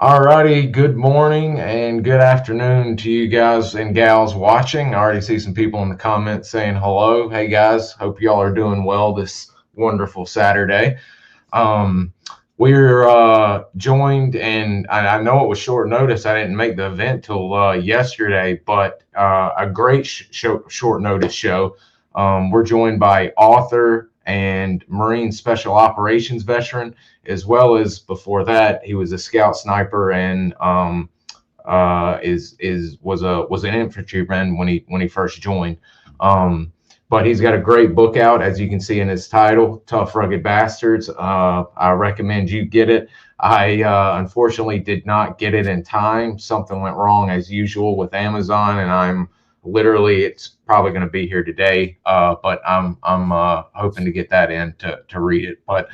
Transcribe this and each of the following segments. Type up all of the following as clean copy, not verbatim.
Alrighty, good morning and good afternoon to you guys and gals watching. I already see some people in the comments saying hello. Hey guys, hope y'all are doing well this wonderful Saturday. Um, we're joined, and I know it was short notice. I didn't make the event till yesterday, but a great short notice show. We're joined by author and Marine Special Operations veteran, as well as before that, he was a scout sniper and was an infantryman when he first joined. But he's got a great book out, as you can see in his title, Tough Rugged Bastards. I recommend you get it. I unfortunately did not get it in time. Something went wrong as usual with Amazon, and I'm literally, it's probably going to be here today. But I'm hoping to get that in to read it. But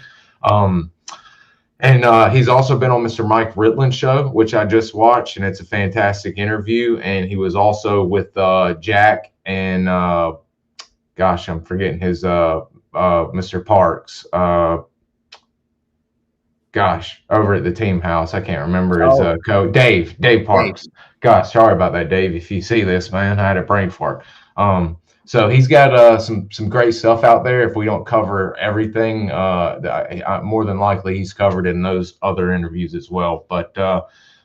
he's also been on Mr. Mike Ritland's show, which I just watched, and it's a fantastic interview. And he was also with Jack and gosh, I'm forgetting his Mr. Parks. Gosh, over at the team house, I can't remember his code. Dave Parks. Dave. Gosh, sorry about that, Dave. If you see this, man, I had a brain fart. So he's got some great stuff out there. If we don't cover everything, more than likely he's covered in those other interviews as well. But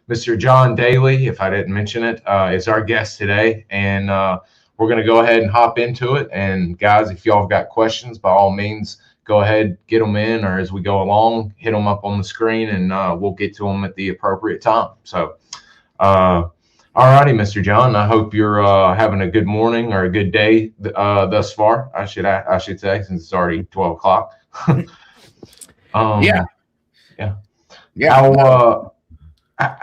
Mr. John Dailey, if I didn't mention it, is our guest today, and we're going to go ahead and hop into it. And guys, if y'all have got questions, by all means, go ahead, get them in, or as we go along, hit them up on the screen, and we'll get to them at the appropriate time. So, all righty, Mr. John, I hope you're having a good morning or a good day thus far. I should say, since it's already 12 o'clock. Yeah. I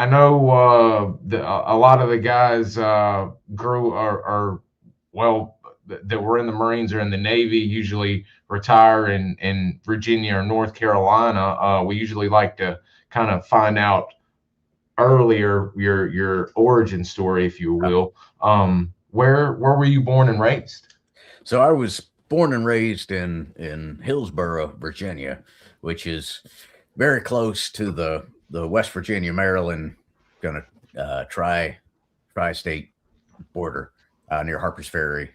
know a lot of the guys that were in the Marines or in the Navy usually retire in Virginia or North Carolina. We usually like to kind of find out earlier your origin story, if you will. Where were you born and raised? So I was born and raised in Hillsborough, Virginia, which is very close to the West Virginia, Maryland, tri-state border near Harper's Ferry,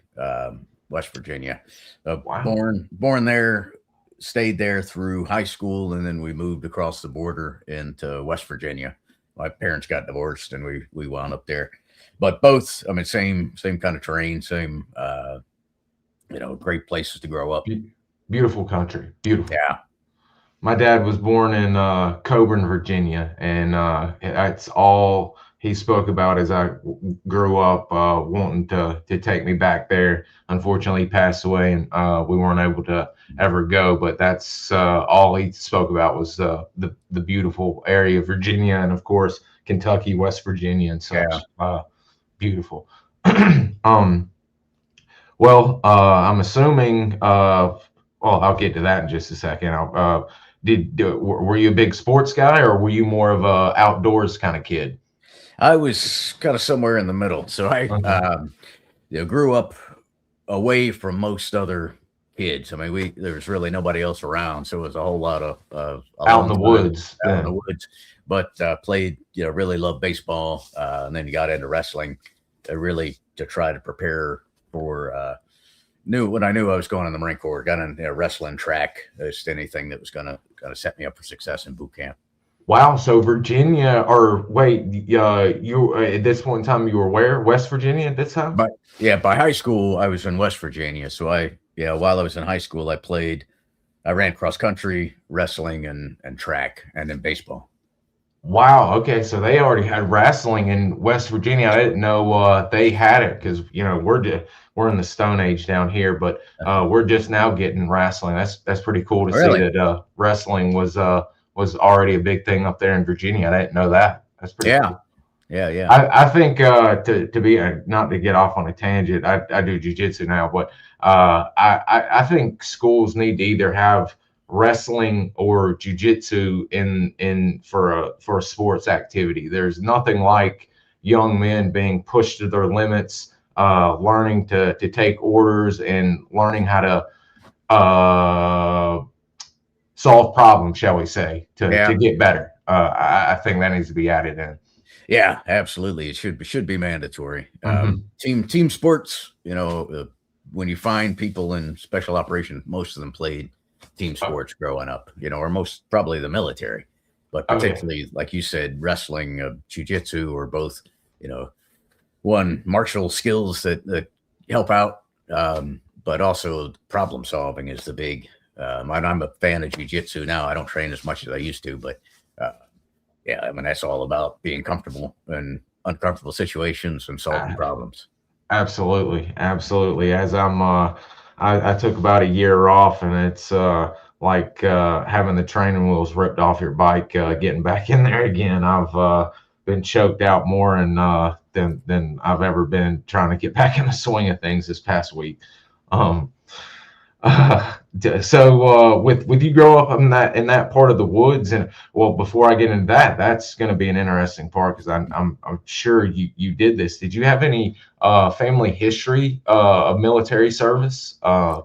West Virginia. Wow. Born there, stayed there through high school, and then we moved across the border into West Virginia. My parents got divorced, and we wound up there. But both, I mean, same kind of terrain, same, great places to grow up. Beautiful country, beautiful. Yeah. My dad was born in Coburn, Virginia, and that's all he spoke about as I grew up, wanting to take me back there. Unfortunately, he passed away, and we weren't able to ever go. But that's all he spoke about was the beautiful area of Virginia, and of course Kentucky, West Virginia, and such. Yeah. Beautiful. I'm assuming. Well, I'll get to that in just a second. Were you a big sports guy, or were you more of a outdoors kind of kid? I was kind of somewhere in the middle. So I grew up away from most other kids. I mean, there was really nobody else around, so it was a whole lot of out in the woods. Out in the woods. But played, really loved baseball, and then got into wrestling, really to try to prepare for. When I knew I was going in the Marine Corps, got in wrestling, track, just anything that was gonna set me up for success in boot camp. Wow. So Virginia, or wait, you at this point in time you were where? West Virginia at this time? But by high school I was in West Virginia. So while I was in high school, I ran cross country, wrestling, and track, and then baseball. Wow. Okay. So they already had wrestling in West Virginia. I didn't know they had it, because we're in the Stone Age down here, but we're just now getting wrestling. That's pretty cool to see that wrestling was already a big thing up there in Virginia. I didn't know that. That's pretty cool. Yeah. I think to be not to get off on a tangent, I do jiu-jitsu now, but I think schools need to either have wrestling or jiu-jitsu for a sports activity. There's nothing like young men being pushed to their limits, learning to take orders and learning how to solve problems, shall we say, Yeah. to get better. I think that needs to be added in. Yeah, absolutely. It should be mandatory. Team sports, when you find people in special operations, most of them played team sports growing up, or most probably the military, but particularly like you said, wrestling, jiu-jitsu, or both, one, martial skills that help out, but also problem solving is the big. I'm a fan of jiu-jitsu now. I don't train as much as I used to, but yeah, I mean, that's all about being comfortable in uncomfortable situations and solving problems. Absolutely. As I took about a year off, and it's like having the training wheels ripped off your bike, getting back in there again. I've been choked out more than I've ever been trying to get back in the swing of things this past week. So with you grow up in that part of the woods, and well, before I get into that, that's going to be an interesting part, because I'm sure you did this. Did you have any family history of military service? I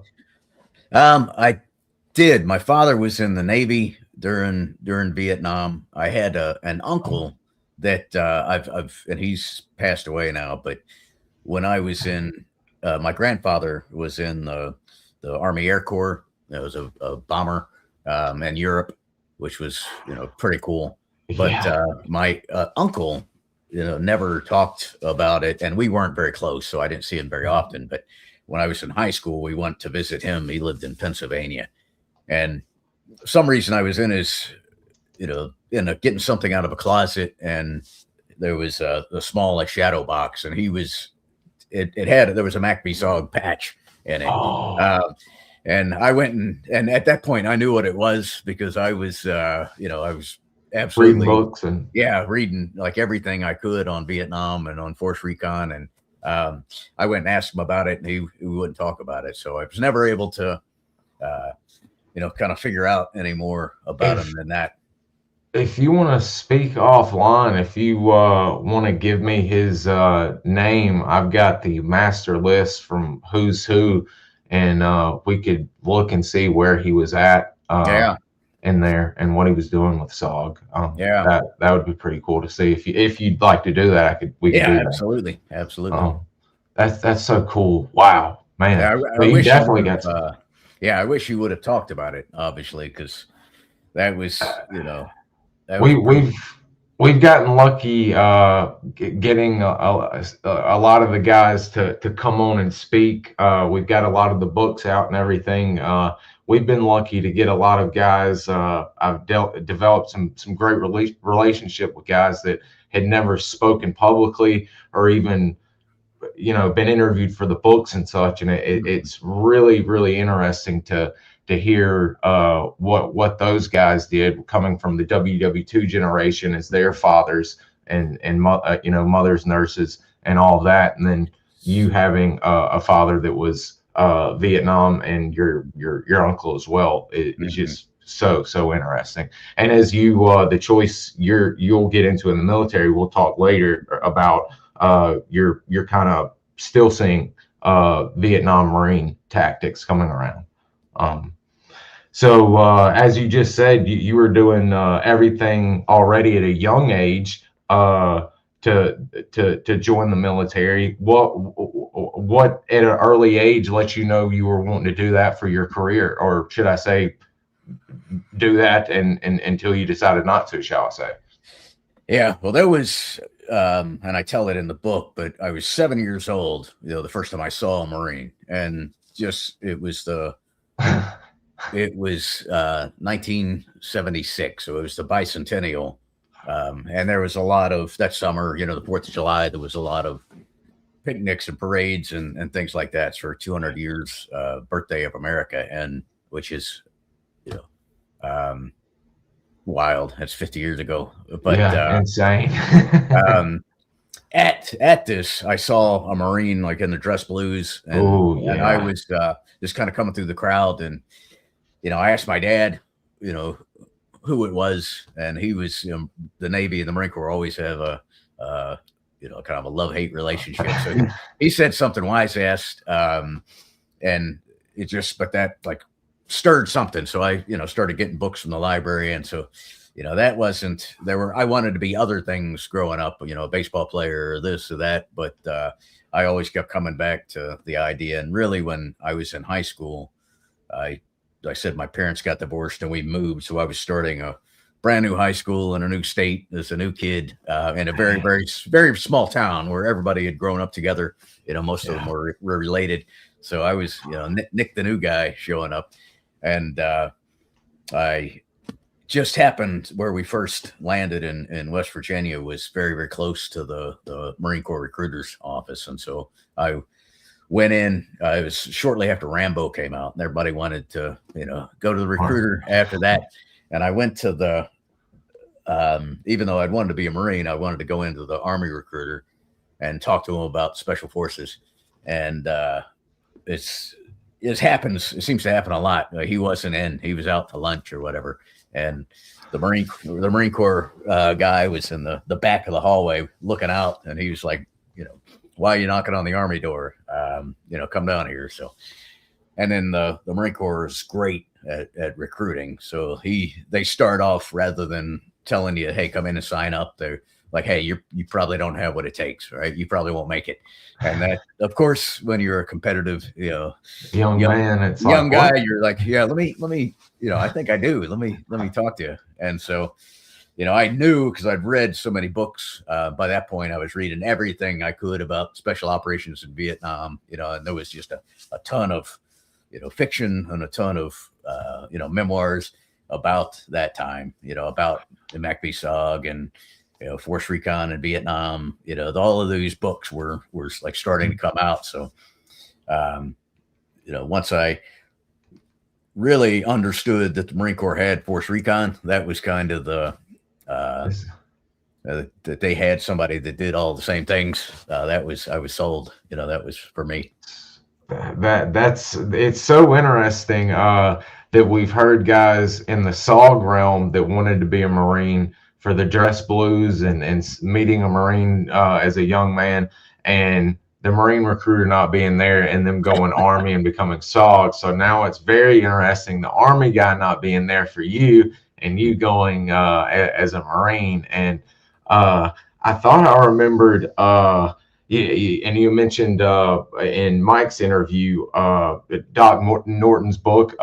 did. My father was in the Navy during Vietnam. I had an uncle that and he's passed away now, but when I was in, my grandfather was in the Army Air Corps. It was a bomber in Europe, which was, pretty cool. But my uncle, never talked about it, and we weren't very close, so I didn't see him very often. But when I was in high school, we went to visit him. He lived in Pennsylvania, and for some reason I was in his, getting something out of a closet, and there was a small shadow box, and there was a MACV-SOG patch in it. And I went and at that point I knew what it was, because I was, I was absolutely reading books and reading like everything I could on Vietnam and on Force Recon. And I went and asked him about it, and he wouldn't talk about it. So I was never able to, kind of figure out any more about him than that. If you want to speak offline, if you want to give me his name, I've got the master list from Who's Who, and we could look and see where he was at in there and what he was doing with SOG. That would be pretty cool to see. If you'd like to do that, we could do that. Absolutely. That's so cool. Wow, man. I wish definitely got some. I wish you would have talked about it, obviously, because that was, we've gotten lucky getting a lot of the guys to come on and speak. We've got a lot of the books out and everything. We've been lucky to get a lot of guys. I've developed some great relationship with guys that had never spoken publicly or even been interviewed for the books and such. And it's really, really interesting to hear what those guys did, coming from the WW2 generation as their fathers and mothers, nurses, and all that, and then you having a father that was Vietnam, and your uncle as well. It's just so interesting. And as you the choice you'll get into in the military, we'll talk later about you're kind of still seeing Vietnam Marine tactics coming around. So as you just said, you were doing everything already at a young age to join the military. What at an early age let you know you were wanting to do that for your career, or should I say, do that and until you decided not to, shall I say? Yeah, well, there was, and I tell it in the book, but I was 7 years old, the first time I saw a Marine, and it was 1976, so it was the bicentennial, and there was a lot of that summer, the 4th of July, there was a lot of picnics and parades and things like that. It's for 200 years birthday of America, and which is wild. That's 50 years ago, but insane. At this, I saw a Marine like in the dress blues, and I was just kind of coming through the crowd, and I asked my dad, who it was, and he was, the Navy and the Marine Corps always have a kind of a love-hate relationship. So he said something wise asked, and it just, but that like stirred something. So I, started getting books from the library. And so, that wasn't, I wanted to be other things growing up, a baseball player or this or that. But I always kept coming back to the idea. And really, when I was in high school, I said my parents got divorced and we moved. So I was starting a brand new high school in a new state as a new kid in a very, very, very small town where everybody had grown up together. Most of them were related. So I was, Nick, the new guy, showing up. And I just happened where we first landed in West Virginia was very, very close to the Marine Corps recruiter's office. And so I went in. It was shortly after Rambo came out, and everybody wanted to, go to the recruiter after that. And I went to the, even though I'd wanted to be a Marine, I wanted to go into the Army recruiter and talk to him about Special Forces. And it happens. It seems to happen a lot. He wasn't in. He was out to lunch or whatever. And the Marine Corps guy was in the back of the hallway looking out, and he was like, why are you knocking on the Army door? Come down here. So, and then the Marine Corps is great at recruiting. So they start off, rather than telling you, hey, come in and sign up, they're like, hey, you probably don't have what it takes, right? You probably won't make it. And that, of course, when you're a competitive, young man, it's young guy, you're like, yeah, let me, I think I do. Let me talk to you. And so, I knew, because I'd read so many books. By that point, I was reading everything I could about special operations in Vietnam, and there was just a ton of, fiction and a ton of, memoirs about that time, about the MACV-SOG and, Force Recon in Vietnam. All of these books were like starting to come out. So, once I really understood that the Marine Corps had Force Recon, that was kind of that they had somebody that did all the same things. I was sold. That was for me. It's so interesting that we've heard guys in the SOG realm that wanted to be a Marine for the dress blues and meeting a Marine as a young man, and the Marine recruiter not being there, and them going Army and becoming SOG. So now it's very interesting, the Army guy not being there for you and you going as a Marine. And I thought I remembered, and you mentioned in Mike's interview, Doc Norton's book,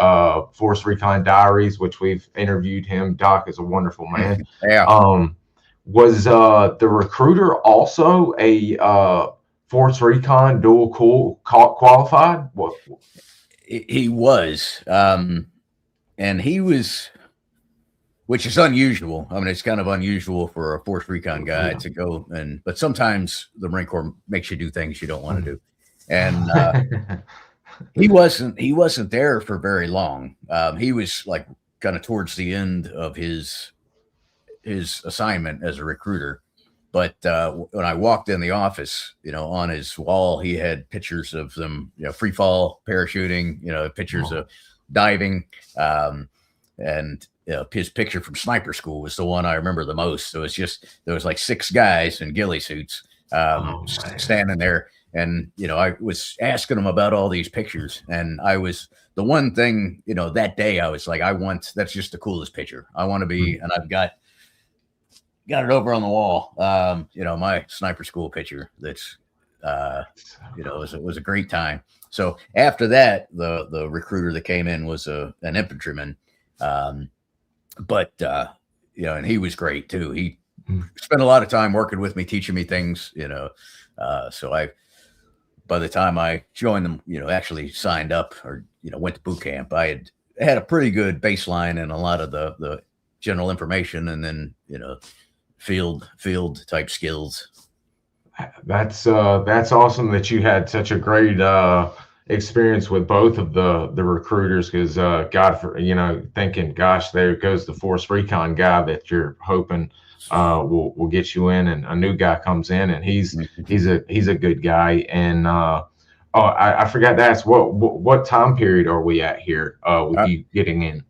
Force Recon Diaries, which we've interviewed him. Doc is a wonderful man. Yeah. Was the recruiter also a Force Recon dual qualified? What? He was, and he was, which is unusual. I mean, it's kind of unusual for a Force Recon guy to go but sometimes the Marine Corps makes you do things you don't want to do. And he wasn't there for very long. He was like kind of towards the end of his assignment as a recruiter. But when I walked in the office, on his wall, he had pictures of them, free fall, parachuting, pictures of diving, and his picture from sniper school was the one I remember the most. So it's just, there was like 6 guys in ghillie suits standing there. And, I was asking him about all these pictures. And I was, the one thing, that day I was like, that's just the coolest picture. I want to be, and I've got it over on the wall. My sniper school picture that's, it was a great time. So after that, the recruiter that came in was an infantryman. But and he was great too. He spent a lot of time working with me, teaching me things, so by the time I joined them, actually signed up or, went to boot camp, I had a pretty good baseline and a lot of the general information, and then, field type skills. That's awesome that you had such a great experience with both of the recruiters, because thinking, gosh, there goes the Force Recon guy that you're hoping will get you in, and a new guy comes in, and he's a good guy. And I forgot to ask, what time period are we at here with you getting in?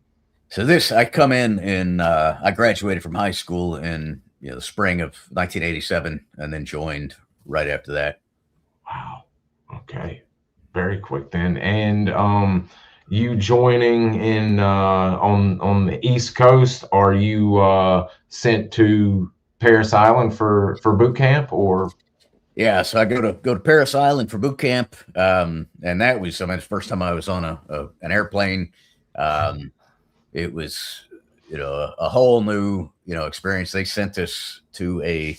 So I come in I graduated from high school in the spring of 1987, and then joined right after that. Wow. Okay. Very quick then. And you joining in on the East Coast? Are you sent to Paris Island for boot camp, or? Yeah, so I go to Paris Island for boot camp, and that was, I mean, the first time I was on an airplane. It was, a whole new, experience. They sent us to I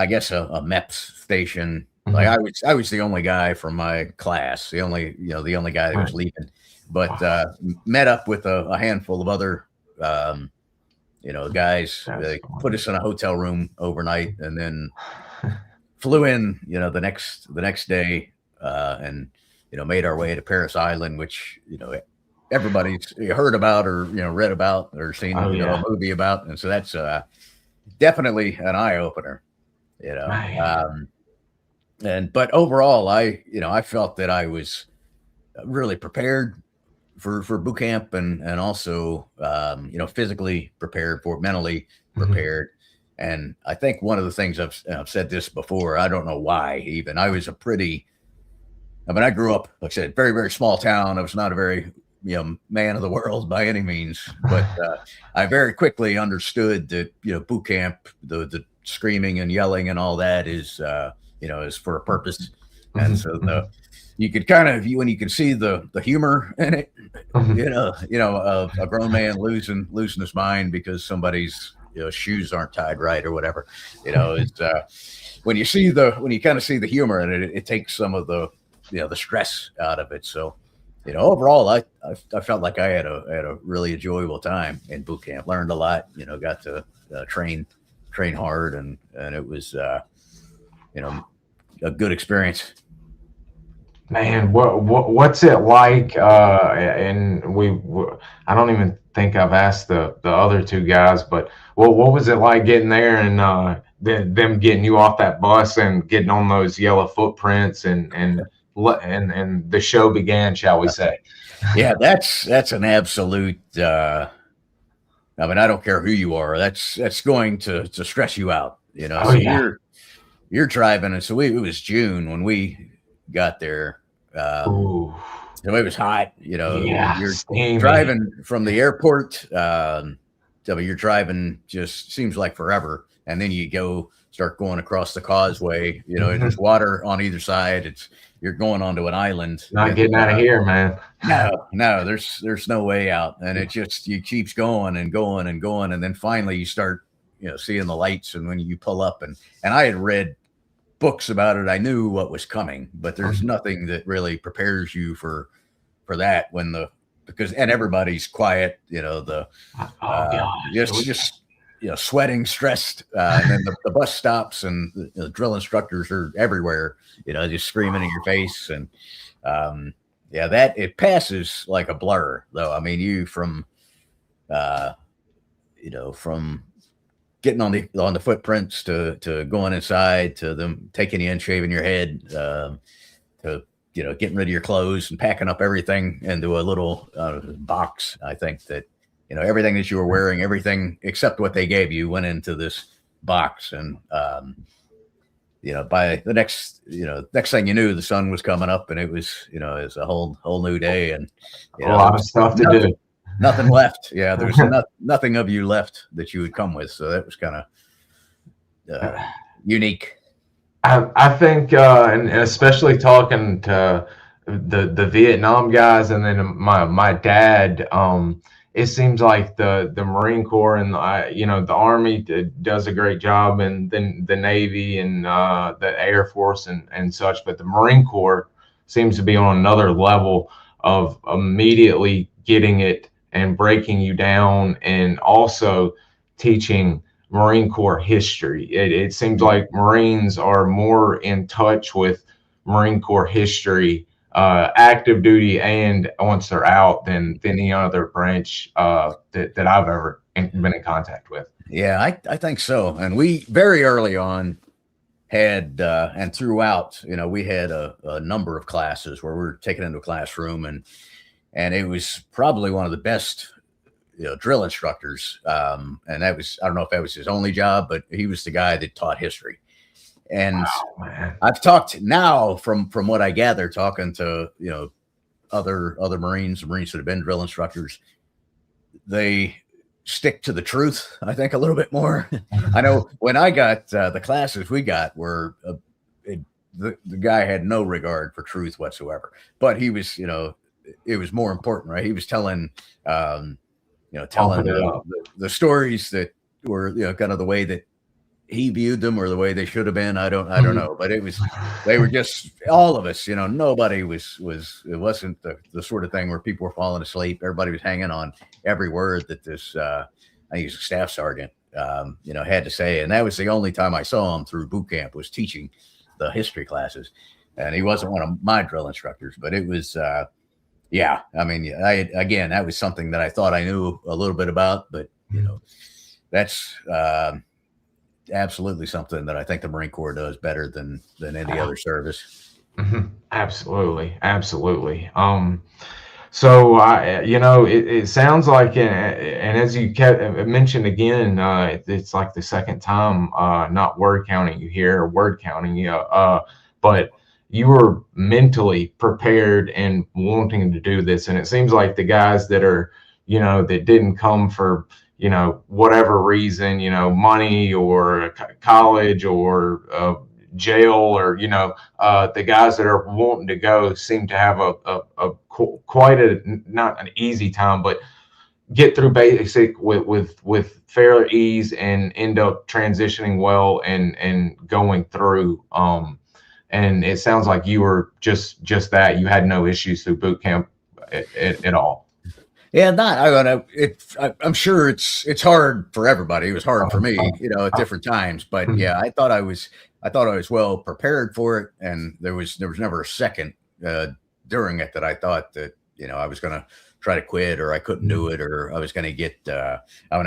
guess a MEPS station. Like I was the only guy from my class, the only guy that was leaving, but met up with a handful of other, guys. They put us in a hotel room overnight, and then flew in, the next day, and made our way to Paris Island, which everybody's heard about or read about or seen a movie about, and so that's definitely an eye opener. But overall, I felt that I was really prepared for boot camp, and also physically prepared for it, mentally prepared. And I think one of the things I've said this before, I don't know why even, I grew up, like I said, very, very small town. I was not a very, man of the world by any means, but I very quickly understood that, boot camp, the screaming and yelling and all that is for a purpose. And so you could kind of, when you can see the humor in it, a grown man losing his mind because somebody's, shoes aren't tied right or whatever, it's when you kind of see the humor in it, it takes some of the, the stress out of it. So, overall, I felt like I had a really enjoyable time in boot camp, learned a lot, got to train hard, and it was, a good experience. Man, what's it like? And I don't even think I've asked the other two guys, but what was it like getting there and them getting you off that bus and getting on those yellow footprints and the show began, shall we say? Yeah, that's an absolute. I mean, I don't care who you are. That's going to stress you out. You're driving, and so it was June when we got there. So it was hot, you're steamy. Driving from the airport. So you're driving, just seems like forever. And then you start going across the causeway, there's water on either side. You're going onto an island. Not getting out of here, man. No, there's no way out. And you keeps going and going and going. And then finally you start, seeing the lights. And when you pull up and I had read books about it, I knew what was coming, but there's nothing that really prepares you for that because everybody's quiet, just sweating, stressed, and then the bus stops and the drill instructors are everywhere, just screaming in your face, and that it passes like a blur, though. I mean, from getting on the footprints to going inside, to them taking you in, shaving your head, to getting rid of your clothes and packing up everything into a little box. I think that everything that you were wearing, everything except what they gave you, went into this box. And by the next thing you knew, the sun was coming up, and it was it's a whole new day, and a lot of stuff to do. Nothing left. Yeah, there was nothing of you left that you would come with. So that was kind of unique. I think, and especially talking to the Vietnam guys, and then my dad. It seems like the Marine Corps and the Army does a great job, and then the Navy and the Air Force and such. But the Marine Corps seems to be on another level of immediately getting it and breaking you down, and also teaching Marine Corps history. It seems like Marines are more in touch with Marine Corps history, active duty and once they're out, than any other branch that I've ever been in contact with. Yeah, I think so. And we very early on had, and throughout, we had a number of classes where we were taken into a classroom, and it was probably one of the best, drill instructors. And that was, I don't know if that was his only job, but he was the guy that taught history. And I've talked now from what I gather, talking to, other Marines that have been drill instructors, they stick to the truth, I think, a little bit more. I know when I got the classes we got were the guy had no regard for truth whatsoever, but he was, it was more important, right? He was telling, telling the stories that were, kind of the way that he viewed them or the way they should have been. I don't know, but they were just all of us, nobody it wasn't the sort of thing where people were falling asleep. Everybody was hanging on every word that this, I think he's a staff sergeant, had to say. And that was the only time I saw him through boot camp, was teaching the history classes. And he wasn't one of my drill instructors, but it was, yeah, I mean, again, that was something that I thought I knew a little bit about, but that's, absolutely something that I think the Marine Corps does better than any other service. Absolutely. So it sounds like, and as you mentioned again, it's like the second time, not word counting you here or word counting you, but you were mentally prepared and wanting to do this. And it seems like the guys that are, that didn't come for, whatever reason, money or college or jail, or the guys that are wanting to go seem to have quite a, not an easy time, but get through basic with fair ease and end up transitioning well and going through. And it sounds like you were just that. You had no issues through boot camp at all. Yeah, I'm sure it's hard for everybody. It was hard for me, at different times. But yeah, I thought I was well prepared for it, and there was never a second during it that I thought that I was going to try to quit, or I couldn't do it, or I was going to get. I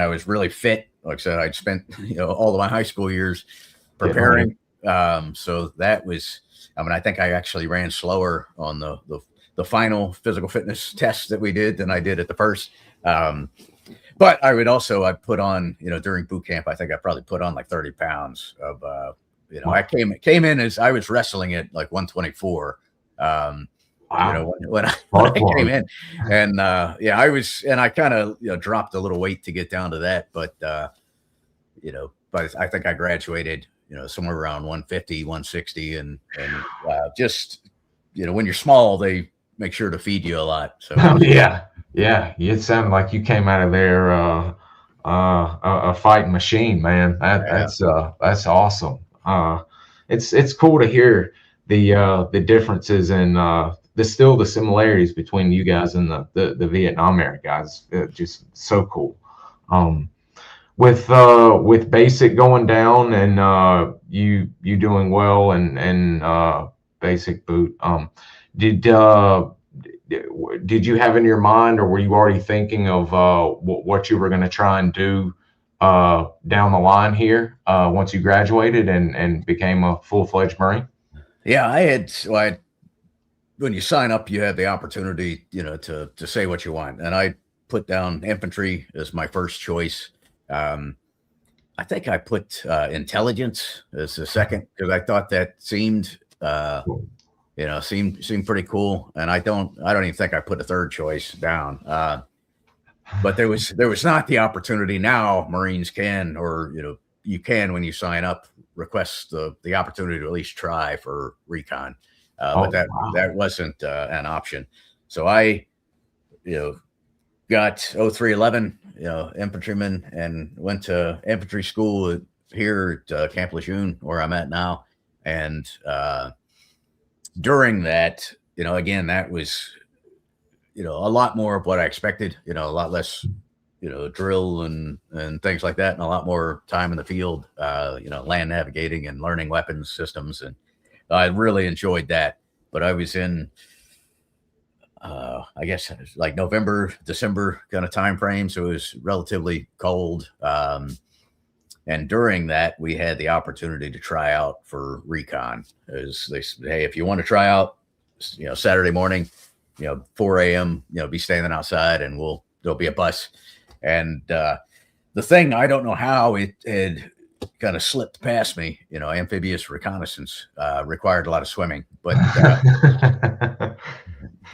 was really fit. Like I said, I'd spent all of my high school years preparing. So that was. I mean, I think I actually ran slower on the final physical fitness test that we did than I did at the first. But I put on, during boot camp, I think I probably put on like 30 pounds of, I came in as I was wrestling at like 124, when I came in, and I kind of, dropped a little weight to get down to that. But I think I graduated, somewhere around 150, 160. And just, when you're small, they make sure to feed you a lot. So yeah. It sounded like you came out of there a fighting machine, man. That's awesome. It's cool to hear the differences and the similarities between you guys and the Vietnam era guys. Just so cool. With basic going down and you doing well and basic boot. Did you have in your mind, or were you already thinking of what you were going to try and do down the line here once you graduated and became a full-fledged Marine? Yeah, when you sign up, you have the opportunity, to say what you want. And I put down infantry as my first choice. I think I put intelligence as the second, because I thought that seemed seemed pretty cool. And I don't even think I put a third choice down. But there was not the opportunity. Now Marines can, or you can, when you sign up, request the opportunity to at least try for recon. But that wasn't an option. So I got 0311 infantryman, and went to infantry school here at Camp Lejeune, where I'm at now. And during that, again, that was, a lot more of what I expected, a lot less, drill and things like that, and a lot more time in the field, land navigating and learning weapons systems. And I really enjoyed that. But I was in, I guess, like November, December kind of time frame. So it was relatively cold. And during that, we had the opportunity to try out for recon. As they said, hey, if you want to try out, Saturday morning, 4 a.m., be standing outside, and there'll be a bus. And the thing, I don't know how it had kind of slipped past me, amphibious reconnaissance required a lot of swimming. But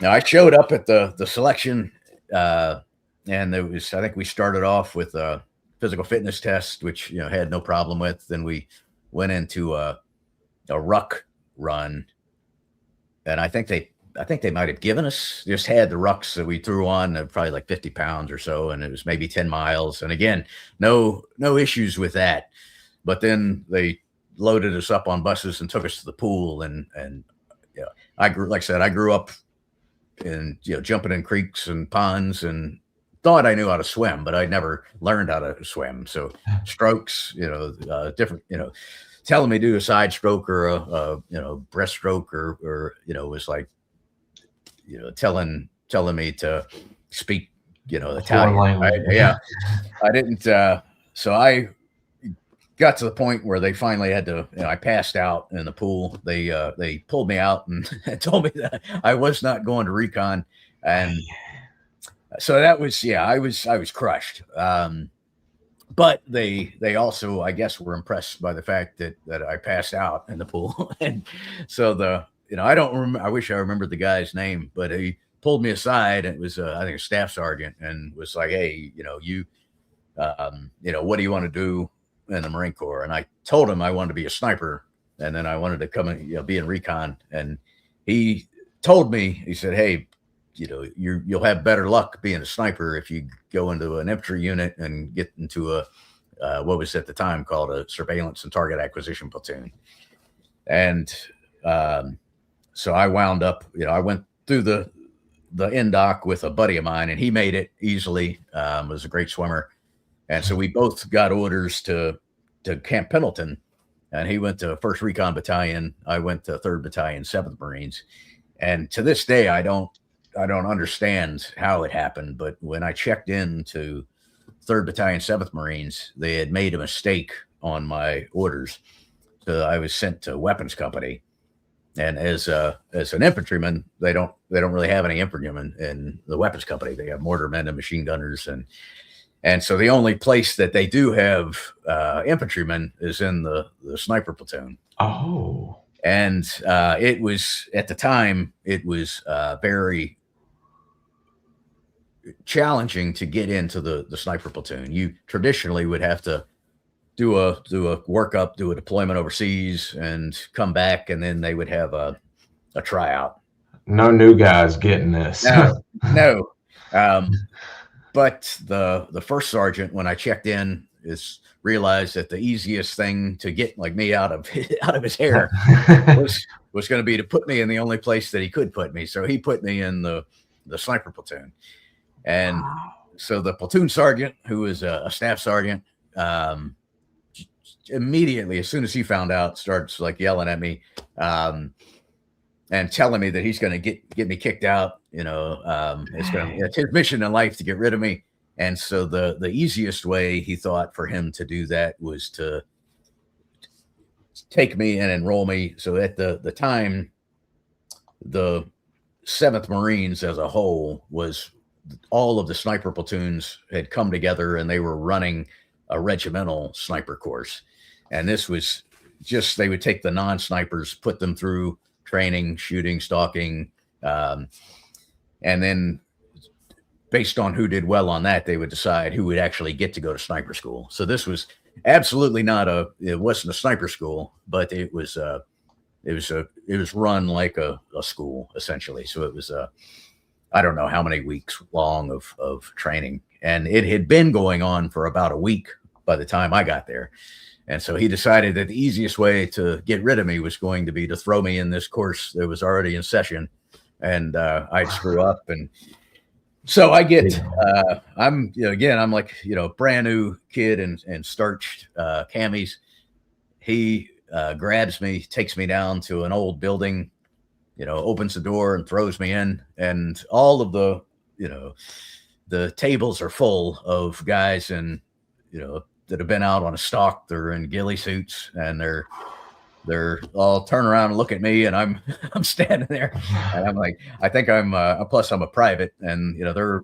Now I showed up at the selection, and I think we started off with a physical fitness test, which had no problem with. Then we went into a ruck run, and I think they might have given us, just had the rucks that we threw on, probably like 50 pounds or so, and it was maybe 10 miles. And again, no issues with that. But then they loaded us up on buses and took us to the pool, and I grew up in jumping in creeks and ponds, and thought I knew how to swim, but I never learned how to swim. So strokes, different, telling me to do a side stroke or a breaststroke or was like, telling me to speak, Italian. I didn't. So I got to the point where they finally had to, I passed out in the pool. They pulled me out and told me that I was not going to recon. And so that was, I was crushed. But they also, I guess, were impressed by the fact that I passed out in the pool. And so I don't remember, I wish I remembered the guy's name, but he pulled me aside, and it was, I think, a staff sergeant, and was like, hey, what do you want to do in the Marine Corps? And I told him I wanted to be a sniper, and then I wanted to come and be in recon. And he told me, he said, hey, you'll have better luck being a sniper if you go into an infantry unit and get into a what was at the time called a surveillance and target acquisition platoon. And so I wound up, I went through the NDOC with a buddy of mine, and he made it easily. Was a great swimmer. And so we both got orders to Camp Pendleton, and he went to 1st Recon Battalion. I went to 3rd Battalion, 7th Marines. And to this day, I don't understand how it happened, but when I checked into 3rd Battalion, 7th Marines, they had made a mistake on my orders. So I was sent to Weapons Company. And as an infantryman, they don't really have any infantrymen in the Weapons Company. They have mortarmen and machine gunners, and so the only place that they do have infantrymen is in the sniper platoon. Oh. And it was, at the time, it was very challenging to get into the sniper platoon. You traditionally would have to do a workup, do a deployment overseas, and come back, and then they would have a tryout. No new guys getting this. No. But the first sergeant, when I checked in, realized that the easiest thing to get like me out of his hair was going to be to put me in the only place that he could put me. So he put me in the sniper platoon. And so the platoon sergeant, who was a staff sergeant, immediately, as soon as he found out, starts like yelling at me and telling me that he's going to get me kicked out. It's his mission in life to get rid of me. And so the easiest way he thought for him to do that was to take me and enroll me. So at the time, the 7th Marines as a whole was, all of the sniper platoons had come together, and they were running a regimental sniper course. And this was just, they would take the non-snipers, put them through training, shooting, stalking, and then based on who did well on that, they would decide who would actually get to go to sniper school. So this was absolutely it wasn't a sniper school, but it was run like a school, essentially. So it was I don't know how many weeks long of training, and it had been going on for about a week by the time I got there. And so he decided that the easiest way to get rid of me was going to be to throw me in this course that was already in session, and I'd screw up. And so I get, I'm like, brand new kid in starched camis. He grabs me, takes me down to an old building, opens the door and throws me in, and all of the tables are full of guys and, that have been out on a stalk. They're in ghillie suits, and they're all turn around and look at me, and I'm standing there, and I'm like, I think plus I'm a private, and they're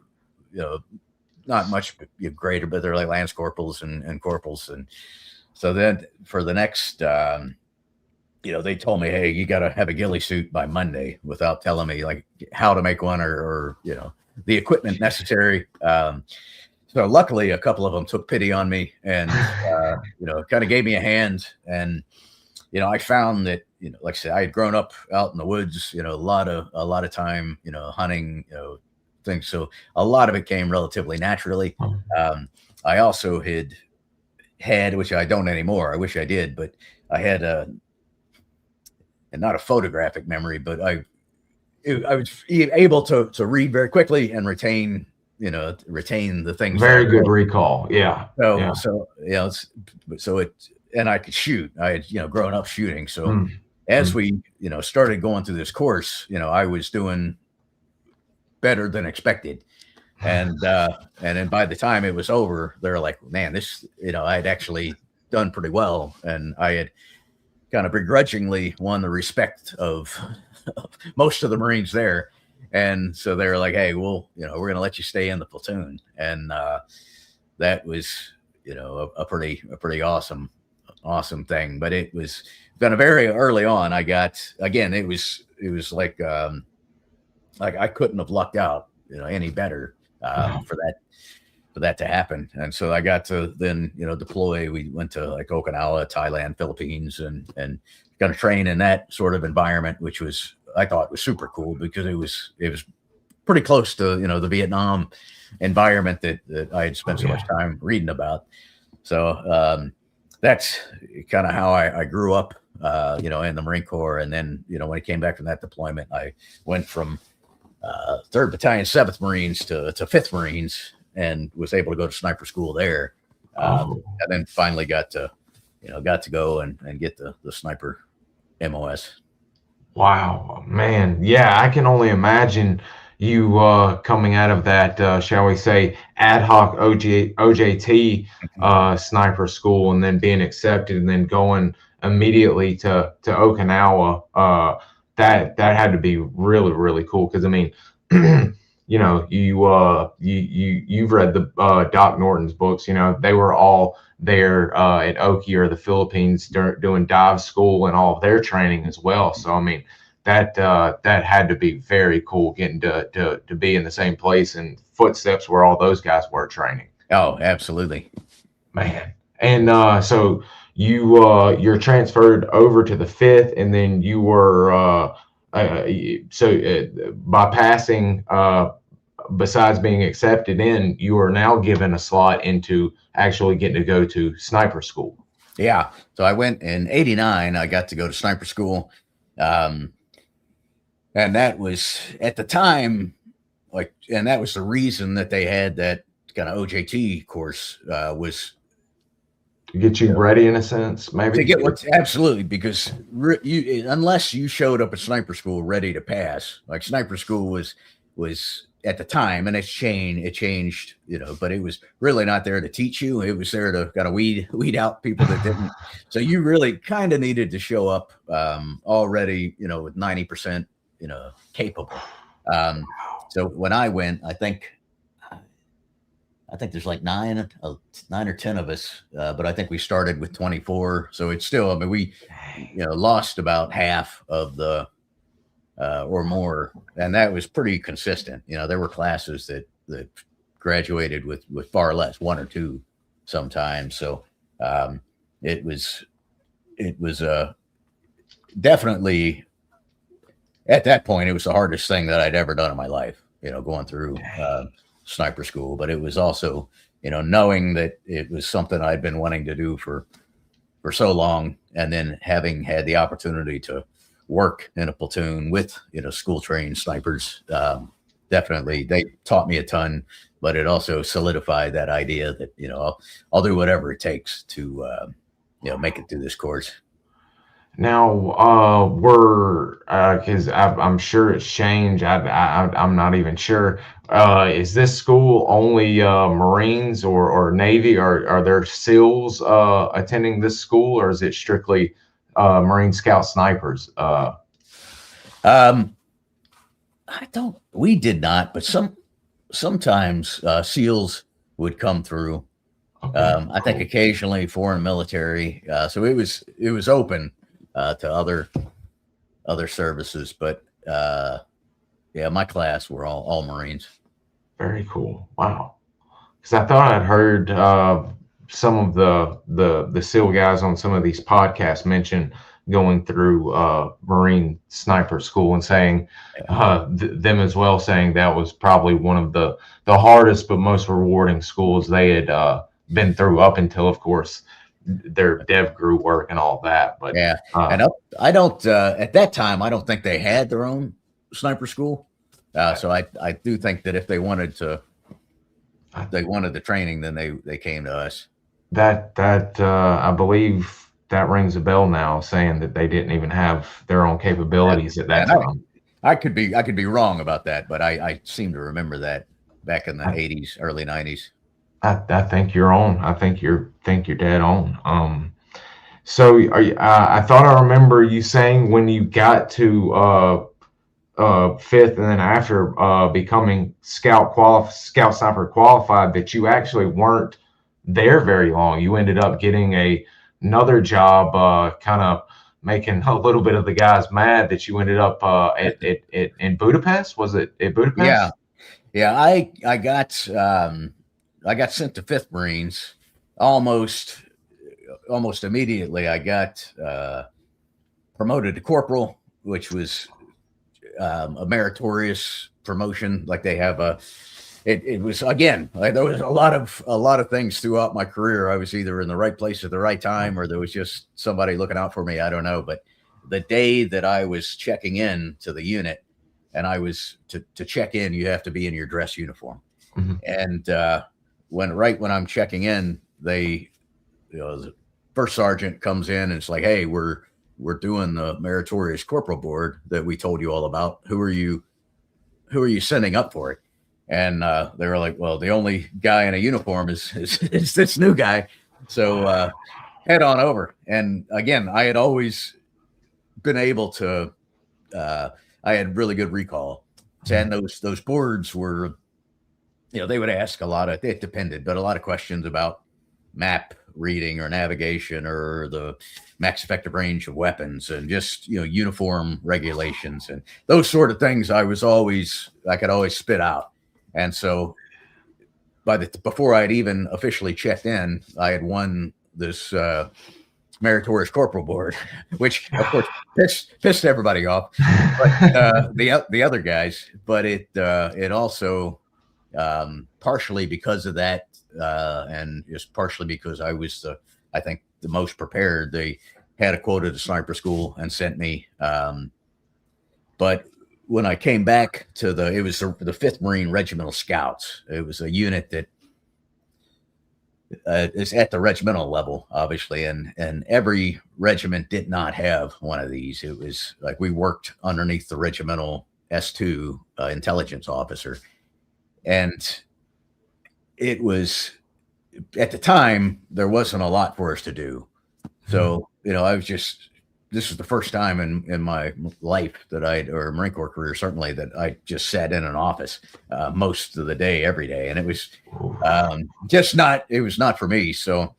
not much greater, but they're like lance corporals and corporals. And so then for the next they told me, hey, you got to have a ghillie suit by Monday without telling me like how to make one or the equipment necessary. So luckily, a couple of them took pity on me and, kind of gave me a hand. And, I found that, like I said, I had grown up out in the woods, a lot of time, hunting, things. So a lot of it came relatively naturally. I also had, which I don't anymore. I wish I did, but I had and not a photographic memory, but I was able to read very quickly and retain the things. Very good recall. Yeah. And I could shoot. I had, grown up shooting. So as we, started going through this course, I was doing better than expected. And then by the time it was over, they're like, man, this, I had actually done pretty well. And I had kind of begrudgingly won the respect of most of the Marines there. And so they were like, hey, well, we're going to let you stay in the platoon. And that was, a pretty awesome thing. But it was kind of very early on. I got, again, it was like I couldn't have lucked out, any better for that to happen. And so I got to then, deploy. We went to like Okinawa, Thailand, Philippines, and kind of train in that sort of environment, which I thought was super cool because it was pretty close to, the Vietnam environment that I had spent so much time reading about. So that's kind of how I grew up, in the Marine Corps. And then, when I came back from that deployment, I went from 3rd Battalion, 7th Marines to 5th Marines and was able to go to sniper school there. And then finally got to go and get the sniper MOS. Wow, man. Yeah, I can only imagine you coming out of that, shall we say, ad hoc OJT sniper school and then being accepted and then going immediately to Okinawa. That had to be really, really cool because, I mean, you've read the Doc Norton's books. They were all there at Oki or the Philippines doing dive school and all of their training as well. So I mean, that had to be very cool getting to be in the same place and footsteps where all those guys were training. Oh, absolutely, man. And so you're transferred over to the 5th, and then you were by passing. Besides being accepted in, you are now given a slot into actually getting to go to sniper school. Yeah. So I went in 89. I got to go to sniper school. And that was at the time, and that was the reason that they had that kind of OJT course was to get you ready in a sense, maybe to get absolutely, because unless you showed up at sniper school ready to pass, like sniper school was at the time, and it changed, but it was really not there to teach you. It was there to kind of weed out people that didn't. So you really kind of needed to show up already, with 90%, capable. So when I went, I think there's like 9 or 10 of us, but I think we started with 24. So it's still, I mean, we, lost about half of the, or more, and that was pretty consistent. There were classes that graduated with far less, 1 or 2 sometimes. So it was definitely at that point, it was the hardest thing that I'd ever done in my life, going through sniper school. But it was also, knowing that it was something I'd been wanting to do for so long, and then having had the opportunity to work in a platoon with, school trained snipers. Definitely, they taught me a ton, but it also solidified that idea that, I'll do whatever it takes to, make it through this course. Now, because I'm sure it's changed. I'm not even sure. Is this school only Marines or Navy? Are there SEALs attending this school, or is it strictly Marine Scout snipers? We did not, but sometimes SEALs would come through. Okay, I think occasionally foreign military. So it was open. to other services. But yeah, my class were all Marines. Very cool. Wow. Because I thought I'd heard some of the SEAL guys on some of these podcasts mention going through Marine sniper school and saying them as well, saying that was probably one of the hardest but most rewarding schools they had been through, up until, of course, their DevGru work and all that. But yeah, and I don't at that time, I don't think they had their own sniper school. So I do think that if they wanted the training, then they came to us. That I believe that rings a bell now, saying that they didn't even have their own capabilities at that time. I could be wrong about that, but I seem to remember that back in the 80s, early 90s. I think you're on. I think you're dead on. So I thought I remember you saying when you got to 5th, and then after becoming scout sniper qualified, that you actually weren't there very long. You ended up getting another job, kind of making a little bit of the guys mad, that you ended up in Budapest. Was it at Budapest? Yeah. I got sent to 5th Marines almost immediately. I got promoted to corporal, which was a meritorious promotion. Like they have it was, again, like there was a lot of things throughout my career. I was either in the right place at the right time, or there was just somebody looking out for me. I don't know. But the day that I was checking in to the unit, and I was to check in, you have to be in your dress uniform. Mm-hmm. And when I'm checking in, the first sergeant comes in and it's like, hey, we're doing the meritorious corporal board that we told you all about. Who are you sending up for it? And they were like, well, the only guy in a uniform is this new guy. So head on over. And again, I had always been able to, I had really good recall. And those boards were, they would ask a lot of, it depended, but a lot of questions about map reading or navigation or the max effective range of weapons and just, uniform regulations and those sort of things. I could always spit out. And so before I'd even officially checked in, I had won this meritorious corporal board, which of course pissed everybody off, but the other guys. But it also partially because of that, and just partially because I was I think the most prepared. They had a quota to sniper school and sent me. But when I came back to it was the 5th Marine Regimental Scouts. It was a unit that is at the regimental level, obviously, and every regiment did not have one of these. It was like we worked underneath the regimental S2 intelligence officer, and it was, at the time, there wasn't a lot for us to do. So, this was the first time in my life or Marine Corps career, certainly, that I just sat in an office most of the day, every day. And it was it was not for me. So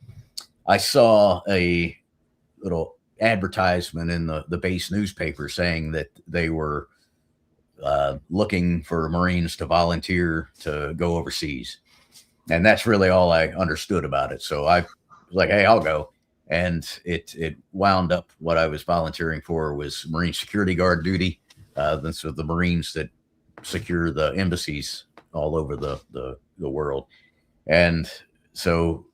I saw a little advertisement in the base newspaper saying that they were looking for Marines to volunteer to go overseas. And that's really all I understood about it. So I was like, hey, I'll go. And it wound up, what I was volunteering for was Marine security guard duty. So the Marines that secure the embassies all over the world. And so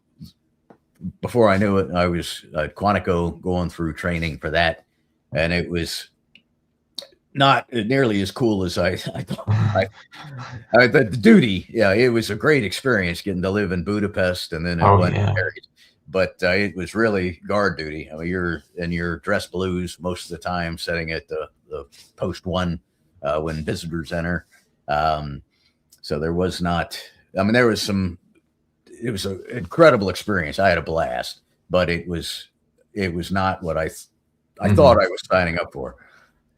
before I knew it, I was at Quantico going through training for that. And it was not nearly as cool as I thought. The duty, it was a great experience getting to live in Budapest and then Paris. But it was really guard duty. I mean, you're in your dress blues most of the time, sitting at the post 1 when visitors enter. So there was not. I mean, there was some. It was an incredible experience. I had a blast, but it was not what I thought I was signing up for.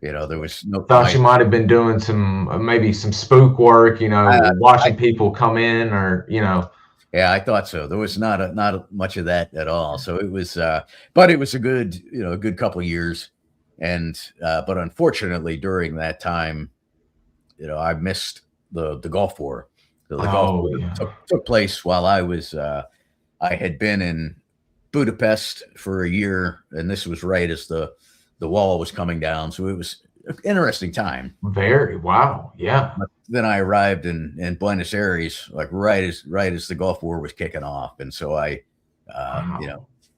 There was no. Thought you might have been doing maybe some spook work. Watching people come in, or Yeah, I thought so. There was not much of that at all. So it was, but it was a good, a good couple of years. And but unfortunately, during that time, I missed the Gulf War. So the Gulf War took place while I was I had been in Budapest for a year, and this was right as the wall was coming down. So it was an interesting time. Very. Wow. Yeah. But then I arrived in Buenos Aires, like right as the Gulf War was kicking off, and so I,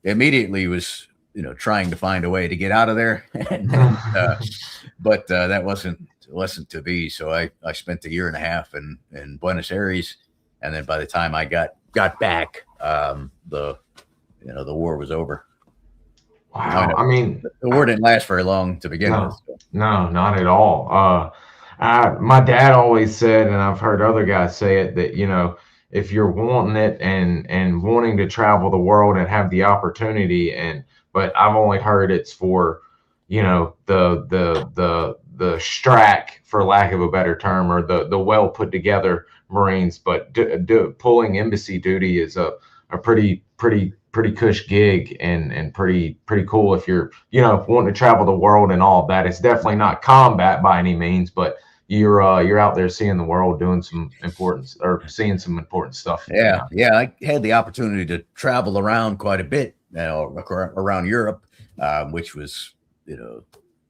immediately was trying to find a way to get out of there, but that wasn't to be. So I spent a year and a half in Buenos Aires, and then by the time I got back, the war was over. Wow. I mean, the war didn't last very long to begin with. So. No, not at all. My dad always said, and I've heard other guys say it, that, if you're wanting it and wanting to travel the world and have the opportunity, but I've only heard it's for, the strack, for lack of a better term, or the well put together Marines. But pulling embassy duty is a pretty cush gig and pretty cool if you're wanting to travel the world and all of that. It's definitely not combat by any means, but you're out there seeing the world, doing some important or seeing some important stuff. Yeah. I had the opportunity to travel around quite a bit, around Europe, which was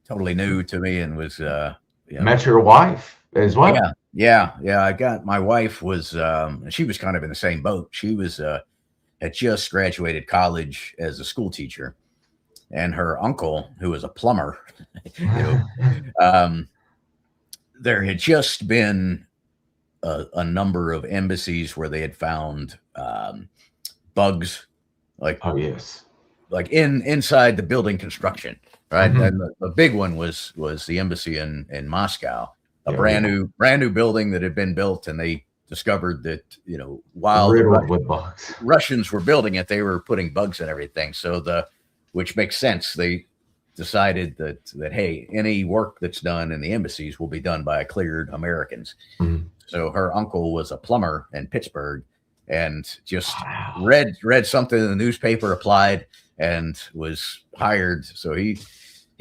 totally new to me, and was met your wife as well. Yeah. I got, my wife was she was kind of in the same boat. She was had just graduated college as a school teacher, and her uncle, who was a plumber, there had just been a number of embassies where they had found bugs, like, oh yes, like inside the building construction, right? Mm-hmm. And the big one was the embassy in Moscow, a brand new building that had been built, and they discovered that while with bugs. Russians were building it, they were putting bugs in everything. So which makes sense. They decided that hey, any work that's done in the embassies will be done by cleared Americans. Mm-hmm. So her uncle was a plumber in Pittsburgh, and just read something in the newspaper, applied, and was hired. So he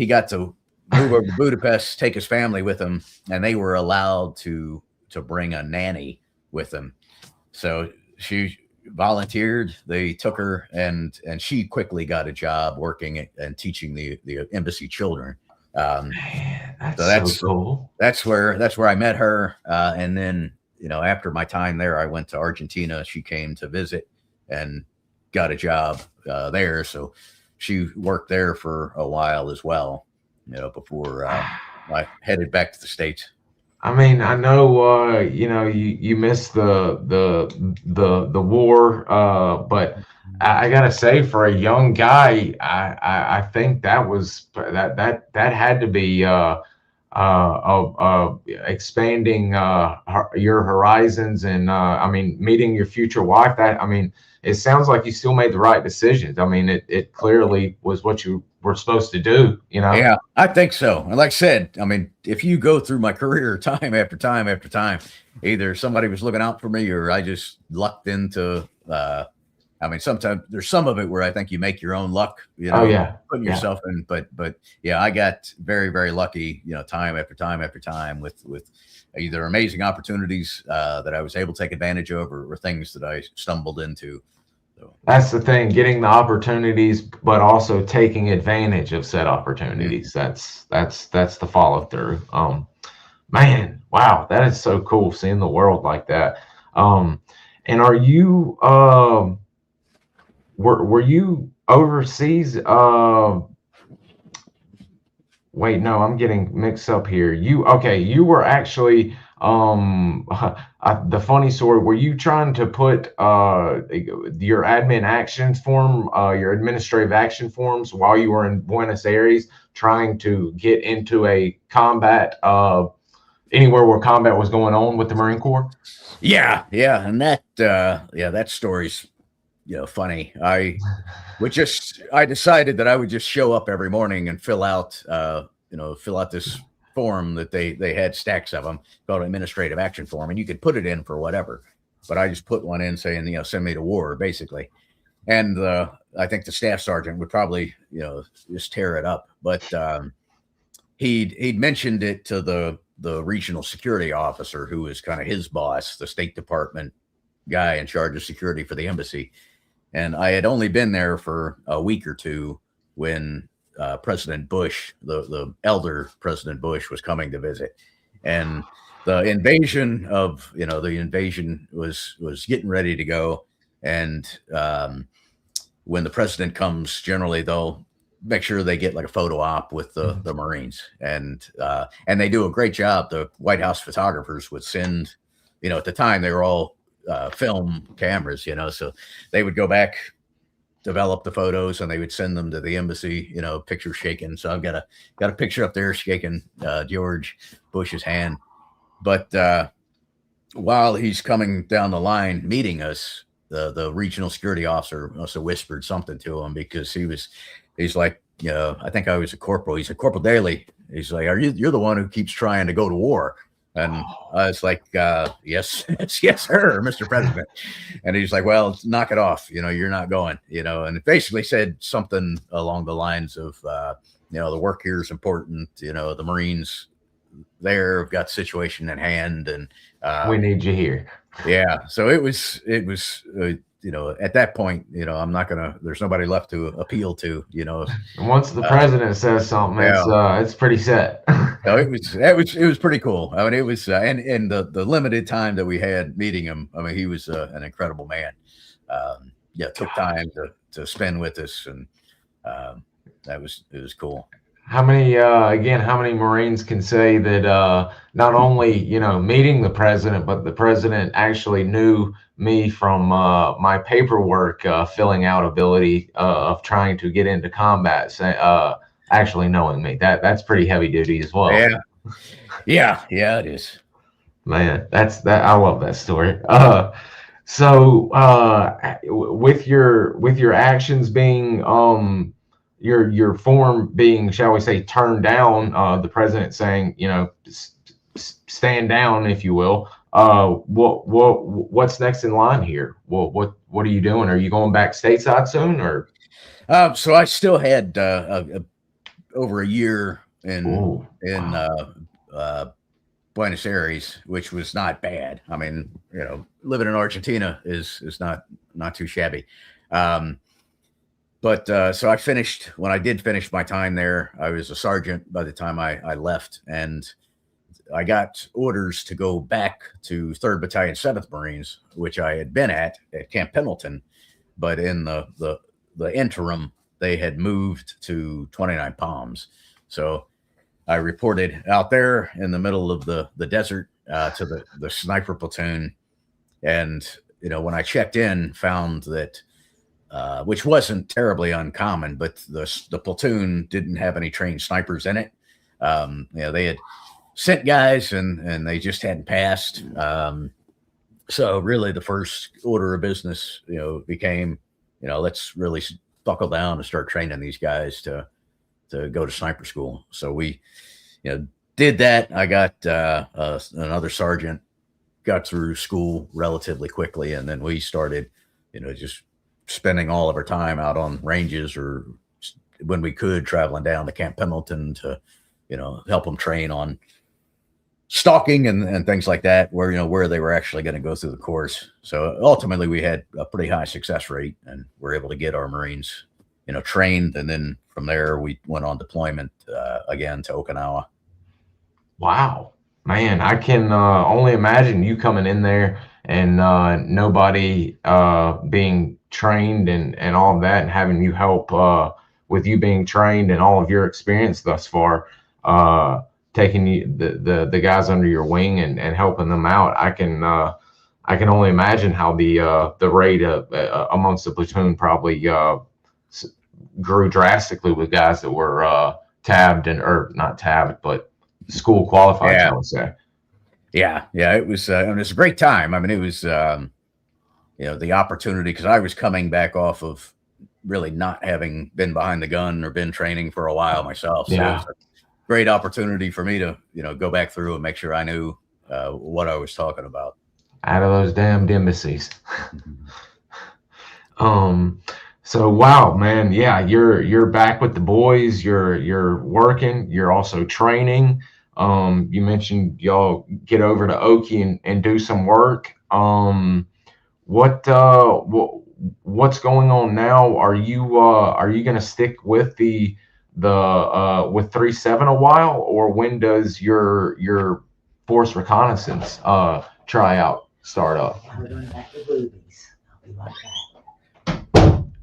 got to move over to Budapest, take his family with him, and they were allowed to bring a nanny with them. So she volunteered. They took her, and she quickly got a job working and teaching the embassy children. Man, that's so cool. That's where I met her. And then, after my time there, I went to Argentina. She came to visit and got a job there. So she worked there for a while as well, before I headed back to the States. I mean, I know, you missed the war, but I gotta say, for a young guy, I think that had to be expanding your horizons, and meeting your future wife. It sounds like you still made the right decisions. It clearly was what you were supposed to do, Yeah, I think so. And like I said, if you go through my career time after time after time, either somebody was looking out for me, or I just lucked into, sometimes there's some of it where I think you make your own luck, putting yourself in, but yeah, I got very, very lucky, time after time after time with either amazing opportunities that I was able to take advantage of, or things that I stumbled into. So that's the thing, getting the opportunities, but also taking advantage of said opportunities. Mm-hmm. That's the follow through. Man, wow, that is so cool seeing the world like that. And are you were you overseas? Wait, no, I'm getting mixed up here. You were actually the funny story, were you trying to put your admin action form, your administrative action forms, while you were in Buenos Aires, trying to get into a combat, anywhere where combat was going on with the Marine Corps? Yeah, and that story's funny. I decided that I would just show up every morning and fill out this form that they had stacks of them, called administrative action form, and you could put it in for whatever. But I just put one in saying, send me to war, basically. And I think the staff sergeant would probably, just tear it up. But he'd mentioned it to the regional security officer, who was kind of his boss, the State Department guy in charge of security for the embassy. And I had only been there for a week or two when President Bush, the elder President Bush, was coming to visit. And the invasion was getting ready to go. And when the president comes, generally they'll make sure they get like a photo op with the Marines, and they do a great job. The White House photographers would send, at the time they were all film cameras, so they would go back, develop the photos, and they would send them to the embassy, pictures shaking. So I've got a picture up there shaking George Bush's hand. But while he's coming down the line meeting us, the regional security officer must have whispered something to him, because he's like, I think I was a corporal. He said, Corporal Dailey. He's like, you're the one who keeps trying to go to war? And I was like, yes, sir, Mr. President. And he's like, well, knock it off. You're not going, and it basically said something along the lines of, the work here is important. The Marines there have got situation at hand, and we need you here. Yeah. So it was at that point, there's nobody left to appeal to, Once the president says something, it's pretty set. No, it was pretty cool. I mean, it was, and the limited time that we had meeting him, I mean, he was an incredible man. Took time to spend with us, and it was cool. How many Marines can say that not only, meeting the president, but the president actually knew me from my paperwork filling out ability of trying to get into combat, actually knowing me. That's pretty heavy duty as well. Yeah, it is. Man, I love that story. So with your actions being your form being, shall we say, turned down, the president saying, stand down, if you will. What's next in line here? What are you doing? Are you going back stateside soon, or? So I still had over a year in Buenos Aires, which was not bad. I mean, living in Argentina is not too shabby. But so when I did finish my time there, I was a sergeant by the time I left, and I got orders to go back to 3rd Battalion, 7th Marines, which I had been at Camp Pendleton, but in the interim, they had moved to 29 Palms. So I reported out there in the middle of the desert to the sniper platoon, and when I checked in, found that. Which wasn't terribly uncommon, but the platoon didn't have any trained snipers in it. They had sent guys and they just hadn't passed. So really the first order of business, became, let's really buckle down and start training these guys to go to sniper school. So we, did that. I got another sergeant, got through school relatively quickly, and then we started, just spending all of our time out on ranges, or when we could, traveling down to Camp Pendleton to, help them train on stalking and things like that, where they were actually going to go through the course. So ultimately we had a pretty high success rate, and we're able to get our Marines, trained. And then from there we went on deployment again to Okinawa. Wow, man, I can only imagine you coming in there and nobody being trained and all of that, and having you help with you being trained and all of your experience thus far, taking the guys under your wing and helping them out. I can only imagine how the rate amongst the platoon probably grew drastically with guys that were tabbed or not tabbed, but school qualified. I would say. Yeah, it was it was a great time. I mean, it was the opportunity, because I was coming back off of really not having been behind the gun or been training for a while myself. So it was a great opportunity for me to go back through and make sure I knew what I was talking about. Out of those damned embassies. So wow, man, yeah, you're back with the boys. You're working. You're also training. You mentioned y'all get over to Oki and do some work. What's going on now? Are you gonna stick with the with 3-7 a while, or when does your force reconnaissance tryout start up? We're going back to boobies. I'll be right back.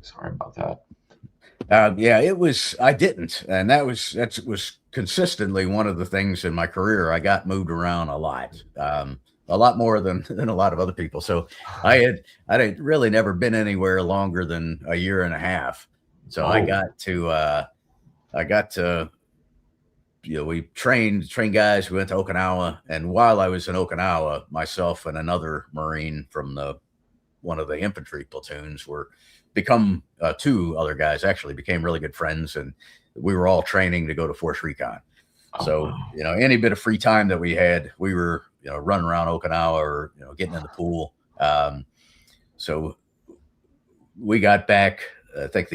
Sorry about that. Yeah, it was. I didn't, and that was consistently one of the things in my career. I got moved around a lot more than a lot of other people. So I had really never been anywhere longer than a year and a half. So I got to we trained guys. We went to Okinawa, and while I was in Okinawa, myself and another Marine from one of the infantry platoons were become two other guys actually became really good friends, and we were all training to go to Force Recon. So, any bit of free time that we had, we were, running around Okinawa or, getting in the pool. So we got back. I think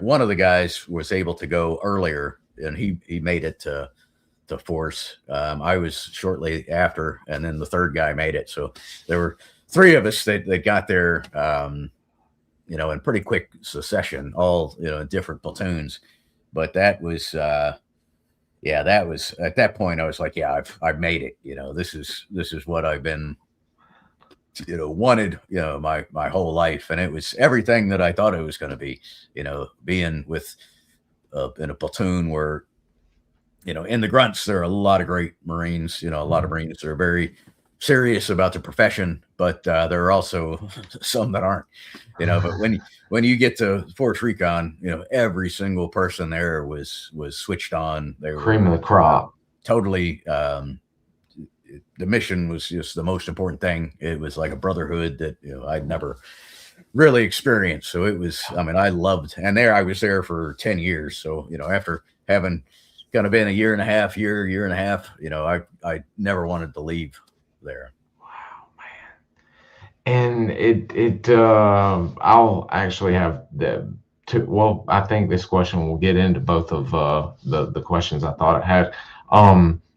one of the guys was able to go earlier, and he made it to Force. I was shortly after, and then the third guy made it. So there were three of us that got there, in pretty quick succession, all, in different platoons. But that was, that was at that point, I was like, yeah, I've made it. This is what I've been, wanted, my whole life. And it was everything that I thought it was going to be, being with, in a platoon where, in the grunts, there are a lot of great Marines, a lot of Marines that are very serious about the profession, but there are also some that aren't, but when you get to Force Recon, every single person there was switched on. They were cream of the crop. Totally. The mission was just the most important thing. It was like a brotherhood that, I'd never really experienced. So it was, I loved, and I was there for 10 years. So, after having kind of been a year and a half, I never wanted to leave there. Wow, man. And I'll actually have I think this question will get into both of the questions I thought it had.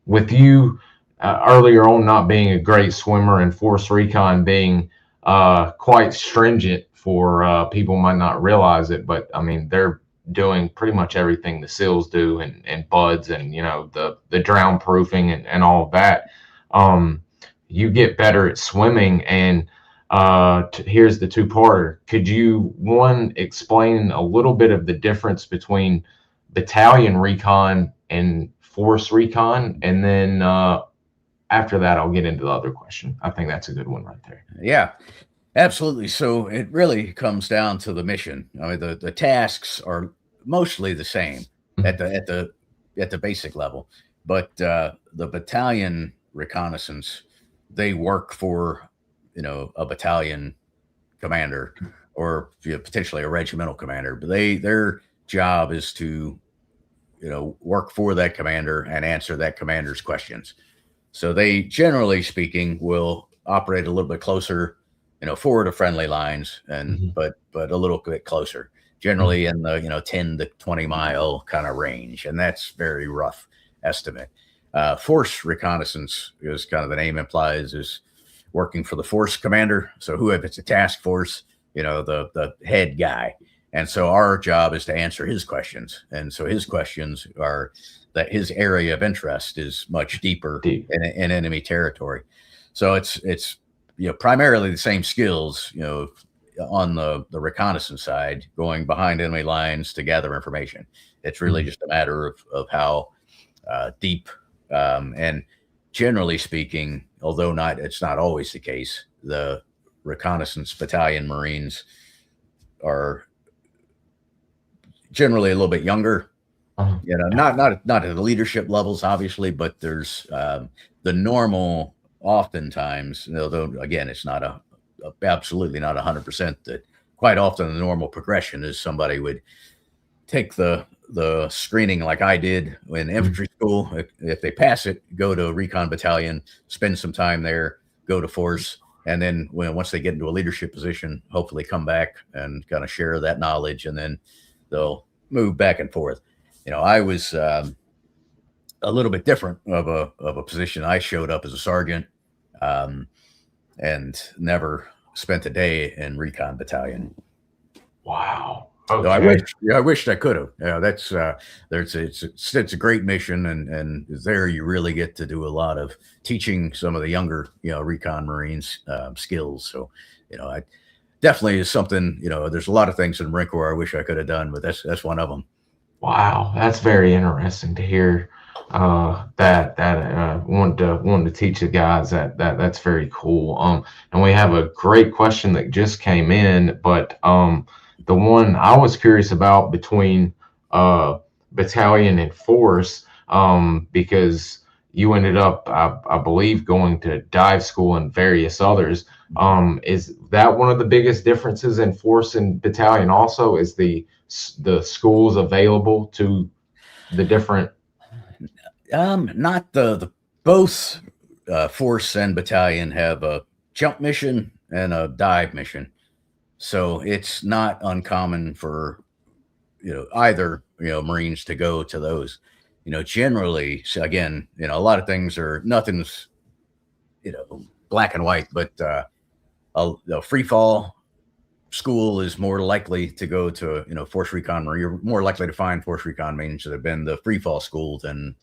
With you earlier on not being a great swimmer, and Force Recon being quite stringent for people might not realize it, but they're doing pretty much everything the SEALs do, and BUDS, and the drown proofing and all of that. You get better at swimming, and here's the two-parter. Could you, one, explain a little bit of the difference between Battalion Recon and Force Recon, and then after that I'll get into the other question. I think that's a good one right there. Yeah, absolutely. So it really comes down to the mission. The tasks are mostly the same at the basic level, but the battalion reconnaissance, they work for, a battalion commander, or potentially a regimental commander, but their job is to, work for that commander and answer that commander's questions. So they, generally speaking, will operate a little bit closer, forward of friendly lines, and but a little bit closer, generally in the 10 to 20 mile kind of range, and that's very rough estimate. Force reconnaissance, as kind of the name implies, is working for the force commander. So whoever it's a task force, the head guy. And so our job is to answer his questions. And so his questions are that his area of interest is much deeper in enemy territory. So it's primarily the same skills, on the reconnaissance side, going behind enemy lines to gather information. It's really just a matter of how deep, and generally speaking, although it's not always the case, the reconnaissance battalion Marines are generally a little bit younger. Not at the leadership levels, obviously, but there's the normal, oftentimes, although again, it's not absolutely not 100%, that quite often the normal progression is somebody would take the screening like I did in infantry school. If they pass it, go to recon battalion, spend some time there, go to force, And then once they get into a leadership position, hopefully come back and kind of share that knowledge, and then they'll move back and forth. I was a little bit different of a position. I showed up as a sergeant, and never spent a day in Recon Battalion. Wow. Okay. So I wished I could have. That's it's a great mission, and there you really get to do a lot of teaching some of the younger Recon Marines skills. So I definitely is something. There's a lot of things in the Marine Corps I wish I could have done, but that's one of them. Wow, that's very interesting to hear. Wanted to teach the guys that's very cool. And we have a great question that just came in, but the one I was curious about between battalion and force, because you ended up, I believe, going to dive school and various others. Is that one of the biggest differences in force and battalion? Also, is the schools available to the different? Not the both force and battalion have a jump mission and a dive mission, so it's not uncommon for either Marines to go to those. Generally, so again, a lot of things nothing's black and white, but a free fall school is more likely to go to Force Recon, or you're more likely to find Force Recon Marines that have been the free fall school than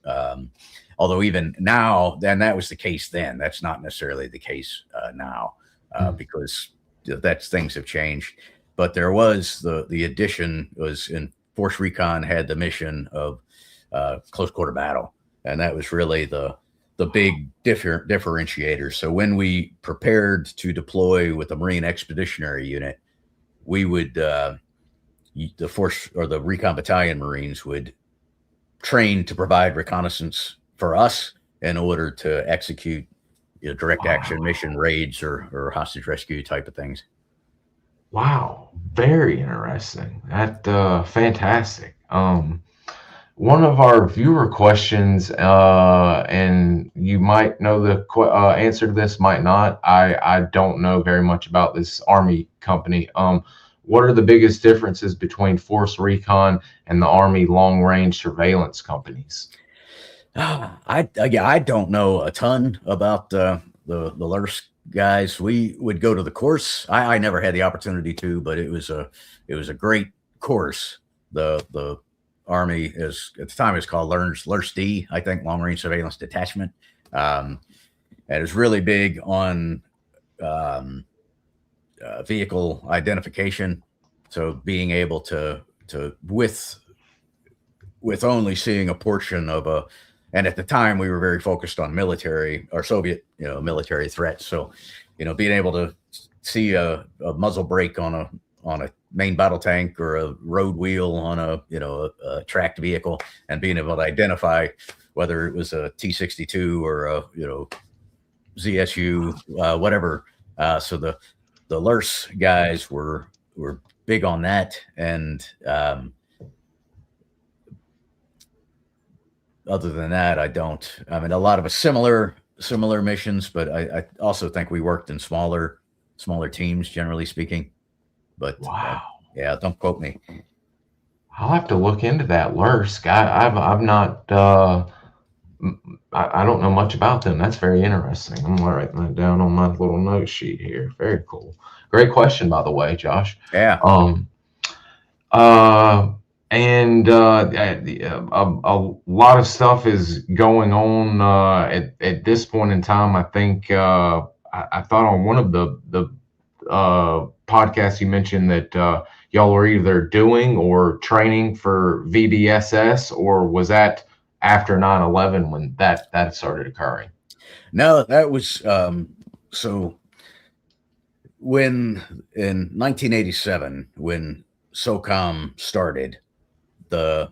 although even now, then that was the case then. That's not necessarily the case now, because things have changed. But there was the addition was in Force Recon had the mission of close quarter battle, and that was really the big differentiator. So when we prepared to deploy with the Marine Expeditionary Unit, we would the force or the Recon Battalion Marines would train to provide reconnaissance for us in order to execute direct action mission raids or hostage rescue type of things. Wow, very interesting. That fantastic. One of our viewer questions, and you might know the answer to this, might not. I don't know very much about this Army company. What are the biggest differences between Force Recon and the Army long-range surveillance companies? I don't know a ton about the LURS guys. We would go to the course. I never had the opportunity to, but it was a great course. The Army is at the time it was called LURS-D, I think, Long Range Surveillance Detachment, and it was really big on vehicle identification. So being able to with only seeing a portion of a, and at the time we were very focused on military or Soviet military threats. So being able to see a muzzle brake on a main battle tank or a road wheel on a tracked vehicle, and being able to identify whether it was a T-62 or a ZSU, whatever. So the LURS guys were big on that, and other than that, I mean, a lot of similar missions, but I also think we worked in smaller teams, generally speaking. But wow, yeah, don't quote me. I'll have to look into that LURS. I've not. I don't know much about them. That's very interesting. I'm writing that down on my little note sheet here. Very cool. Great question, by the way, Josh. Yeah. And a lot of stuff is going on at this point in time. I think I thought on one of the podcasts you mentioned that y'all were either doing or training for VDSS, or was that after 9/11 when that started occurring? No, that was so when in 1987 when SOCOM started, the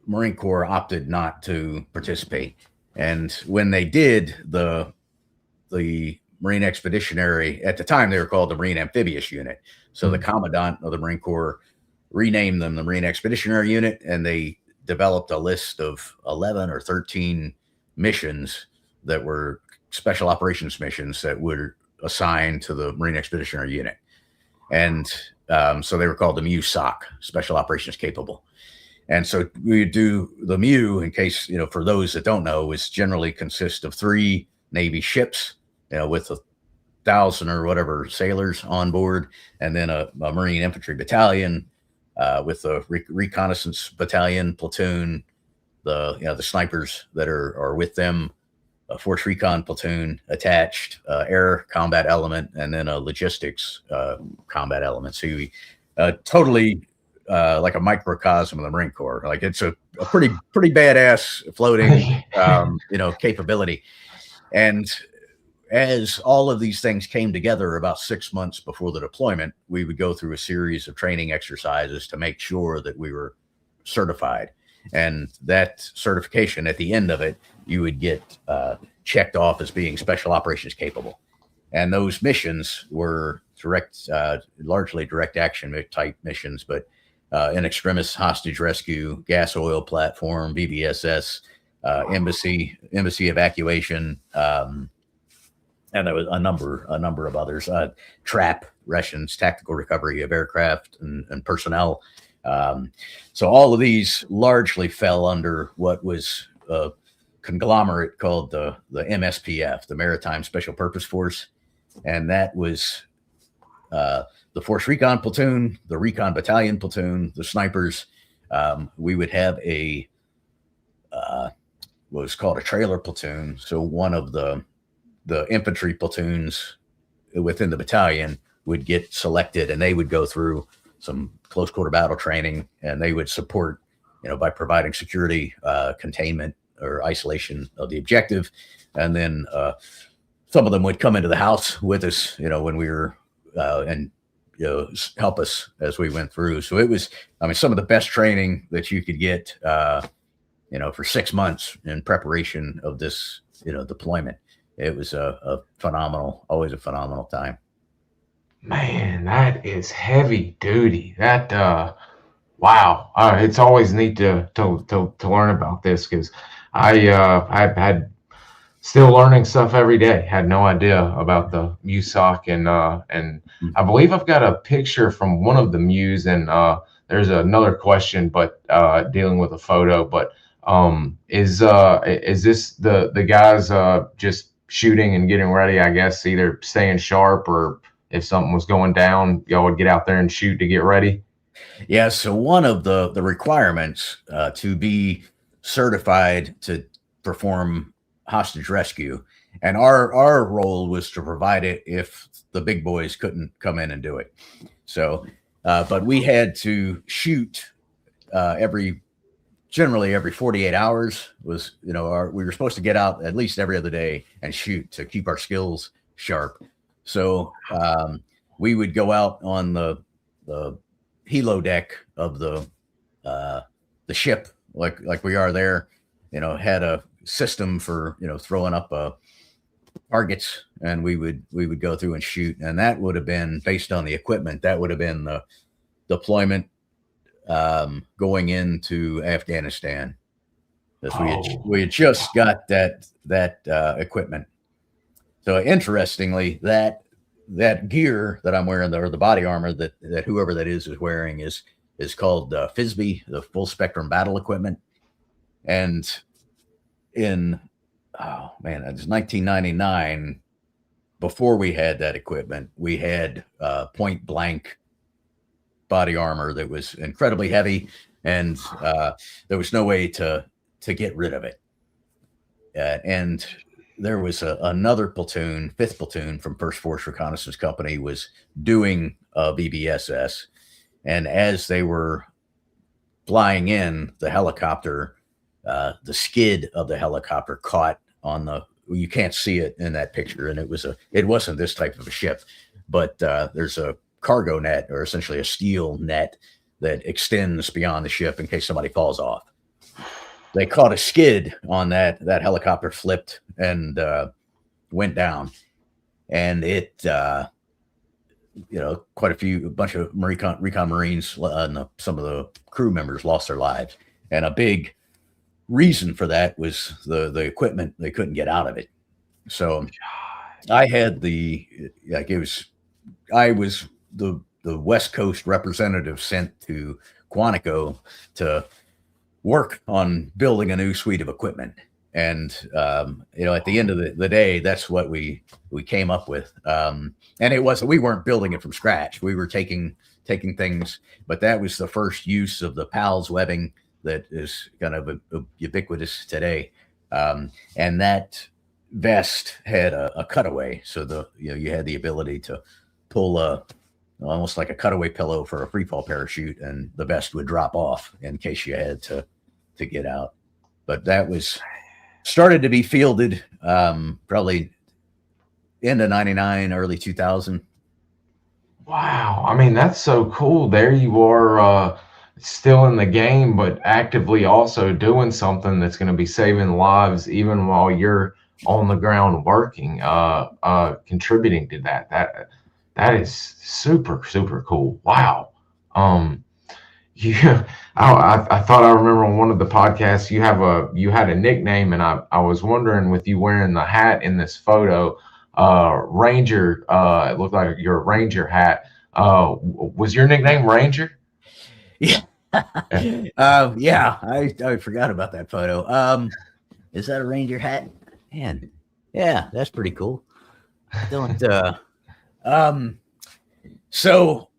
Marine Corps opted not to participate, and when they did, the Marine Expeditionary, at the time they were called the Marine Amphibious Unit. So the Commandant of the Marine Corps renamed them the Marine Expeditionary Unit, and they developed a list of 11 or 13 missions that were special operations missions that assigned to the Marine Expeditionary Unit. And so they were called the MACV-SOG, Special Operations Capable. And so we would do the MEU, in case, for those that don't know, is generally consist of 3 Navy ships, with 1,000 or whatever sailors on board, and then a Marine Infantry Battalion with a Reconnaissance Battalion, platoon, the snipers that are with them, a Force Recon platoon attached, air combat element, and then a logistics combat element. So we totally like a microcosm of the Marine Corps. Like it's a pretty badass floating, capability. And as all of these things came together about 6 months before the deployment, we would go through a series of training exercises to make sure that we were certified. And that certification, at the end of it, you would get checked off as being special operations capable. And those missions were largely direct action type missions, but in extremis hostage rescue, gas oil platform, BBSS, embassy evacuation, and there was a number of others, trap rations, tactical recovery of aircraft and personnel. So all of these largely fell under what was a conglomerate called the MSPF, the Maritime Special Purpose Force. And that was the Force Recon platoon, the Recon Battalion platoon, the snipers. We would have what was called a trailer platoon. So one of the infantry platoons within the battalion would get selected, and they would go through some close quarter battle training, and they would support, by providing security, containment or isolation of the objective. And then some of them would come into the house with us, when we were, and, help us as we went through. So it was, some of the best training that you could get, for 6 months in preparation of this, deployment. It was always a phenomenal time. Man, that is heavy duty. That wow. It's always neat to learn about this, because I've had still learning stuff every day. Had no idea about the MACV-SOG, and I believe I've got a picture from one of the MEUs, and there's another question, but dealing with a photo. But is this the guys just shooting and getting ready, I guess, either staying sharp, or if something was going down, y'all would get out there and shoot to get ready? Yeah. So one of the requirements to be certified to perform hostage rescue, and our role was to provide it if the big boys couldn't come in and do it. So, but we had to shoot generally every 48 hours was, we were supposed to get out at least every other day and shoot to keep our skills sharp. So we would go out on the helo deck of the ship, like we are there, had a system for, throwing up targets, and we would go through and shoot. And that would have been based on the equipment. That would have been the deployment going into Afghanistan, because we had just got that equipment. So interestingly, that gear that I'm wearing, or the body armor that whoever that is wearing, is called FSB, the Full Spectrum Battle Equipment. And it's 1999. Before we had that equipment, we had point blank body armor that was incredibly heavy, and there was no way to get rid of it. And there was another platoon, 5th platoon from First Force Reconnaissance Company, was doing BBSS, and as they were flying in, the helicopter, the skid of the helicopter caught on you can't see it in that picture, and it wasn't this type of a ship, but there's a cargo net, or essentially a steel net, that extends beyond the ship in case somebody falls off. They caught a skid on that helicopter, flipped, and went down. And it, quite a bunch of Recon Marines and some of the crew members lost their lives. And a big reason for that was the equipment. They couldn't get out of it. So I had I was the West Coast representative sent to Quantico to work on building a new suite of equipment. And, at the end of the day, that's what we came up with. And we weren't building it from scratch. We were taking things, but that was the first use of the PALS webbing that is kind of ubiquitous today. And that vest had a cutaway. So you had the ability to pull almost like a cutaway pillow for a free fall parachute, and the vest would drop off in case you had to get out. But that was started to be fielded probably into 99, early 2000. Wow. I mean, that's so cool. There you are, still in the game, but actively also doing something that's going to be saving lives even while you're on the ground working, contributing to that. That is super, super cool. Wow. Yeah, I thought I remember on one of the podcasts you had a nickname, and I was wondering, with you wearing the hat in this photo, Ranger. It looked like your Ranger hat. Was your nickname Ranger? Yeah. Yeah, I forgot about that photo. Is that a Ranger hat? Man, yeah, that's pretty cool. So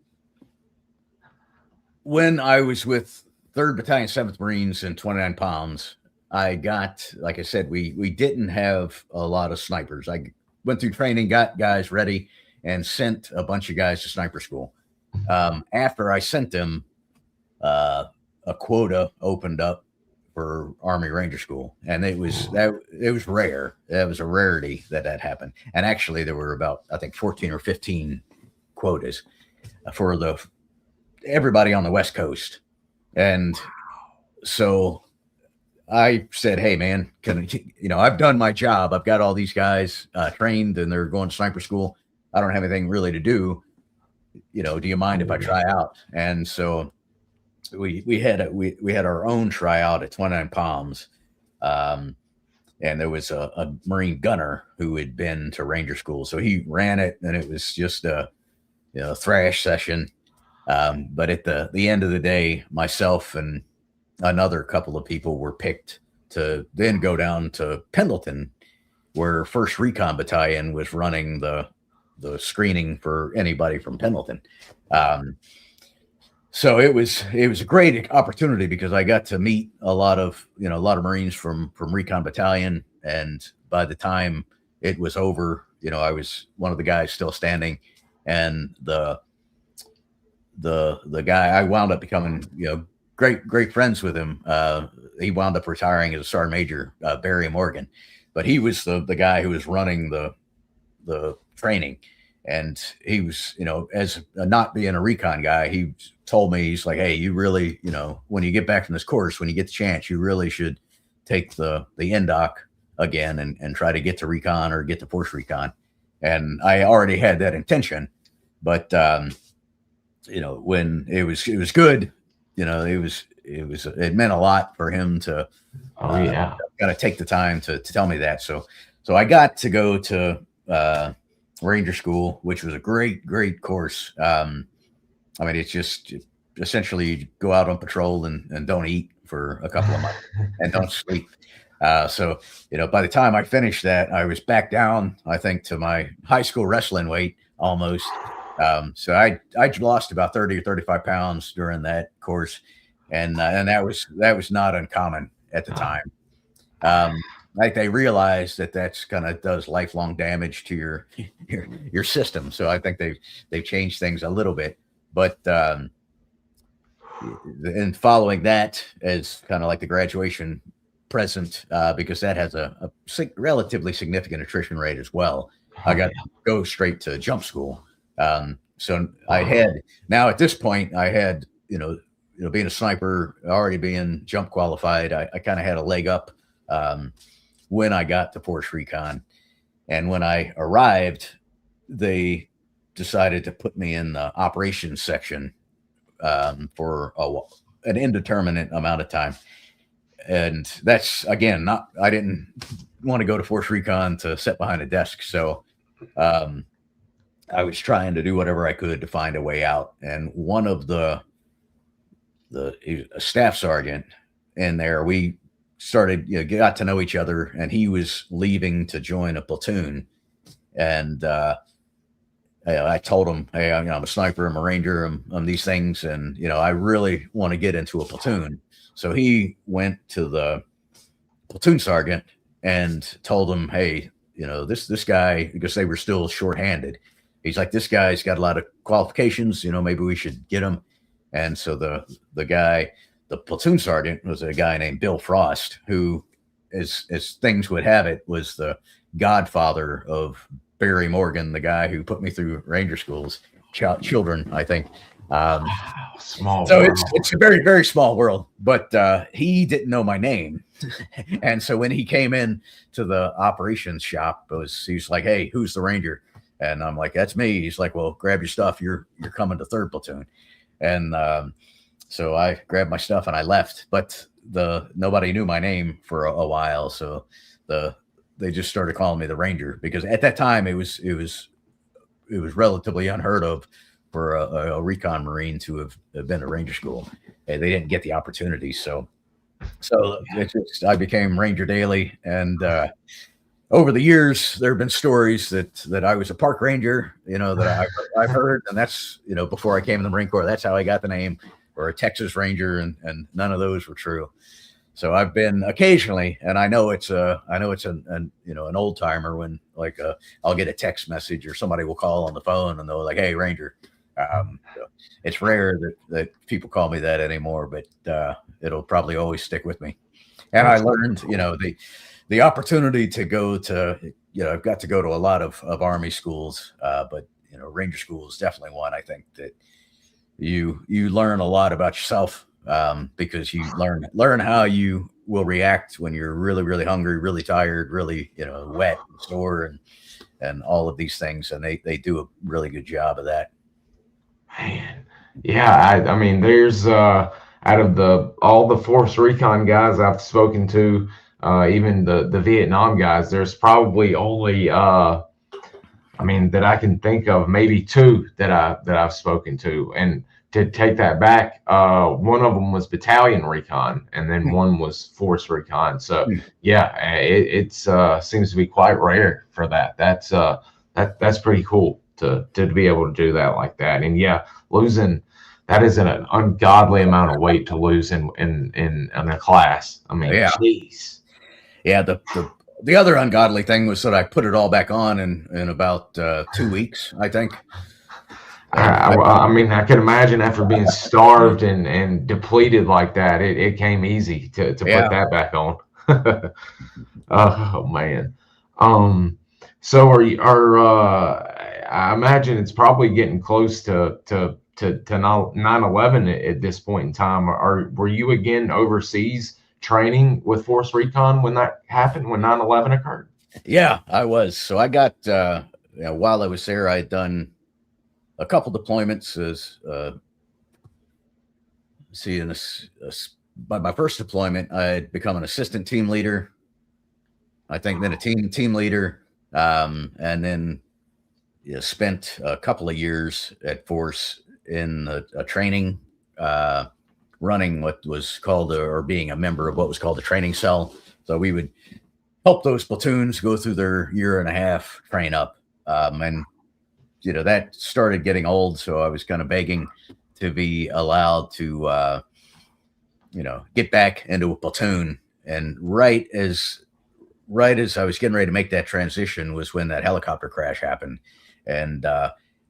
when I was with 3rd Battalion, 7th Marines in 29 Palms, I got, like I said, we didn't have a lot of snipers. I went through training, got guys ready, and sent a bunch of guys to sniper school. After I sent them, a quota opened up for Army Ranger School, and it was rare. That was a rarity that happened. And actually, there were about, I think, 14 or 15 quotas for everybody on the West Coast. And so I said, hey man, I've done my job. I've got all these guys trained, and they're going to sniper school. I don't have anything really to do. Do you mind if I try out? And so we had our own tryout at 29 Palms. And there was a Marine gunner who had been to Ranger School. So he ran it, and it was just a thrash session. But at the end of the day, myself and another couple of people were picked to then go down to Pendleton, where 1st Recon Battalion was running the screening for anybody from Pendleton. So it was a great opportunity, because I got to meet a lot of Marines from Recon Battalion. And by the time it was over, I was one of the guys still standing, and the guy, I wound up becoming, great friends with him. He wound up retiring as a sergeant major, Barry Morgan, but he was the guy who was running the training. And he was, as not being a recon guy, he told me, he's like, hey, you really, when you get back from this course, when you get the chance, you really should take the NDOC again and try to get to recon or get to force recon. And I already had that intention, but when it was good, it meant a lot for him to kind of take the time to tell me that. So I got to go to Ranger School, which was a great course. I mean, it's just essentially you go out on patrol and don't eat for a couple of months and don't sleep. So by the time I finished that, I was back down, I think, to my high school wrestling weight almost. So I lost about 30 or 35 pounds during that course. And that was not uncommon at the time. Like, they realize that's kind of does lifelong damage to your system. So I think they've changed things a little bit, but, and following that as kind of like the graduation present, because that has a relatively significant attrition rate as well. I got to go straight to jump school. So I had, now at this point, I had, being a sniper, already being jump qualified, I kind of had a leg up when I got to Force Recon. And when I arrived, they decided to put me in the operations section for an indeterminate amount of time. And that's, again, I didn't want to go to Force Recon to sit behind a desk. So I was trying to do whatever I could to find a way out. And one of the staff sergeant in there, we started, got to know each other, and he was leaving to join a platoon. And I told him, hey, I'm a sniper, I'm a ranger, I'm these things. And, I really want to get into a platoon. So he went to the platoon sergeant and told him, hey, this guy, because they were still shorthanded. He's like, this guy's got a lot of qualifications, maybe we should get him. And so the platoon sergeant was a guy named Bill Frost, who, as things would have it, was the godfather of Barry Morgan, the guy who put me through ranger schools, children, I think. Small. So world. it's a very, very small world, but he didn't know my name. And so when he came in to the operations shop, he's like, hey, who's the ranger? And I'm like, that's me. He's like, well, grab your stuff. You're coming to 3rd platoon. And so I grabbed my stuff and I left, but nobody knew my name for a while. So they just started calling me the Ranger, because at that time it was relatively unheard of for a recon Marine to have been a Ranger school. They didn't get the opportunity. So I became Ranger Dailey. And over the years, there have been stories that I was a park ranger, that I've heard. And that's, before I came in the Marine Corps, that's how I got the name, or a Texas Ranger. And none of those were true. So I've been occasionally, and I know it's an old timer when I'll get a text message or somebody will call on the phone and they're like, hey, Ranger. So it's rare that people call me that anymore, but it'll probably always stick with me. And I learned, the opportunity to go to, I've got to go to a lot of Army schools, but Ranger school is definitely one. I think that you learn a lot about yourself, because you learn how you will react when you're really, really hungry, really tired, really, wet, sore, and all of these things. And they do a really good job of that. Man, yeah. I mean, there's out of all the Force Recon guys I've spoken to, even the Vietnam guys, there's probably only that I can think of, maybe 2 that I've spoken to. And to take that back, one of them was Battalion Recon, and then one was Force Recon. So yeah, it seems to be quite rare for that. That's pretty cool to be able to do that like that. And yeah, losing that is an ungodly amount of weight to lose in a class. I mean, yeah. Geez. Yeah, the other ungodly thing was that I put it all back on in about 2 weeks, I think. I can imagine after being starved and depleted like that, it came easy to put that back on. Oh man. So I imagine it's probably getting close to 9/11 at this point in time. Were you again overseas training with Force Recon when that happened, when 9/11 occurred? Yeah, I was. So I got while I was there, I had done a couple deployments as by my first deployment, I had become an assistant team leader. I think then a team leader, and then spent a couple of years at Force in a training, running what was called or being a member of what was called the training cell. So we would help those platoons go through their 1.5 year train up, and that started getting old. So I was kind of begging to be allowed to, get back into a platoon. And right as I was getting ready to make that transition was when that helicopter crash happened. And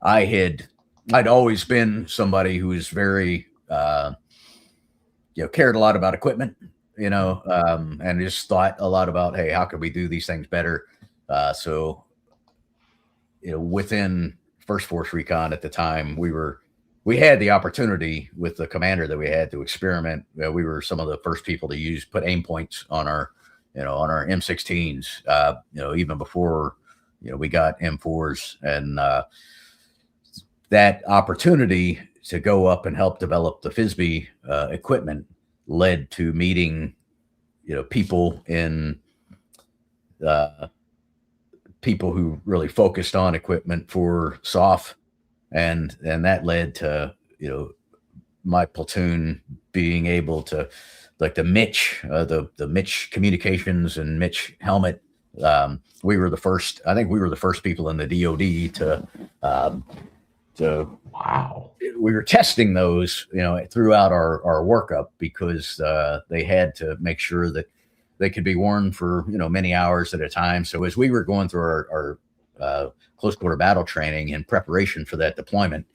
I'd always been somebody who was very, cared a lot about equipment, and just thought a lot about, hey, how could we do these things better? So within First Force Recon at the time, we had the opportunity with the commander that we had to experiment. We were some of the first people to put aim points on our M16s, even before, we got M4s, and that opportunity to go up and help develop the FISB equipment led to meeting, people in people who really focused on equipment for SOF, and that led to, you know, my platoon being able to, like the Mitch, the Mitch communications and Mitch helmet. We were the first. I think we were the first people in the DoD to Wow. We were testing those, you know, throughout our workup, because they had to make sure that they could be worn for, you know, many hours at a time. So as we were going through our close quarter battle training in preparation for that deployment,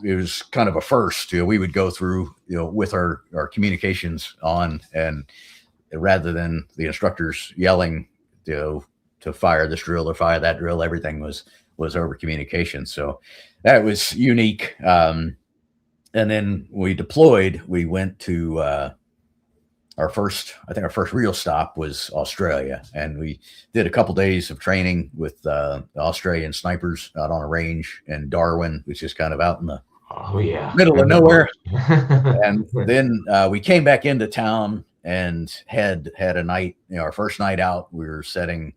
it was kind of a first. You know, we would go through, you know, with our communications on, and rather than the instructors yelling, you know, to fire this drill or fire that drill, everything was over communication. So that was unique. And then we deployed. We went to our first real stop was Australia, and we did a couple days of training with Australian snipers out on a range in Darwin, which is kind of out in the middle of nowhere. And then we came back into town and had a night, you know, our first night out. We were sitting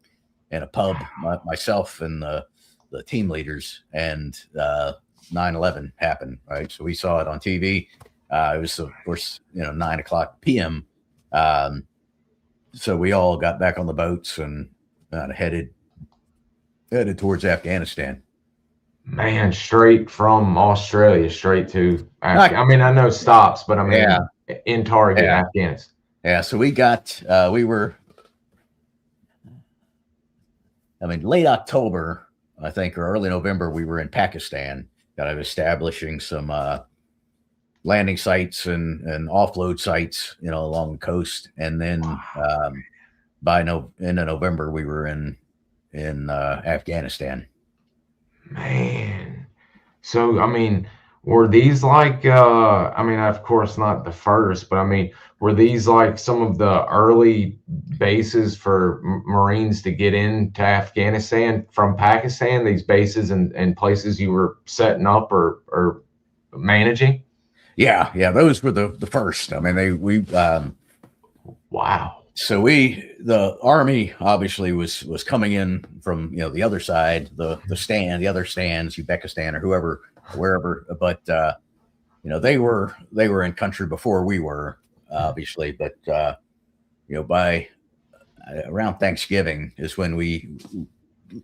in a pub, myself and the team leaders, and 9/11 happened, right? So we saw it on TV. It was, of course, you know, 9:00 p.m. So we all got back on the boats and headed towards Afghanistan. Man, straight from Australia, straight to I mean, I know stops, but I mean, in target, Afghanistan. Yeah, so we got, we were, I mean, late October, I think, or early November, we were in Pakistan, kind of establishing some landing sites and offload sites, you know, along the coast. And then by end of November, we were in Afghanistan. Man. So, I mean, were these like, I mean, of course, not the first, but I mean, were these like some of the early bases for Marines to get into Afghanistan from Pakistan, these bases and places you were setting up or managing? Yeah. Those were the first. I mean, wow. So the Army obviously was coming in from, you know, the other side, the other stands, Uzbekistan or whoever, wherever, but you know, they were in country before we were, obviously, but you know, by around Thanksgiving is when we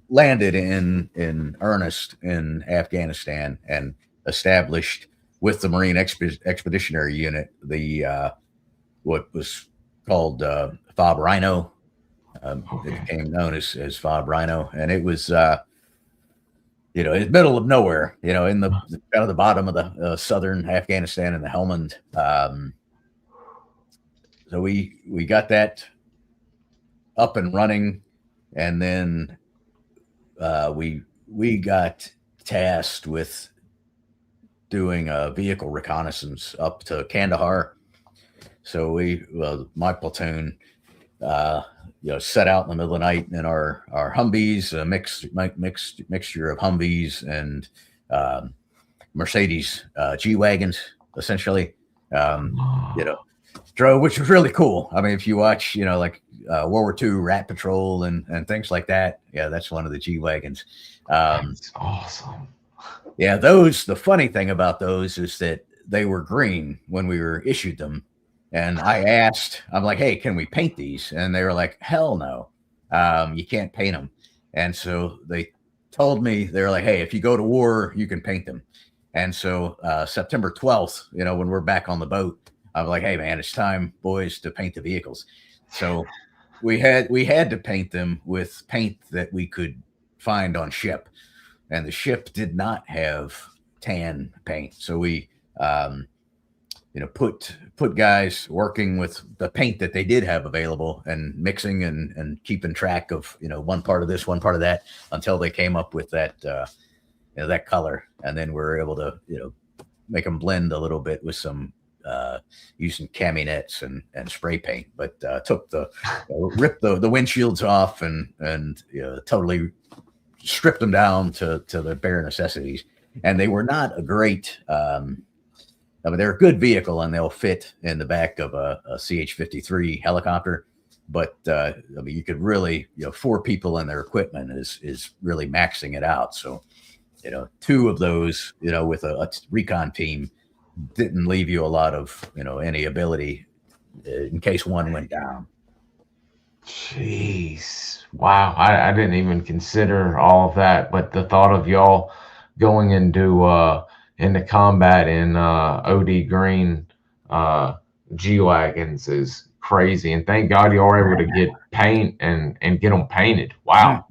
landed in earnest in Afghanistan and established with the Marine Expeditionary Unit the what was called FOB Rhino. It became known as FOB Rhino, and it was you know, in the middle of nowhere, you know, in the kind of the bottom of the southern Afghanistan in the Helmand. So we got that up and running, and then we got tasked with doing a vehicle reconnaissance up to Kandahar. So my platoon, you know, set out in the middle of the night in our Humvees, a mixture of Humvees and Mercedes G-Wagons, essentially. You know, drove, which was really cool. I mean, if you watch, you know, like World War II Rat Patrol and things like that, yeah, that's one of the G-Wagons. That's awesome. Yeah, the funny thing about those is that they were green when we were issued them. And I'm like, hey, can we paint these? And they were like, hell no, you can't paint them. And so they told me, they were like, hey, if you go to war, you can paint them. And so September 12th, you know, when we're back on the boat, I'm like, hey, man, it's time, boys, to paint the vehicles. So we had to paint them with paint that we could find on ship. And the ship did not have tan paint. So we, you know, put guys working with the paint that they did have available and mixing and keeping track of, you know, one part of this, one part of that, until they came up with that, you know, that color. And then we're able to, you know, make them blend a little bit with some, using caminets and spray paint, but ripped the windshields off and you know, totally stripped them down to the bare necessities. And they were not a great, I mean, they're a good vehicle and they'll fit in the back of a CH-53 helicopter, but I mean, you could really, 4 people and their equipment is really maxing it out. So, 2 of those, with a recon team didn't leave you a lot of, any ability in case one went down. Jeez. Wow. I didn't even consider all of that, but the thought of y'all going into combat in OD green G-Wagons is crazy. And thank God you are able to get paint and get them painted. Wow.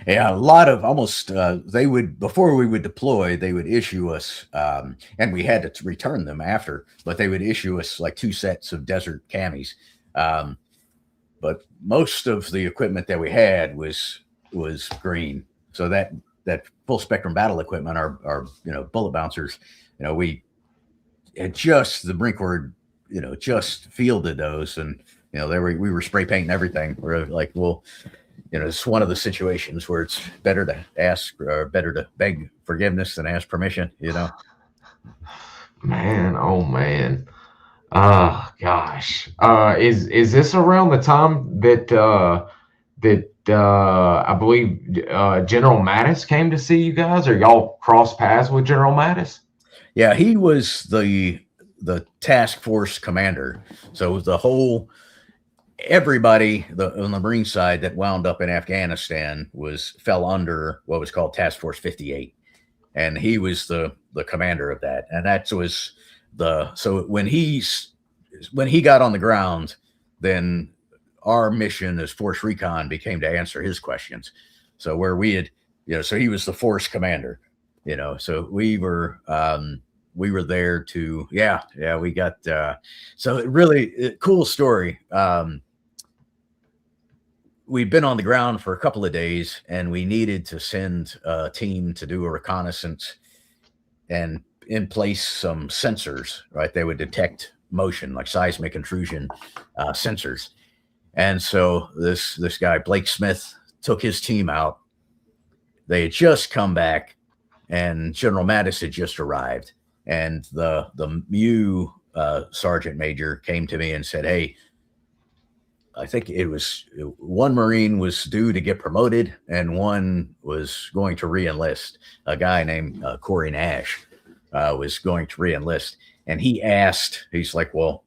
Yeah, a lot of almost they would, before we would deploy, they would issue us and we had to return them after, but they would issue us like 2 sets of desert camis. But most of the equipment that we had was green. So that full spectrum battle equipment, our bullet bouncers, we had just, the Marine Corps, just fielded those, and we were spray painting everything. We're like, well, it's one of the situations where it's better to ask, or better to beg forgiveness than ask permission. Man, oh man. Oh gosh. Is this around the time that I believe General Mattis came to see you guys, or y'all crossed paths with General Mattis? Yeah, he was the task force commander. So everybody on the Marine side that wound up in Afghanistan fell under what was called Task Force 58, and he was the commander of that. And that was so when he got on the ground, then our mission as Force Recon became to answer his questions. So where we had, so he was the force commander, so we were there to, we got, so really cool story. We'd been on the ground for a couple of days, and we needed to send a team to do a reconnaissance and in place some sensors, right? They would detect motion, like seismic intrusion sensors. And so this guy, Blake Smith, took his team out. They had just come back, and General Mattis had just arrived. And the MEU sergeant major came to me and said, hey, I think it was one Marine was due to get promoted, and one was going to re-enlist. A guy named Corey Nash was going to re-enlist. And he's like, well,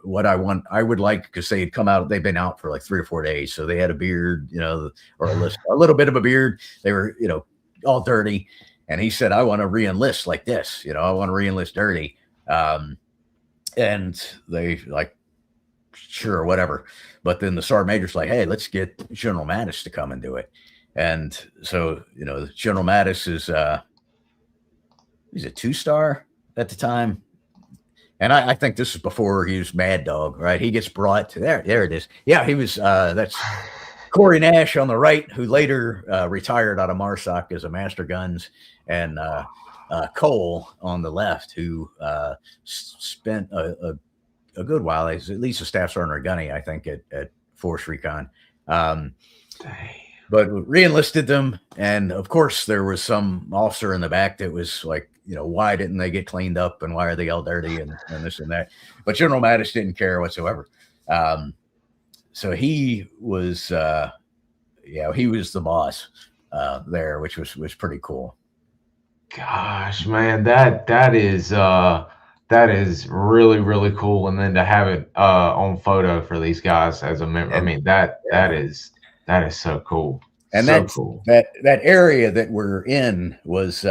what I would like, because they had come out, they've been out for like 3 or 4 days. So they had a beard, or a little bit of a beard. They were, all dirty. And he said, I want to re-enlist like this, I want to re-enlist dirty. And they like, sure, whatever. But then the sergeant major's like, hey, let's get General Mattis to come and do it. And so, General Mattis is, he's a 2-star at the time. And I think this is before he was Mad Dog, right? He gets brought to there it is. Yeah, he was, that's Corey Nash on the right, who later retired out of MARSOC as a master guns, and Cole on the left, who spent a good while, as at least a staff sergeant or gunny, I think, at Force Recon. But re-enlisted them. And of course, there was some officer in the back that was like, why didn't they get cleaned up, and why are they all dirty, and this and that. But General Mattis didn't care whatsoever. So he was, he was the boss there, which was pretty cool. Gosh, man, that is really, really cool. And then to have it on photo for these guys as a member, I mean, that is so cool. And so that's cool. that area that we're in was,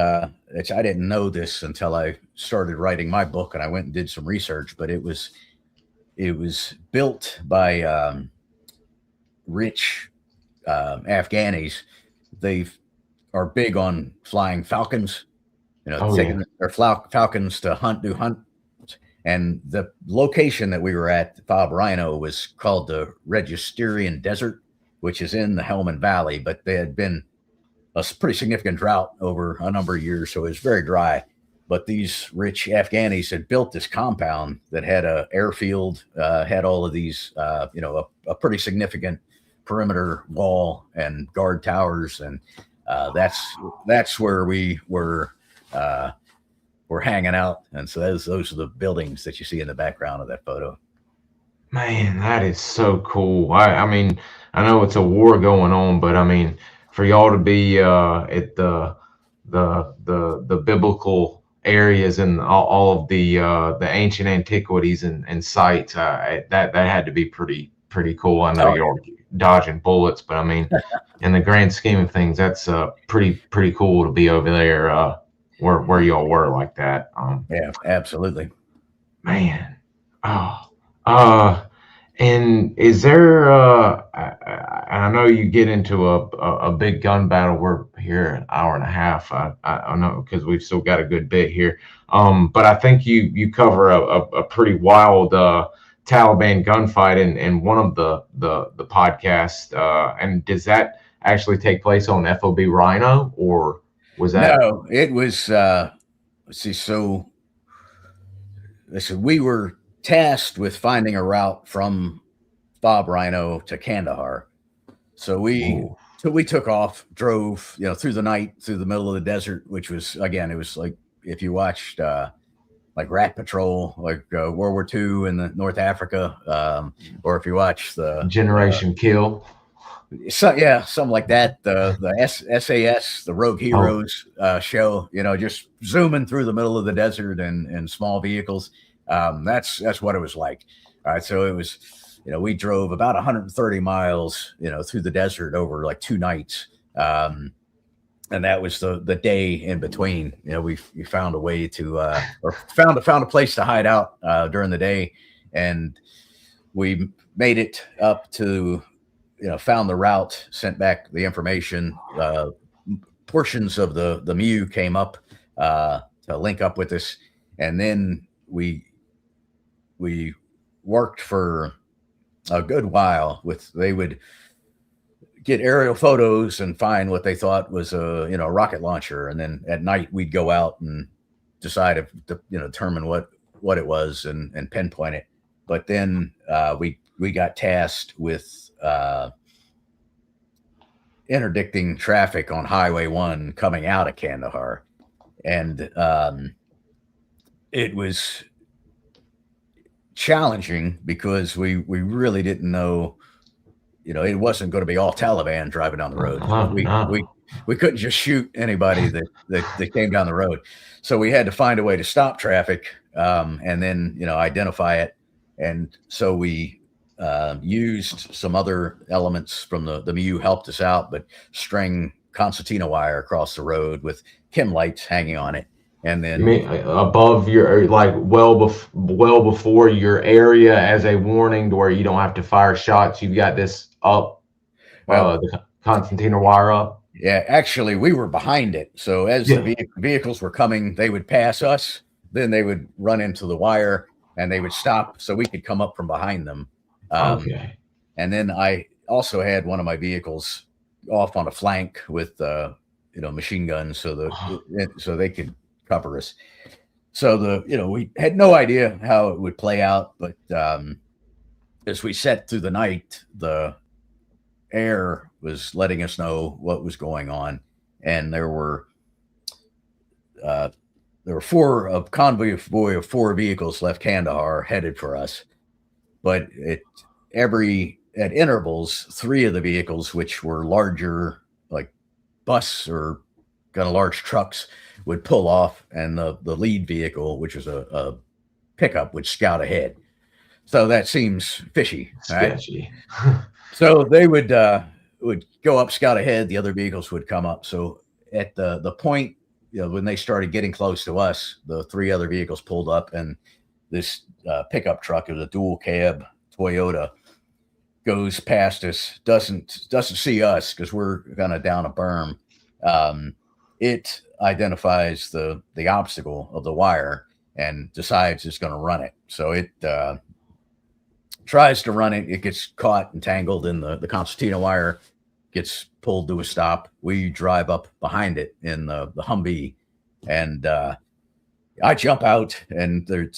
which I didn't know this until I started writing my book, and I went and did some research, but it was built by rich Afghanis. They are big on flying falcons, taking their falcons to do hunt. And the location that we were at, Fob Rhino, was called the Registerian Desert, which is in the Helmand Valley, but there had been a pretty significant drought over a number of years, so it was very dry. But these rich Afghanis had built this compound that had an airfield, had all of these, a pretty significant perimeter wall and guard towers, and that's where we were hanging out. And so those are the buildings that you see in the background of that photo. Man, that is so cool. I mean, I know it's a war going on, but I mean, for y'all to be at the biblical areas and all of the ancient antiquities and sites, that had to be pretty cool. I know Oh you're dodging bullets, but I mean, in the grand scheme of things, that's pretty cool to be over there where y'all were like that. yeah, absolutely. Man, oh, uh. And is there, I know you get into a big gun battle. We're here an hour and a half. I know because we've still got a good bit here. But I think you cover a pretty wild Taliban gunfight in one of the podcasts. And does that actually take place on FOB Rhino, or was that? No, it was, let's see. So listen, we were tasked with finding a route from Fob Rhino to Kandahar. So we took off, drove, through the night, through the middle of the desert, which was, again, it was like if you watched like Rat Patrol, like World War II in the North Africa, or if you watch the Generation Kill. So yeah, something like that. The SAS, the Rogue Heroes show, just zooming through the middle of the desert and small vehicles. That's what it was like. All right, so it was, we drove about 130 miles, through the desert over like 2 nights, and that was the day in between. We found a way to or found a place to hide out during the day, and we made it up to. Found the route, sent back the information. Portions of the MEU came up to link up with us, and then we worked for a good while with. They would get aerial photos and find what they thought was a rocket launcher, and then at night we'd go out and decide if determine what it was and pinpoint it. But then we got tasked with interdicting traffic on Highway 1 coming out of Kandahar. And it was challenging because we really didn't know, it wasn't going to be all Taliban driving down the road. We couldn't just shoot anybody that came down the road. So we had to find a way to stop traffic and then, identify it. And so we used some other elements from the MEU helped us out, but string concertina wire across the road with chem lights hanging on it. And then above your, like well before your area as a warning to where you don't have to fire shots. You've got this up, the concertina wire up. Yeah, actually we were behind it. So as the vehicles were coming, they would pass us, then they would run into the wire and they would stop so we could come up from behind them. Okay. And then I also had one of my vehicles off on a flank with machine guns so they could cover us. So we had no idea how it would play out, but as we set through the night, the air was letting us know what was going on, and there were 4 convoy of 4 vehicles left Kandahar headed for us. But at intervals, 3 of the vehicles, which were larger, like bus or kind of large trucks, would pull off, and the lead vehicle, which was a pickup, would scout ahead. So that seems fishy, sketchy. Right? So they would go up, scout ahead. The other vehicles would come up. So at the point, when they started getting close to us, the 3 other vehicles pulled up, and this pickup truck, it was a dual cab Toyota, goes past us, doesn't see us because we're kind of down a berm. It identifies the obstacle of the wire and decides it's going to run it. So it tries to run it. It gets caught and tangled in the concertina wire, gets pulled to a stop. We drive up behind it in the Humvee, and I jump out, and it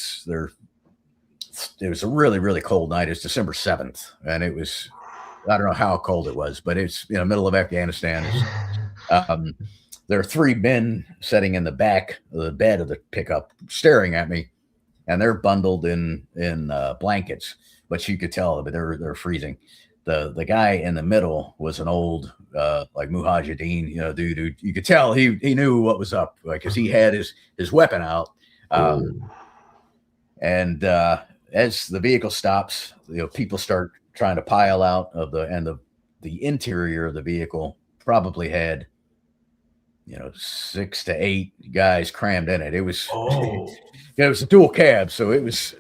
was a really, really cold night. It's December 7th, and it was, I don't know how cold it was, but it's middle of Afghanistan. There are 3 men sitting in the back of the bed of the pickup staring at me, and they're bundled in blankets, but you could tell that they're freezing. The guy in the middle was an old like Mujahideen, dude who you could tell he knew what was up, because he had his weapon out. And as the vehicle stops, people start trying to pile out of the interior of the vehicle probably had 6 to 8 guys crammed in it. It was it was a dual cab, so it was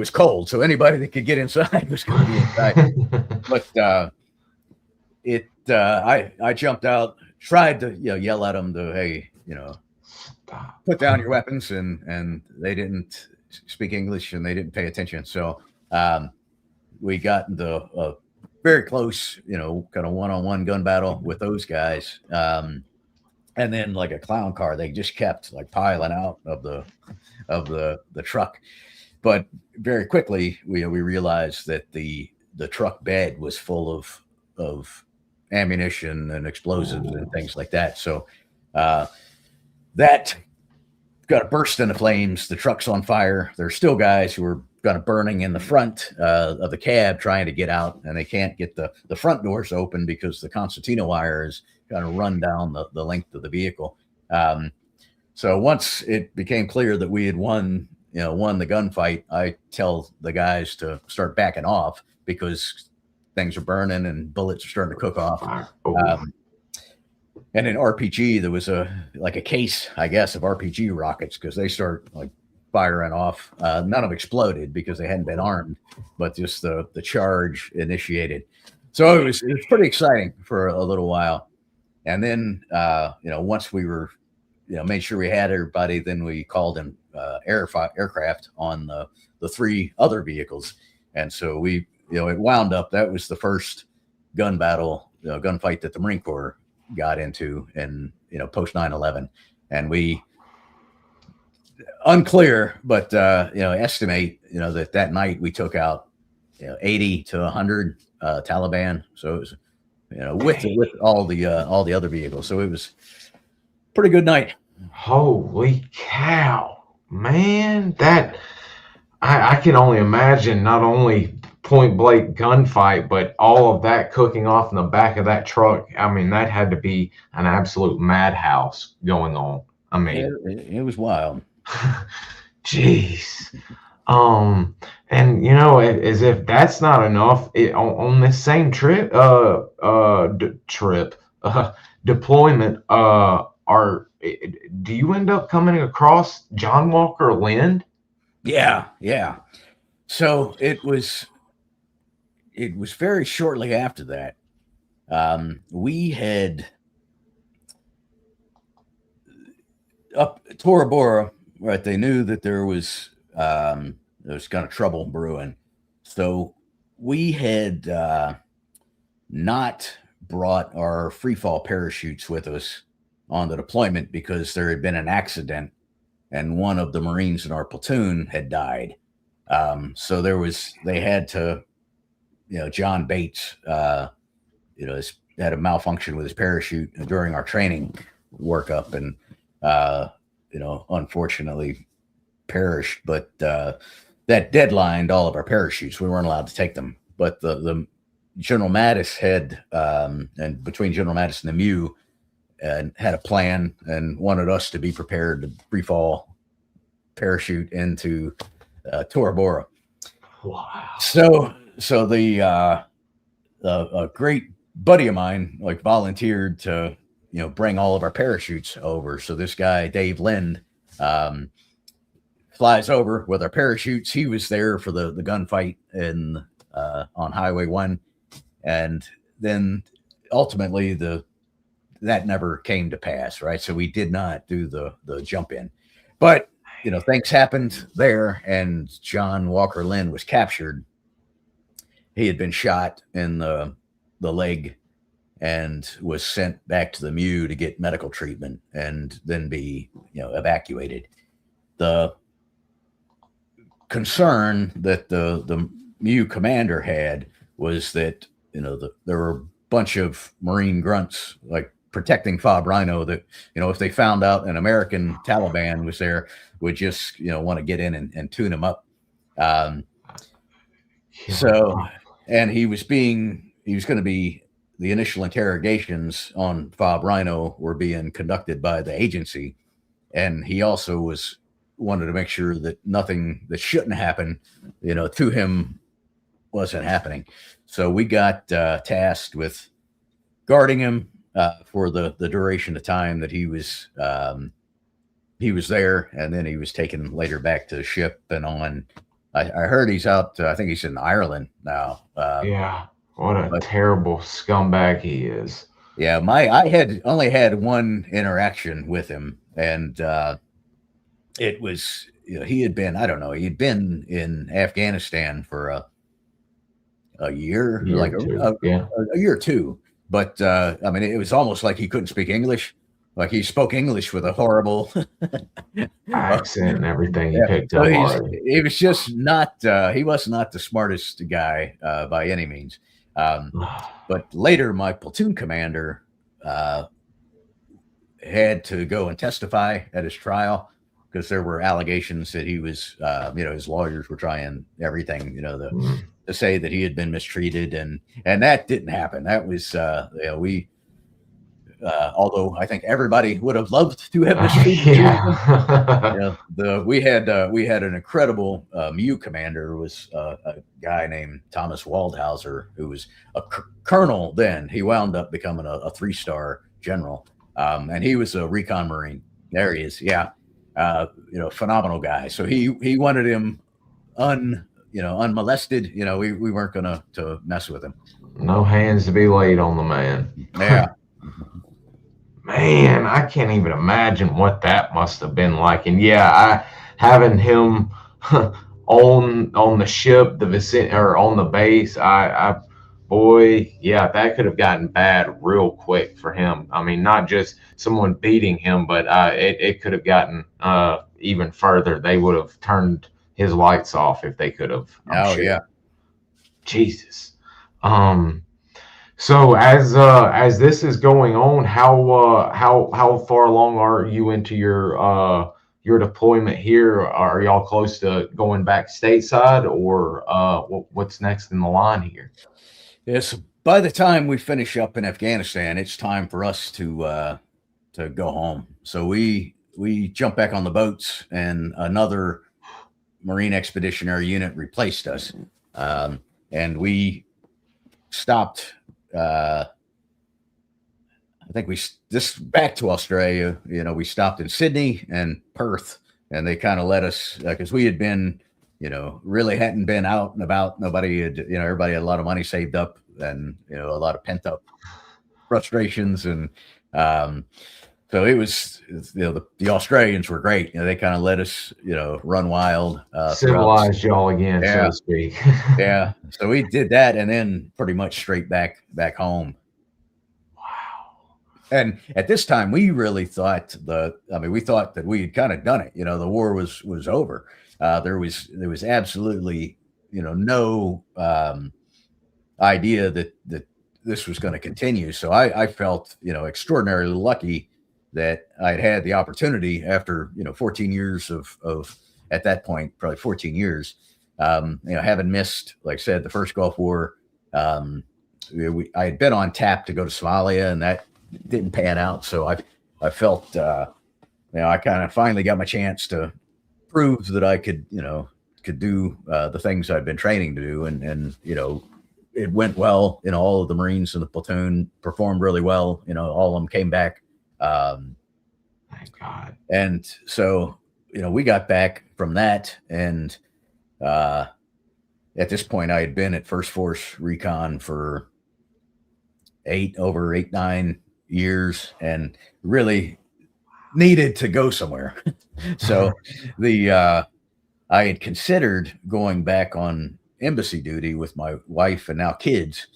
cold, so anybody that could get inside was going to be inside. But I jumped out, tried to yell at them to, hey, put down your weapons, and they didn't speak English and they didn't pay attention. So we got into a very close, kind of one-on-one gun battle with those guys. And then, like a clown car, they just kept like piling out of the truck. But very quickly, we realized that the truck bed was full of ammunition and explosives and things like that. So that got to burst into flames. The truck's on fire. There's still guys who are kind of burning in the front of the cab trying to get out, and they can't get the front doors open because the concertina wire is kind of run down the length of the vehicle. So once it became clear that we had won the gunfight, I tell the guys to start backing off because things are burning and bullets are starting to cook off. And in RPG, there was a case, I guess, of RPG rockets, because they start like firing off. None of them exploded because they hadn't been armed, but just the charge initiated. So it was pretty exciting for a little while. And then, once we were, made sure we had everybody, then we called in aircraft on the 3 other vehicles. And so we, it wound up, that was the first gun battle, gunfight that the Marine Corps got into in, post 9/11. And we, unclear, but, estimate, that night we took out, 80 to 100 Taliban. So it was, with all the other vehicles. So it was pretty good night. Holy cow, man. That I can only imagine, not only point blank gunfight, but all of that cooking off in the back of that truck. I mean, that had to be an absolute madhouse going on. I mean, it was wild. Jeez. And as if that's not enough, on this same trip, deployment, do you end up coming across John Walker Lind? Yeah. So it was very shortly after that. We had up Tora Bora, right? They knew that there was kind of trouble brewing. So we had not brought our free fall parachutes with us on the deployment because there had been an accident and one of the Marines in our platoon had died. So they had to, John Bates, had a malfunction with his parachute during our training workup, and, unfortunately perished. But that deadlined all of our parachutes. We weren't allowed to take them. But the General Mattis had, and between General Mattis and the MEU, and had a plan and wanted us to be prepared to free fall parachute into Tora Bora. Wow. So a great buddy of mine volunteered to bring all of our parachutes over. So this guy Dave Lind flies over with our parachutes. He was there for the gunfight on Highway 1, and then ultimately that never came to pass, right? So we did not do the jump in, but things happened there, and John Walker Lind was captured. He had been shot in the leg and was sent back to the MEU to get medical treatment and then be evacuated. The concern that the MEU commander had was that there were a bunch of Marine grunts protecting FOB Rhino that, if they found out an American Taliban was there, would just, want to get in and tune him up. So, and he was going to be, the initial interrogations on FOB Rhino were being conducted by the agency. And he also wanted to make sure that nothing that shouldn't happen, to him wasn't happening. So we got tasked with guarding him for the duration of time that he was there, and then he was taken later back to the ship and on. I heard he's out. I think he's in Ireland now. Yeah, what a terrible scumbag he is. Yeah, I had only had one interaction with him, and it was he had been, I don't know, he'd been in Afghanistan for a year, like a year or two. But I mean, it was almost like he couldn't speak English. Like he spoke English with a horrible accent and everything. He picked up already. He was just not. He was not the smartest guy by any means. But later, my platoon commander had to go and testify at his trial because there were allegations that he was, his lawyers were trying everything, to say that he had been mistreated, and that didn't happen. That was, although I think everybody would have loved to have mistreated him. We had an incredible MU commander, was a guy named Thomas Waldhauser, who was a colonel then. He wound up becoming a 3-star general, and he was a recon Marine. There he is. Yeah. Phenomenal guy. So he wanted him unmolested. We weren't going to mess with him. No hands to be laid on the man. Yeah. Man, I can't even imagine what that must have been like. And having him on the ship, or on the base, that could have gotten bad real quick for him. I mean, not just someone beating him, but it could have gotten even further. They would have turned his lights off if they could have. Sure. Yeah. Jesus. So as this is going on, how far along are you into your deployment here? Are y'all close to going back stateside, or what's next in the line here? Yes. By the time we finish up in Afghanistan, it's time for us to go home. So we jumped back on the boats, and another Marine Expeditionary Unit replaced us, and we stopped. I think back to Australia. We stopped in Sydney and Perth, and they kind of let us, because we had been, really hadn't been out and about. Nobody had, everybody had a lot of money saved up, and a lot of pent up frustrations, and so it was, the Australians were great. They kind of let us, run wild, civilized y'all again, so to speak. Yeah. So we did that, and then pretty much straight back home. Wow. And at this time, we really thought we thought that we had kind of done it. The war was over. There was absolutely, no idea that this was going to continue. So I felt, extraordinarily lucky that I'd had the opportunity after, 14 years of at that point, probably 14 years, having missed, like I said, the first Gulf War. I had been on tap to go to Somalia, and that didn't pan out. So I felt, I kind of finally got my chance to prove that I could do the things I've been training to do. And it went well. All of the Marines in the platoon performed really well. All of them came back. Thank God. And so, we got back from that, and at this point I had been at First Force Recon for 9 years, and really needed to go somewhere. So I had considered going back on embassy duty with my wife and now kids,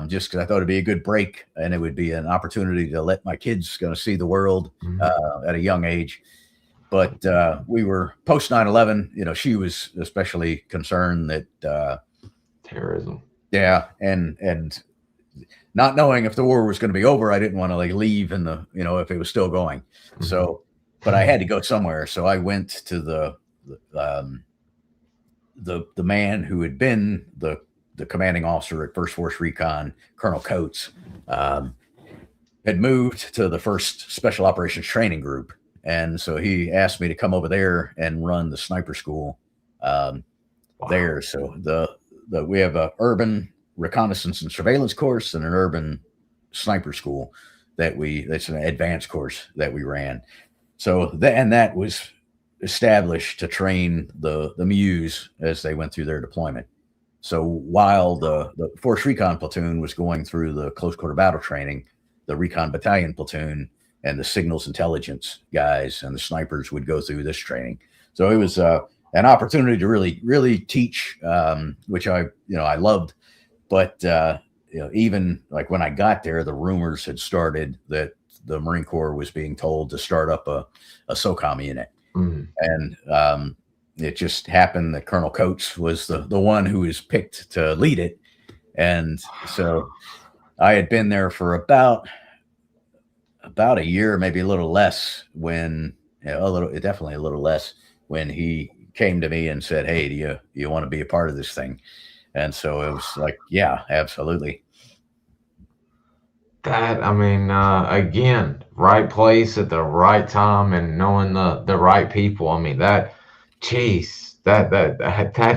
just because I thought it'd be a good break, and it would be an opportunity to let my kids see the world at a young age. But we were post 9/11. She was especially concerned that terrorism. Yeah, and not knowing if the war was going to be over, I didn't want to like leave in the, if it was still going. Mm-hmm. So, but I had to go somewhere. So I went to the man who had been the commanding officer at First Force Recon, Colonel Coates, had moved to the 1st Special Operations Training Group. And so he asked me to come over there and run the sniper school there. So we have a urban reconnaissance and surveillance course and an urban sniper school that's an advanced course that we ran. So that was established to train the MEUs as they went through their deployment. So while the Force Recon platoon was going through the close quarter battle training, the Recon Battalion platoon and the signals intelligence guys and the snipers would go through this training. So it was an opportunity to really teach, which I loved. But even like when I got there, the rumors had started that the Marine Corps was being told to start up a SOCOM unit. Mm. And it just happened that Colonel Coates was the one who was picked to lead it. And so I had been there for about a year, maybe a little less, when definitely a little less, when he came to me and said, "Hey, do you want to be a part of this thing?" And so it was like, yeah, absolutely. That, I mean, again, right place at the right time and knowing the right people. I mean, that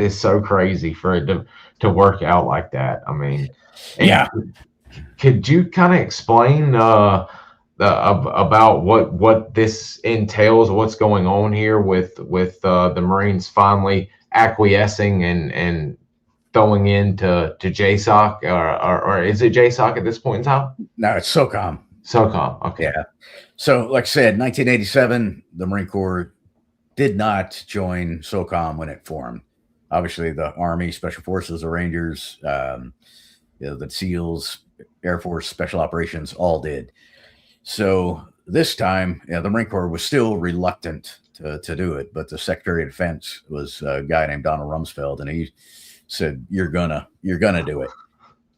is so crazy for it to work out like that. I mean, yeah. Could you kind of explain about what this entails, what's going on here with the Marines finally acquiescing and throwing into JSOC, or is it JSOC at this point in time? No, it's SOCOM. SOCOM, okay. Yeah. So, like I said, 1987, the Marine Corps did not join SOCOM when it formed. Obviously, the Army, Special Forces, the Rangers, the SEALs, Air Force, Special Operations, all did. So this time, the Marine Corps was still reluctant to do it, but the Secretary of Defense was a guy named Donald Rumsfeld, and he said, "You're gonna do it."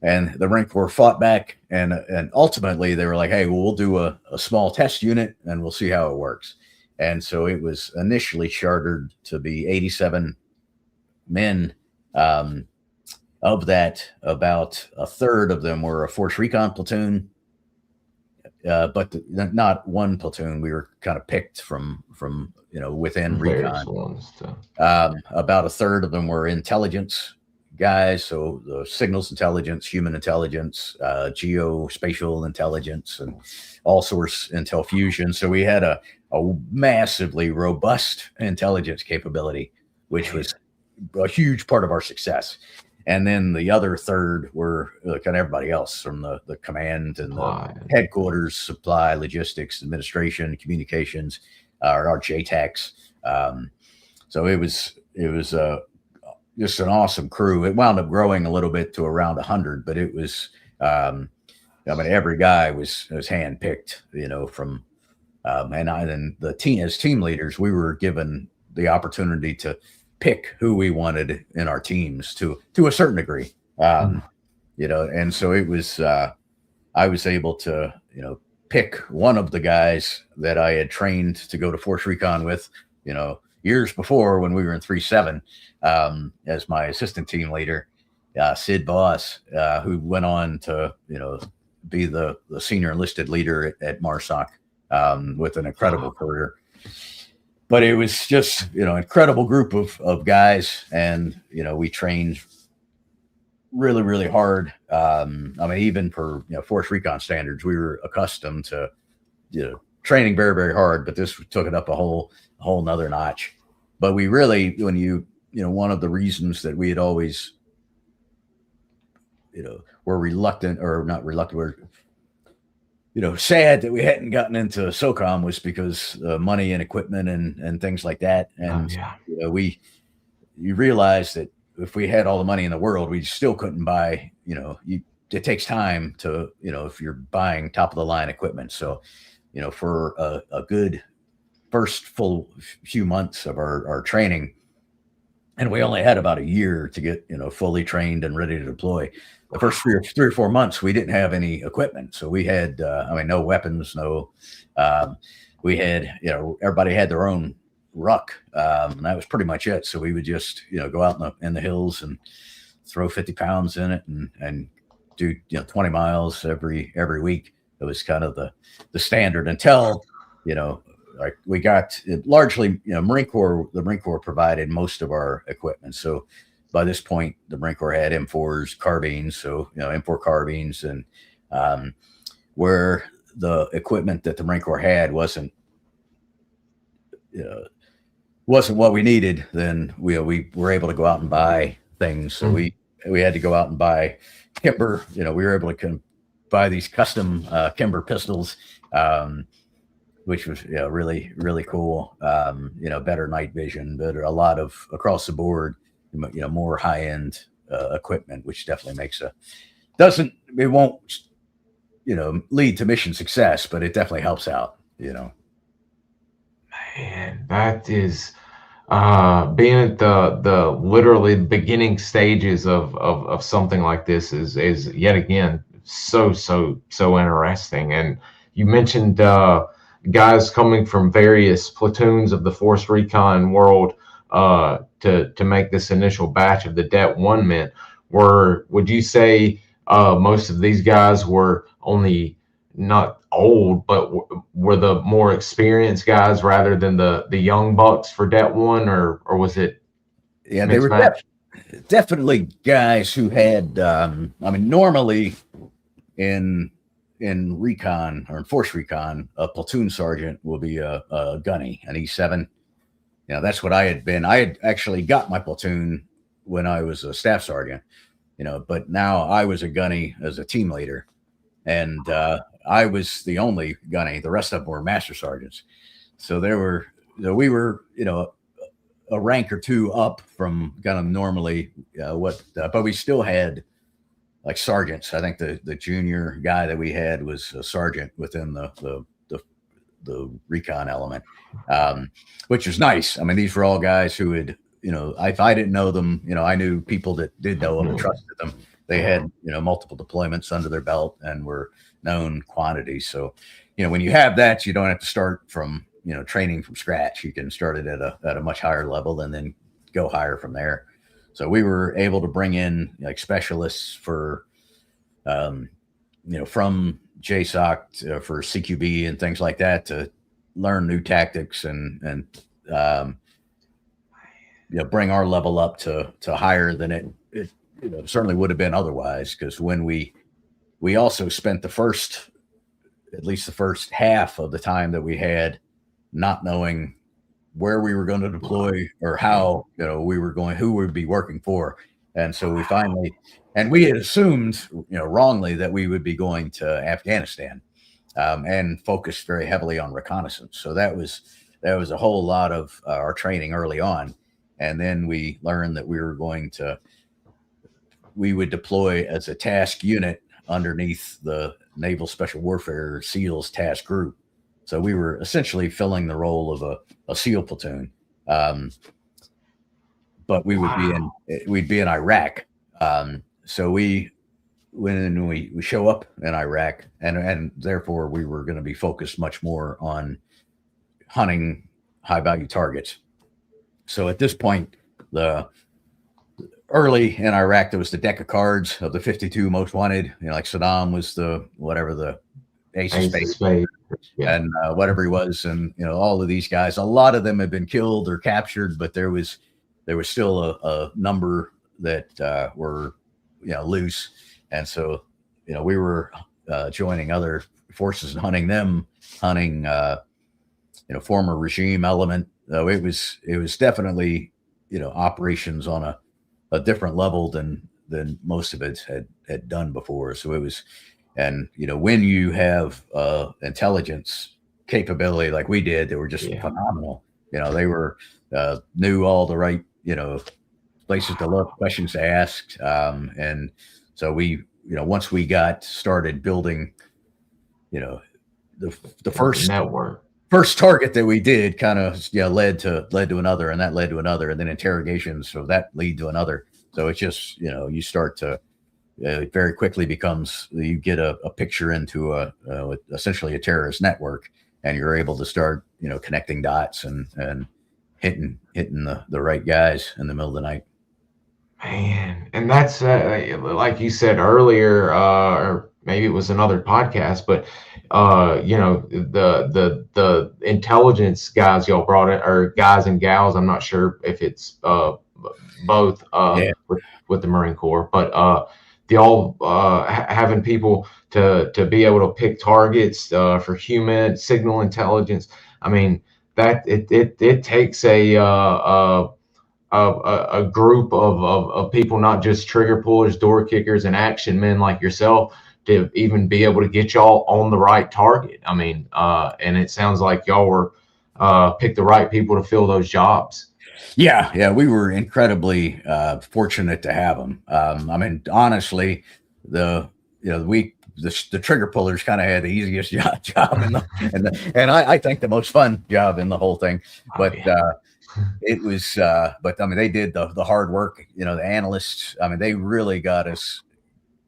And the Marine Corps fought back, and ultimately they were like, "Hey, well, we'll do a small test unit, and we'll see how it works." And so it was initially chartered to be 87 men. Of that, about a third of them were a Force Recon platoon, but not one platoon. We were kind of picked from within Recon. About a third of them were intelligence guys, so the signals intelligence, human intelligence, geospatial intelligence, and all source intel fusion. So we had a massively robust intelligence capability, which was a huge part of our success. And then the other third were kind of everybody else from the command and the headquarters, supply, logistics, administration, communications, our JTACs. So it was just an awesome crew. It wound up growing a little bit to around 100, but it was, every guy was handpicked, from, and the team, as team leaders, we were given the opportunity to pick who we wanted in our teams to a certain degree. And so it was, I was able to, pick one of the guys that I had trained to go to Force Recon with, years before when we were in 3-7, as my assistant team leader, Sid Boss, who went on to, be the senior enlisted leader at MARSOC, with an incredible career. But it was just, incredible group of guys. And, we trained really, really hard. Even for, Force Recon standards, we were accustomed to, training very, very hard, but this took it up a whole nother notch. But we really, when one of the reasons that we had always, were reluctant, or not reluctant, we're, sad that we hadn't gotten into SOCOM was because money and equipment and things like that. And, you realize that if we had all the money in the world, we still couldn't buy, it takes time to, if you're buying top of the line equipment. So, for a good first full few months of our training, and we only had about a year to get, fully trained and ready to deploy. The first 3 or 4 months, we didn't have any equipment. So we had, no weapons, we had, everybody had their own ruck. And that was pretty much it. So we would just, go out in the hills and throw 50 pounds in it and do, 20 miles every week. It was kind of the standard until, like we got it largely, the Marine Corps provided most of our equipment. So by this point, the Marine Corps had M4s, carbines. So, M4 carbines, and where the equipment that the Marine Corps had wasn't what we needed, then we were able to go out and buy things. So we had to go out and buy Kimber. We were able to buy these custom Kimber pistols, which was really, really cool. Better night vision, better a lot of across the board, more high end equipment, which definitely makes it won't lead to mission success, but it definitely helps out. Man, that is being at the literally beginning stages of something like this is yet again so interesting. And you mentioned guys coming from various platoons of the Force Recon world to make this initial batch of the DET-1 men. Would you say most of these guys were only not old, but were the more experienced guys rather than the young bucks for DET-1, or was it? Yeah, they were definitely guys who had. Normally in Recon or in Force Recon, a platoon sergeant will be a gunny, an E7. That's what I had been. I had actually got my platoon when I was a staff sergeant, but now I was a gunny as a team leader, and I was the only gunny. The rest of them were master sergeants. So we were, a rank or two up from kind of normally but we still had like sergeants. I think the junior guy that we had was a sergeant within the recon element, which was nice. These were all guys who had, if I didn't know them, I knew people that did know them and trusted them. They had, multiple deployments under their belt and were known quantities. So, when you have that, you don't have to start from, training from scratch. You can start it at a much higher level and then go higher from there. So we were able to bring in like specialists for, from JSOC for CQB and things like that to learn new tactics and bring our level up to higher than it certainly would have been otherwise. Because when we also spent at least the first half of the time that we had not knowing where we were going to deploy or how, we were going, who we'd be working for. And so we finally, and we had assumed, wrongly that we would be going to Afghanistan, and focused very heavily on reconnaissance. So that was a whole lot of our training early on. And then we learned that we would deploy as a task unit underneath the Naval Special Warfare SEALs task group. So we were essentially filling the role of a SEAL platoon. But we'd be in Iraq. So when we show up in Iraq, and therefore we were going to be focused much more on hunting high value targets. So at this point, early in Iraq, there was the deck of cards of the 52 most wanted. Like Saddam was the ace of spades, yeah. And whatever he was, and all of these guys. A lot of them had been killed or captured, but there was still a number that were loose, and so we were joining other forces and hunting former regime element. It was definitely operations on a different level than most of it had done before. So it was, and when you have intelligence capability like we did, they were just phenomenal. They were knew all the right places to look, questions to ask, and so we once we got started building the first network. first target that we did kind of led to another, and that led to another, and then interrogations, so that lead to another. So it's just you start to it very quickly becomes you get a picture into essentially a terrorist network, and you're able to start connecting dots and hitting the right guys in the middle of the night. Man, and that's like you said earlier, or maybe it was another podcast, but the intelligence guys y'all brought in, or guys and gals, I'm not sure if it's both with the Marine Corps, but y'all having people to be able to pick targets for human signal intelligence. I mean, that it takes a group of people, not just trigger pullers, door kickers, and action men like yourself, to even be able to get y'all on the right target. I mean, and it sounds like y'all were picked the right people to fill those jobs. Yeah, we were incredibly fortunate to have them. I mean, honestly, the trigger pullers kind of had the easiest job and I think the most fun job in the whole thing. But it was, but I mean, they did the hard work. The analysts. I mean, they really got us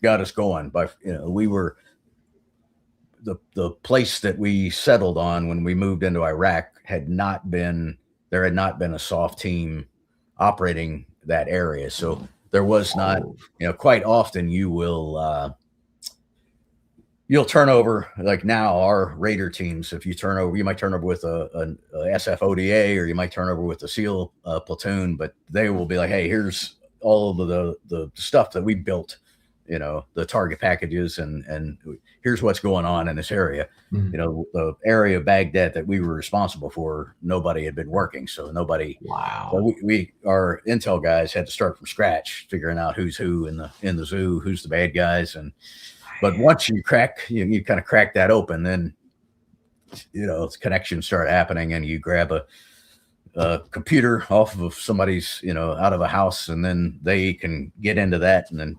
going. But we were the place that we settled on when we moved into Iraq had not been a soft team operating that area. So there was not, quite often you'll turn over, like now our Raider teams. If you turn over, you might turn over with a SFODA, or you might turn over with a SEAL platoon, but they will be like, hey, here's all of the stuff that we built, the target packages, and here's what's going on in this area. Mm-hmm. The area of Baghdad that we were responsible for, nobody had been working. So nobody, wow. So our intel guys had to start from scratch, figuring out who's who in the zoo, who's the bad guys. But once you you kind of crack that open, then, connections start happening, and you grab a computer off of somebody's, out of a house, and then they can get into that and then,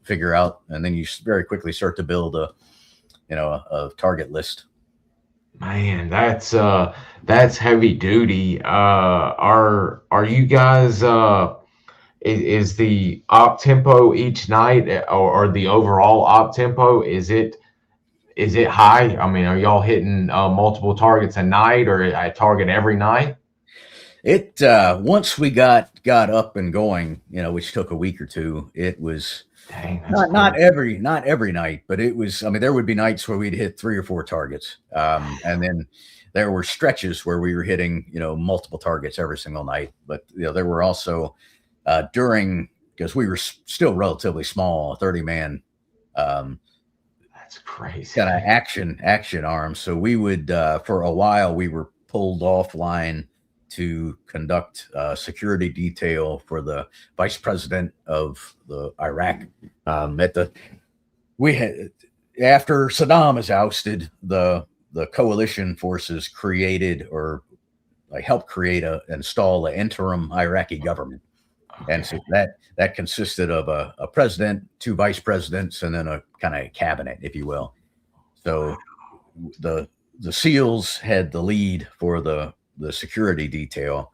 figure out, and then you very quickly start to build a target list. Man, that's heavy duty. Are you guys, is the op tempo each night, or the overall op tempo, is it high? I mean, are y'all hitting multiple targets a night, or a target every night? It once we got up and going, which took a week or two, it was not every night, but it was. I mean, there would be nights where we'd hit 3 or 4 targets, and then there were stretches where we were hitting multiple targets every single night. But there were also because we were still relatively small, 30-man. That's crazy. Kind of action arms. So we would, for a while, we were pulled offline to conduct security detail for the vice president of the Iraq. We had, after Saddam is ousted, the coalition forces created, or helped install an interim Iraqi government. Okay. And so that consisted of a president, 2 vice presidents, and then a kind of cabinet, if you will. So the SEALs had the lead for the security detail,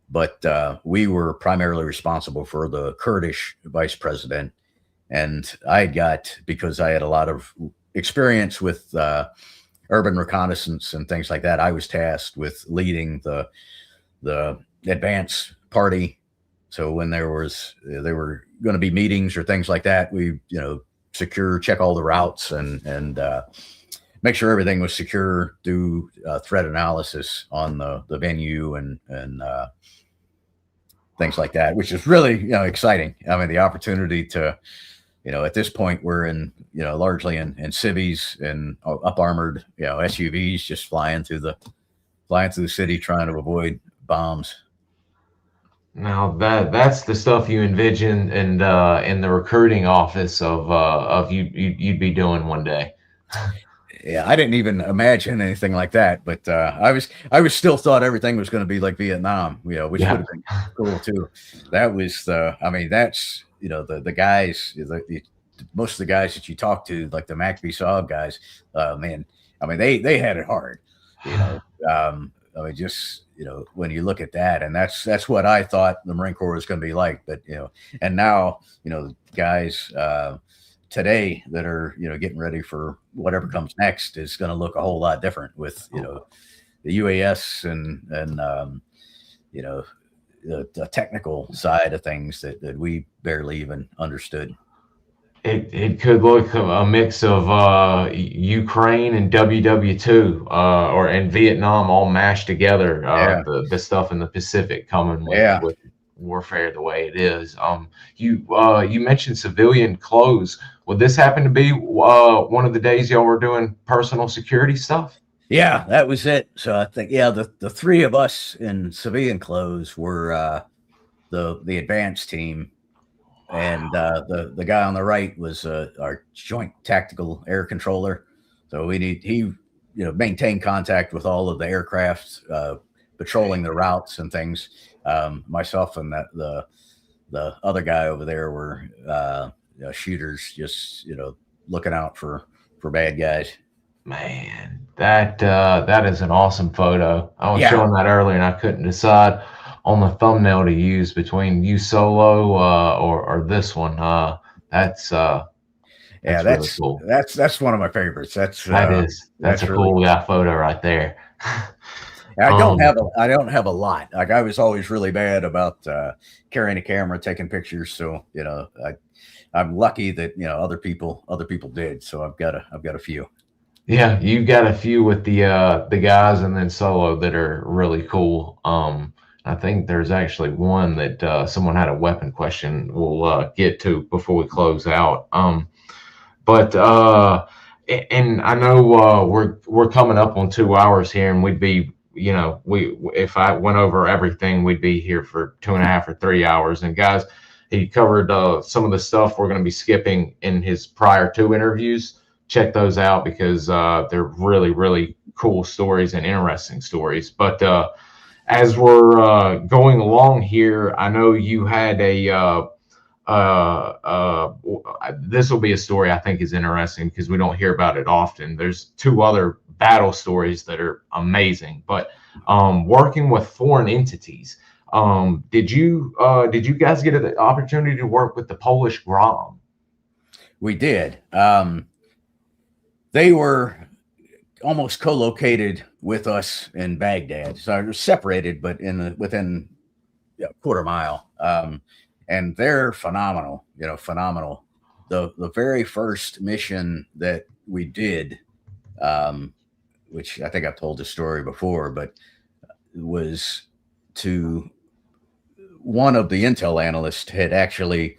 but we were primarily responsible for the Kurdish vice president. And because I had a lot of experience with urban reconnaissance and things like that, I was tasked with leading the advance party. So when there were going to be meetings or things like that, we, check all the routes and make sure everything was secure, do threat analysis on the venue and things like that, which is really, exciting. I mean, the opportunity to, at this point we're in, largely in civvies and up armored, SUVs just flying through the city, trying to avoid bombs. Now that's the stuff you envision in the recruiting office of you'd be doing one day. Yeah, I didn't even imagine anything like that, but I was still thought everything was going to be like Vietnam, which would have been cool too. That was that's the guys, most of the guys that you talk to, like the MACV-SOG guys, man, I mean they had it hard. I mean, just, when you look at that, and that's what I thought the Marine Corps was going to be like. But, and now, guys today that are, getting ready for whatever comes next is going to look a whole lot different with, the UAS and the technical side of things that we barely even understood. It could look a mix of Ukraine and WW2 and Vietnam all mashed together. The stuff in the Pacific coming with warfare the way it is. You mentioned civilian clothes. Would this happen to be one of the days y'all were doing personal security stuff? Yeah, that was it. So I think, the three of us in civilian clothes were the advanced team. And the guy on the right was our joint tactical air controller. So he maintained contact with all of the aircraft, patrolling the routes and things. Myself and the other guy over there were shooters, just looking out for bad guys. Man, that is an awesome photo. I was showing that earlier, and I couldn't decide on the thumbnail to use between you solo or this one. That's really cool. That's one of my favorites. That's a cool photo right there. I don't have a lot. Like, I was always really bad about carrying a camera, taking pictures. So I'm lucky that other people did. So I've got a few. Yeah, you got a few with the guys and then solo that are really cool. I think there's actually one that someone had a weapon question we'll get to before we close out. But and I know we're coming up on 2 hours here, and we'd be, if I went over everything, we'd be here for 2.5 or 3 hours. And guys, he covered some of the stuff we're going to be skipping in his prior 2 interviews. Check those out because they're really, really cool stories and interesting stories. But as we're going along here, I know you had this will be a story I think is interesting because we don't hear about it often. There's 2 other battle stories that are amazing, but working with foreign entities. Did you guys get the opportunity to work with the Polish GROM? We did. They were almost co-located with us in Baghdad. So they're separated, but within a quarter mile. And they're phenomenal, phenomenal. The very first mission that we did, which I think I've told this story before, but was to one of the intel analysts had actually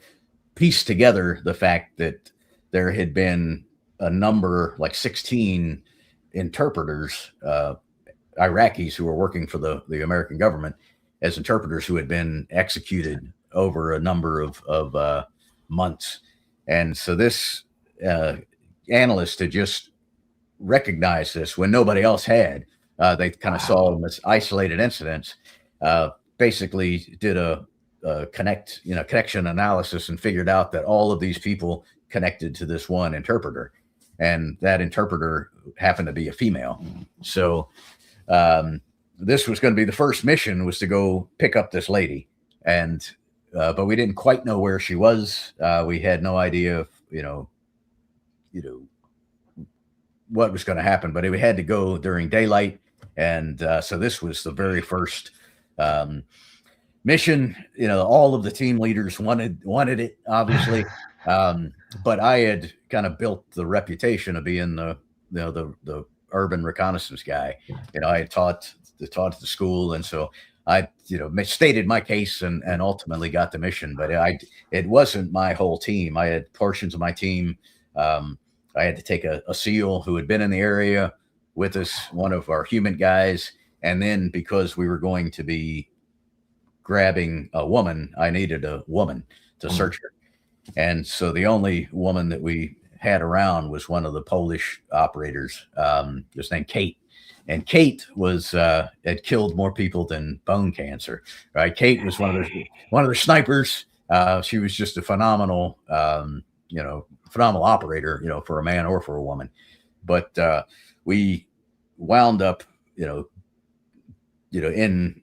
pieced together the fact that there had been a number, like 16 interpreters, Iraqis who were working for the American government as interpreters who had been executed over a number of months. And so this analyst had just recognized this when nobody else had. They kind of saw them as isolated incidents, basically did a connection analysis and figured out that all of these people connected to this one interpreter. And that interpreter happened to be a female. So this was going to be the first mission, was to go pick up this lady. And but we didn't quite know where she was. We had no idea, what was going to happen. But we had to go during daylight. And so this was the very first mission. All of the team leaders wanted it, obviously. But I had kind of built the reputation of being the urban reconnaissance guy. I had taught at the school, and so I stated my case and ultimately got the mission. But it wasn't my whole team. I had portions of my team. I had to take a SEAL who had been in the area with us, one of our human guys, and then because we were going to be grabbing a woman, I needed a woman to search her. And so the only woman that we had around was one of the Polish operators, just named Kate. And Kate was had killed more people than bone cancer. Right? Kate was one of their snipers. She was just a phenomenal operator, for a man or for a woman. But we wound up, in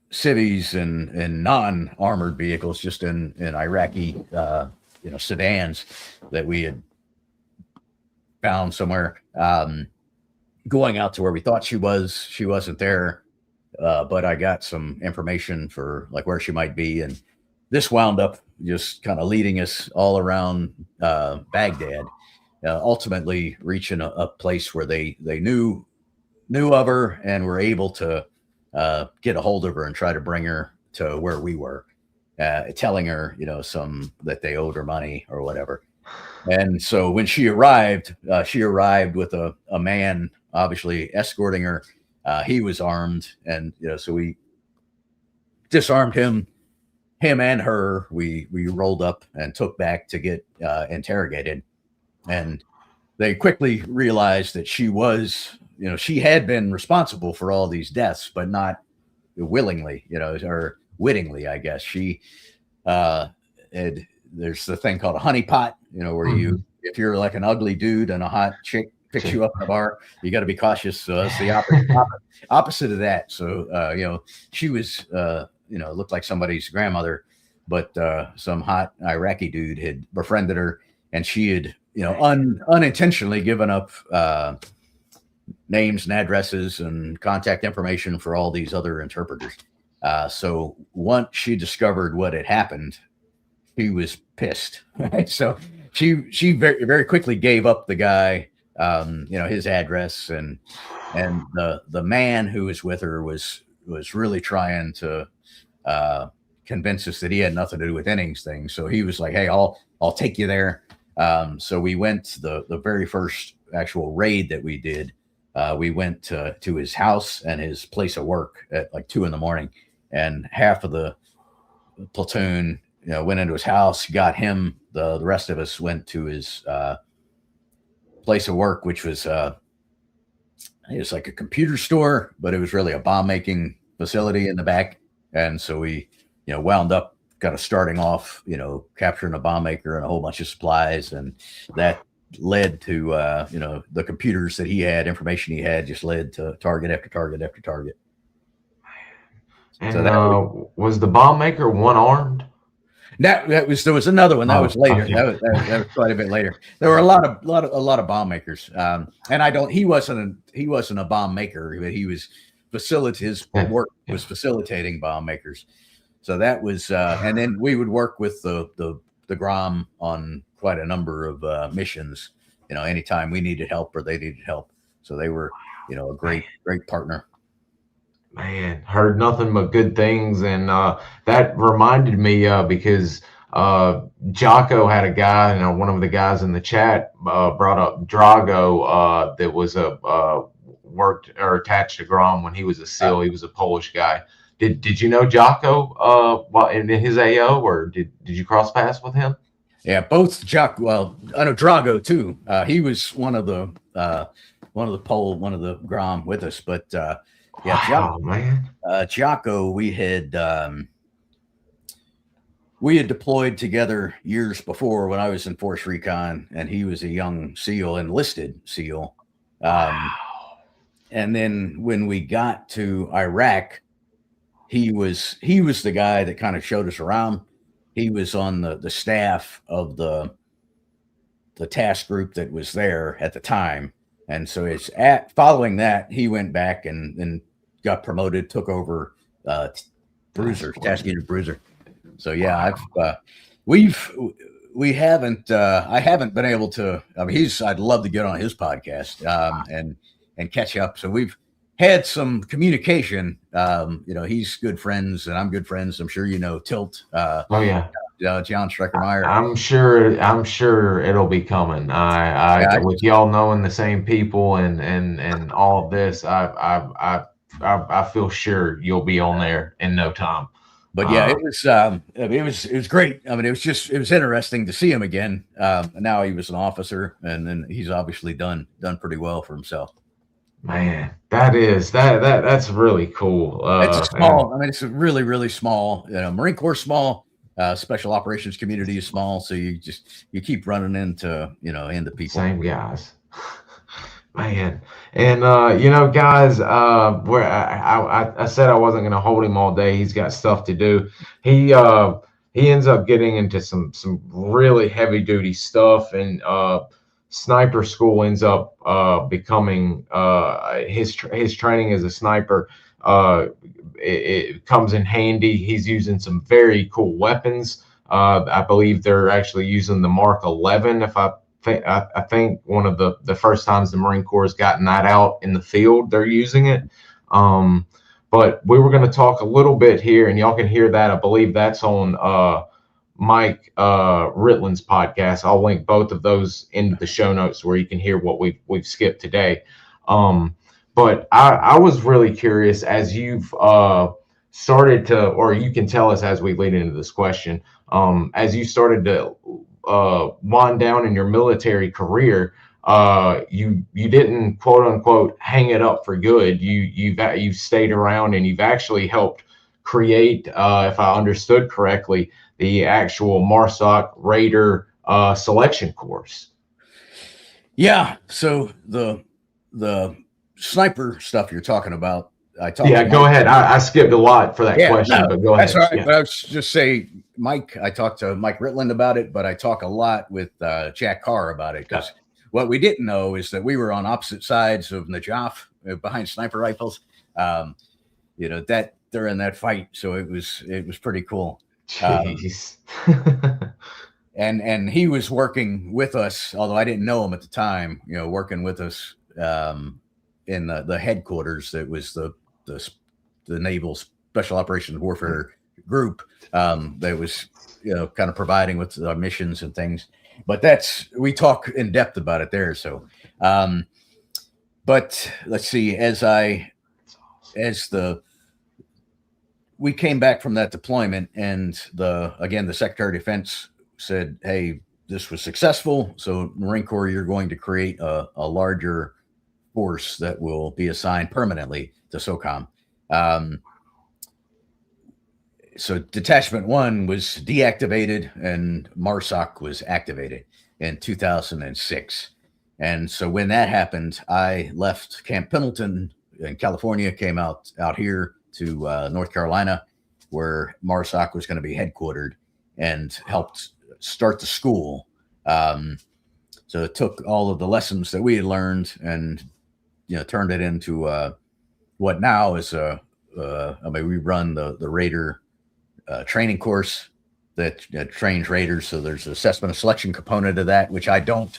cities and non-armored vehicles, just in Iraqi, sedans that we had found somewhere, going out to where we thought she wasn't there. But I got some information for like where she might be. And this wound up just kind of leading us all around Baghdad, ultimately reaching a place where they knew of her and were able to get a hold of her and try to bring her to where we were, telling her, that they owed her money or whatever. And so when she arrived with a man obviously escorting her. He was armed, and so we disarmed him and her. We rolled up and took back to get interrogated, and they quickly realized that she was, she had been responsible for all these deaths, but not willingly, or wittingly, I guess. She there's the thing called a honeypot, where you, if you're like an ugly dude and a hot chick picks you up in a bar, you got to be cautious. So it's the opposite of that. So, she was, looked like somebody's grandmother, but some hot Iraqi dude had befriended her, and she had, unintentionally given up names and addresses and contact information for all these other interpreters. So once she discovered what had happened, she was pissed. Right? So she very, very quickly gave up the guy, his address, and the man who was with her was really trying to convince us that he had nothing to do with anything. So he was like, "Hey, I'll take you there." So we went the very first actual raid that we did. We went to his house and his place of work at like 2 a.m, and half of the platoon, went into his house, got him. The rest of us went to his place of work, which was it was like a computer store, but it was really a bomb making facility in the back. And so we, wound up kind of starting off, capturing a bomb maker and a whole bunch of supplies, and that led to the computers that he had, information he had, just led to target after target after target. And so was the bomb maker one armed? There was another one that was later. Okay. That was quite a bit later. There were a lot of bomb makers, and he wasn't a bomb maker, but he was his work was facilitating bomb makers. So that was, and then we would work with the GROM on quite a number of missions. Anytime we needed help or they needed help, so they were, a great partner. Man, heard nothing but good things, and that reminded me because Jocko had a guy, one of the guys in the chat brought up Drago that was worked or attached to GROM when he was a SEAL. He was a Polish guy. Did you know Jocko in his AO, or did you cross paths with him? Yeah, both Jocko. Well, I know Drago too. He was one of the GROM with us, but. Yeah, Jocko, we had deployed together years before when I was in Force Recon, and he was a young SEAL, enlisted SEAL. And then when we got to Iraq, he was the guy that kind of showed us around. He was on the staff of the task group that was there at the time. And so following that, he went back and got promoted, took over Bruiser, task unit Bruiser. So yeah, I haven't been able to. I mean, I'd love to get on his podcast and catch up. So we've had some communication. He's good friends and I'm good friends. I'm sure Tilt. John Streckermeyer. I'm sure it'll be coming. With y'all knowing the same people and all of this, I feel sure you'll be on there in no time. But yeah, it was great. I mean, it was interesting to see him again. Now he was an officer, and then he's obviously done pretty well for himself. Man, that's really cool. It's small. I mean, it's a really, really small. Marine Corps small. Special operations community is small, so you keep running into people. Same guys. Man, and guys, where I said I wasn't going to hold him all day. He's got stuff to do. He ends up getting into some really heavy duty stuff, and sniper school ends up becoming his training as a sniper. It comes in handy. He's using some very cool weapons. I believe they're actually using the Mark 11, if I think one of the first times the Marine Corps has gotten that out in the field, they're using it. But we were going to talk a little bit here, and y'all can hear that. I believe that's on Mike Ritland's podcast. I'll link both of those in the show notes where you can hear what we've skipped today. But I was really curious, as you've started to, or you can tell us as we lead into this question, as you started to wind down in your military career, you didn't quote unquote hang it up for good. You've stayed around, and you've actually helped create, if I understood correctly, the actual MARSOC Raider selection course. Yeah. So the sniper stuff you're talking about, Yeah, go ahead. I skipped a lot for that question, but go ahead. That's all right. Yeah. But I was just say, Mike, I talked to Mike Ritland about it, but I talk a lot with Jack Carr about it, because what we didn't know is that we were on opposite sides of Najaf behind sniper rifles. That during that fight, so it was pretty cool. Jeez. And he was working with us, although I didn't know him at the time. Working with us in the headquarters. That was the Naval Special Operations Warfare Group that was kind of providing with our missions and things. But we talk in depth about it there. So, but let's see. We came back from that deployment, and the Secretary of Defense said, "Hey, this was successful. So Marine Corps, you're going to create a larger force that will be assigned permanently to SOCOM." So Detachment One was deactivated, and MARSOC was activated in 2006. And so when that happened, I left Camp Pendleton in California, came out here to North Carolina, where MARSOC was going to be headquartered, and helped start the school. So it took all of the lessons that we had learned and turned it into what now is we run the Raider training course that trains Raiders. So there's an assessment and selection component of that, which I don't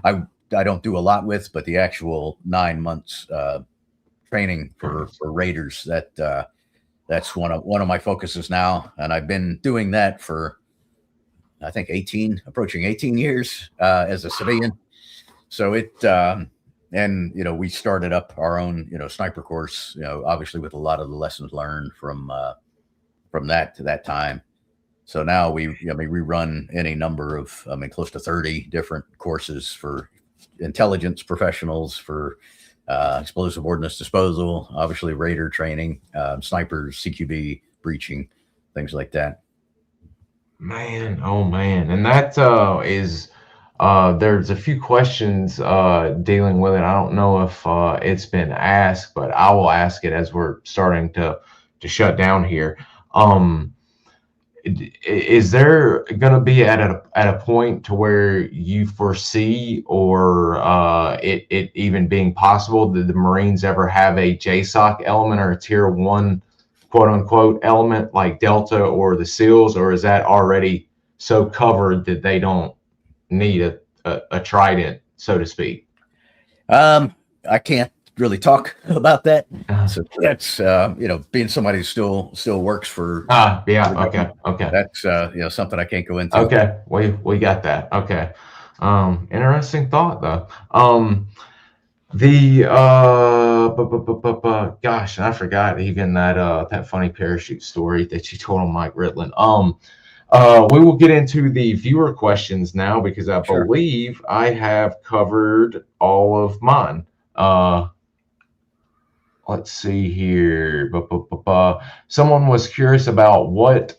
do a lot with, but the actual 9 months training for Raiders, that's one of my focuses now, and I've been doing that for I think approaching 18 years as a civilian. So we started up our own sniper course, obviously with a lot of the lessons learned from that to that time. So now we run any number of close to 30 different courses for intelligence professionals, for explosive ordnance disposal, obviously Raider training, snipers, CQB, breaching, things like that. Man, oh man. And that is there's a few questions dealing with it. I don't know if it's been asked, but I will ask it as we're starting to shut down here. Is there going to be at a point to where you foresee, or it even being possible, that the Marines ever have a JSOC element or a Tier 1 quote unquote element like Delta or the SEALs, or is that already so covered that they don't need a trident, so to speak? I can't really talk about that. So that's being somebody who still works for okay. That's something I can't go into. Okay, we got that. Okay. Interesting thought though. Gosh, I forgot even that funny parachute story that you told on Mike Ritland. We will get into the viewer questions now, because I believe I have covered all of mine. Let's see here. Someone was curious about what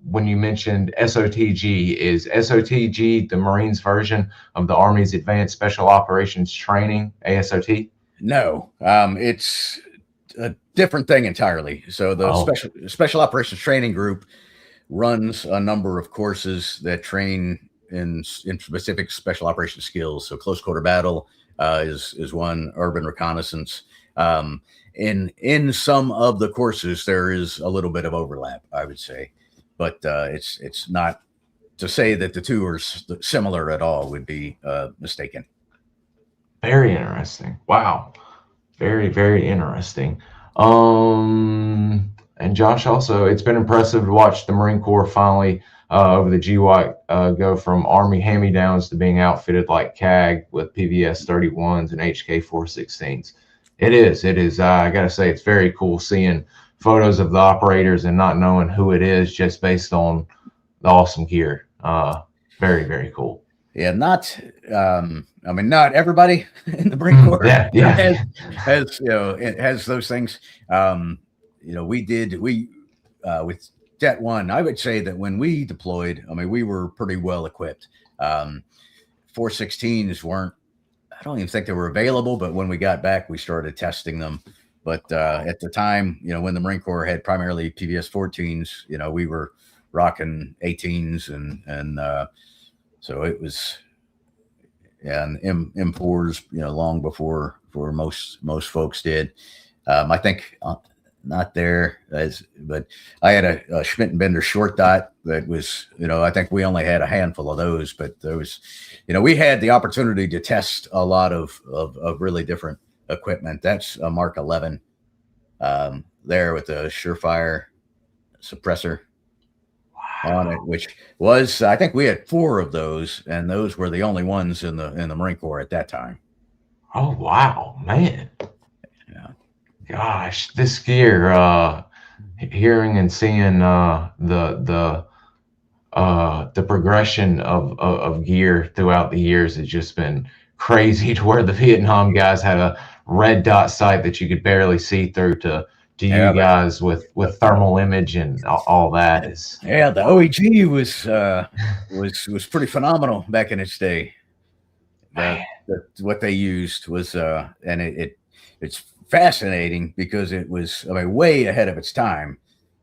when you mentioned SOTG, is SOTG the Marines version of the Army's Advanced Special Operations Training, ASOT? No, it's a different thing entirely. So the special operations training group runs a number of courses that train in specific special operations skills. So close quarter battle is one, urban reconnaissance. In some of the courses, there is a little bit of overlap, I would say, but it's not to say that the two are similar at all would be mistaken. Very interesting. Wow. Very, very interesting. And Josh, also, it's been impressive to watch the Marine Corps finally over the GWOT go from Army hand-me-downs to being outfitted like CAG with PVS-31s and HK-416s. It is. I got to say, it's very cool seeing photos of the operators and not knowing who it is just based on the awesome gear. Very, very cool. Yeah, not everybody in the Marine Corps has it has those things. We with DET-1, I would say that when we deployed, we were pretty well equipped. 416s weren't, I don't even think they were available, but when we got back, we started testing them. But at the time, when the Marine Corps had primarily PVS 14s, we were rocking 18s and so it was, and M4s, long before most folks did. I think not there but I had a Schmidt and Bender short dot that was, I think we only had a handful of those, but there was, we had the opportunity to test a lot of really different equipment. That's a Mark 11 there with the Surefire suppressor on it, which was, I think we had 4 of those, and those were the only ones in the Marine Corps at that time. Oh wow, man. Yeah. Gosh, this gear, hearing and seeing the progression of gear throughout the years has just been crazy, to where the Vietnam guys had a red dot sight that you could barely see through to you guys with thermal image and all that is. Yeah, the OEG was pretty phenomenal back in its day. What they used was and it's fascinating because it was way ahead of its time,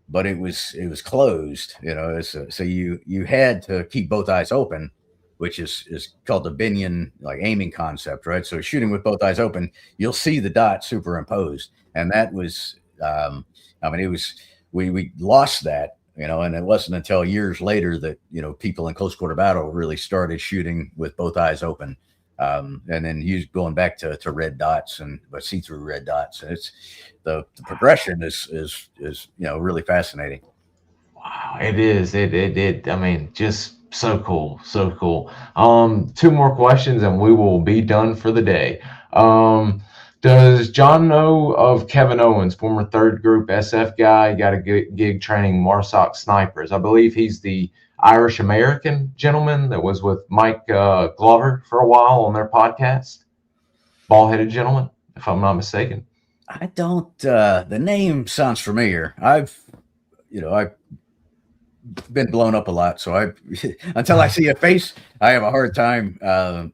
but it was closed, so you had to keep both eyes open, which is called the Binion aiming concept, right? So shooting with both eyes open, you'll see the dot superimposed, and that was it was, we lost that, and it wasn't until years later that people in close quarter battle really started shooting with both eyes open. And then going back to red dots but see-through red dots, and it's the progression is really fascinating. Wow, it is. Just so cool, so cool. 2 more questions and we will be done for the day. Does John know of Kevin Owens, former 3rd Group SF guy? Got a gig training MARSOC snipers. I believe he's the Irish American gentleman that was with Mike Glover for a while on their podcast. Bald-headed gentleman, if I'm not mistaken. I don't. The name sounds familiar. I've been blown up a lot, so until I see a face, I have a hard time. I'm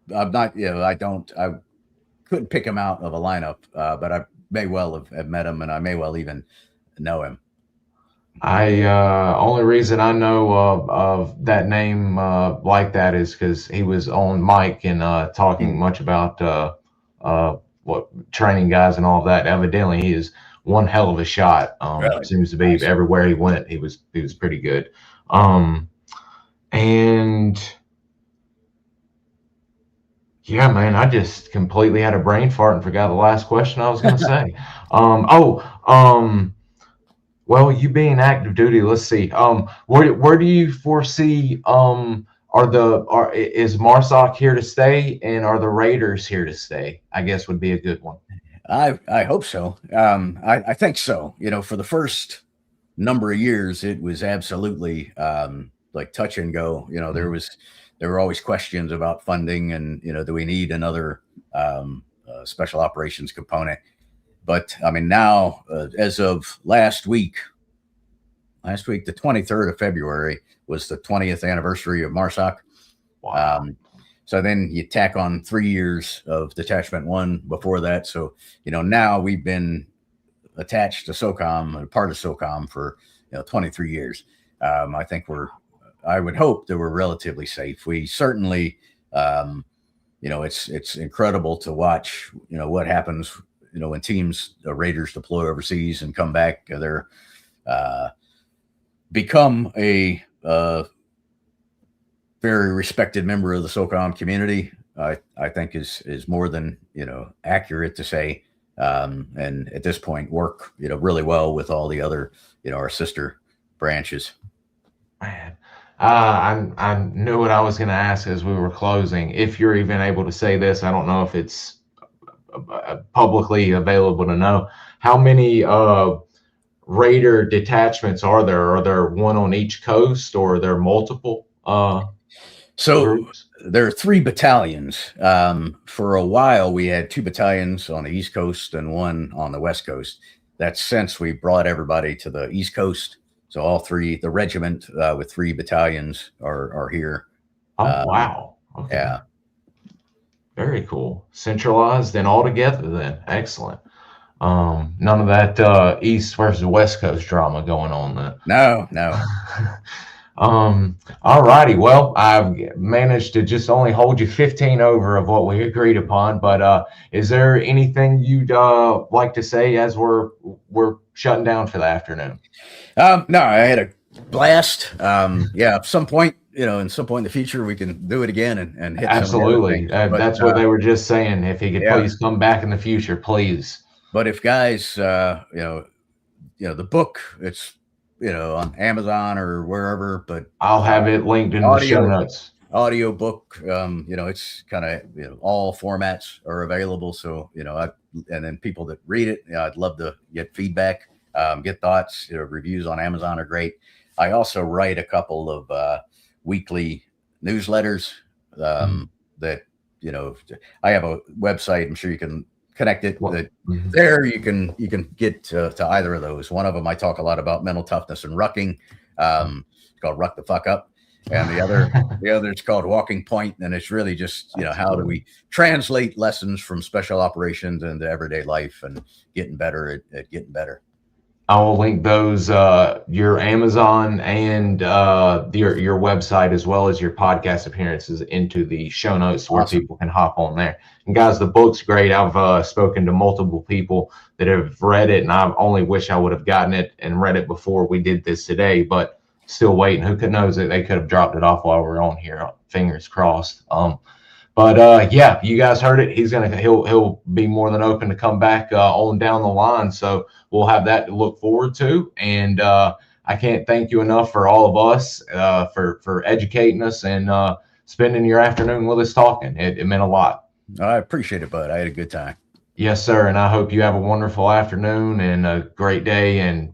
not. I couldn't pick him out of a lineup, but I may well have met him, and I may well even know him. Only reason I know of that name like that is because he was on mic and talking much about what training guys and all of that. Evidently, he is one hell of a shot. Really? Seems to be nice. Everywhere he went, he was pretty good. And yeah, man, I just completely had a brain fart and forgot the last question I was going to say. Well, you being active duty, let's see. Where do you foresee is MARSOC here to stay, and are the Raiders here to stay? I guess would be a good one. I hope so. I think so. For the first number of years, it was absolutely touch and go. There were always questions about funding and, do we need another special operations component? But now, as of last week, last week, the 23rd of February was the 20th anniversary of MARSOC. Wow. So then you tack on 3 years of Detachment One before that. So, now we've been attached to SOCOM and part of SOCOM for 23 years. I think I would hope that we're relatively safe. We certainly, it's incredible to watch, what happens, when teams, raiders deploy overseas and come back. They're become a very respected member of the SOCOM community. I think is more than accurate to say, and at this point work really well with all the other our sister branches. Man, I knew what I was going to ask as we were closing. If you're even able to say this, I don't know if it's publicly available to know. How many Raider detachments are there? Are there one on each coast, or are there multiple? So groups? there are 3 battalions. For a while, we had 2 battalions on the East Coast and 1 on the West Coast. That's since we brought everybody to the East Coast. So all 3, the regiment with 3 battalions are here. Oh, wow. Okay. Yeah. Very cool. Centralized and all together then. Excellent. None of that East versus West Coast drama going on then. No. All righty. Well, I've managed to just only hold you 15 over of what we agreed upon, but is there anything you'd like to say as we're shutting down for the afternoon? No, I had a blast. At some point, in the future, we can do it again and hit Absolutely. But, that's what they were just saying. If he could please come back in the future, please. But if guys, the book, it's on Amazon or wherever, but I'll have it linked in the show notes. Audio book, it's kind of all formats are available. So and then people that read it, I'd love to get feedback, get thoughts. Reviews on Amazon are great. I also write a couple of weekly newsletters that I have a website. I'm sure you can connect it. There you can get to either of those. One of them I talk a lot about mental toughness and rucking. It's called Ruck the Fuck Up, and the other is called Walking Point, and it's really just how do we translate lessons from special operations into everyday life and getting better at getting better. I will link those, your Amazon and your website, as well as your podcast appearances, into the show notes where people can hop on there. And guys, the book's great. I've spoken to multiple people that have read it, and I only wish I would have gotten it and read it before we did this today, but still waiting. Who could knows that they could have dropped it off while we're on here. Fingers crossed. But you guys heard it. He'll be more than open to come back on down the line. So we'll have that to look forward to. And I can't thank you enough for all of us for educating us and spending your afternoon with us talking. It meant a lot. I appreciate it, bud. I had a good time. Yes, sir. And I hope you have a wonderful afternoon and a great day and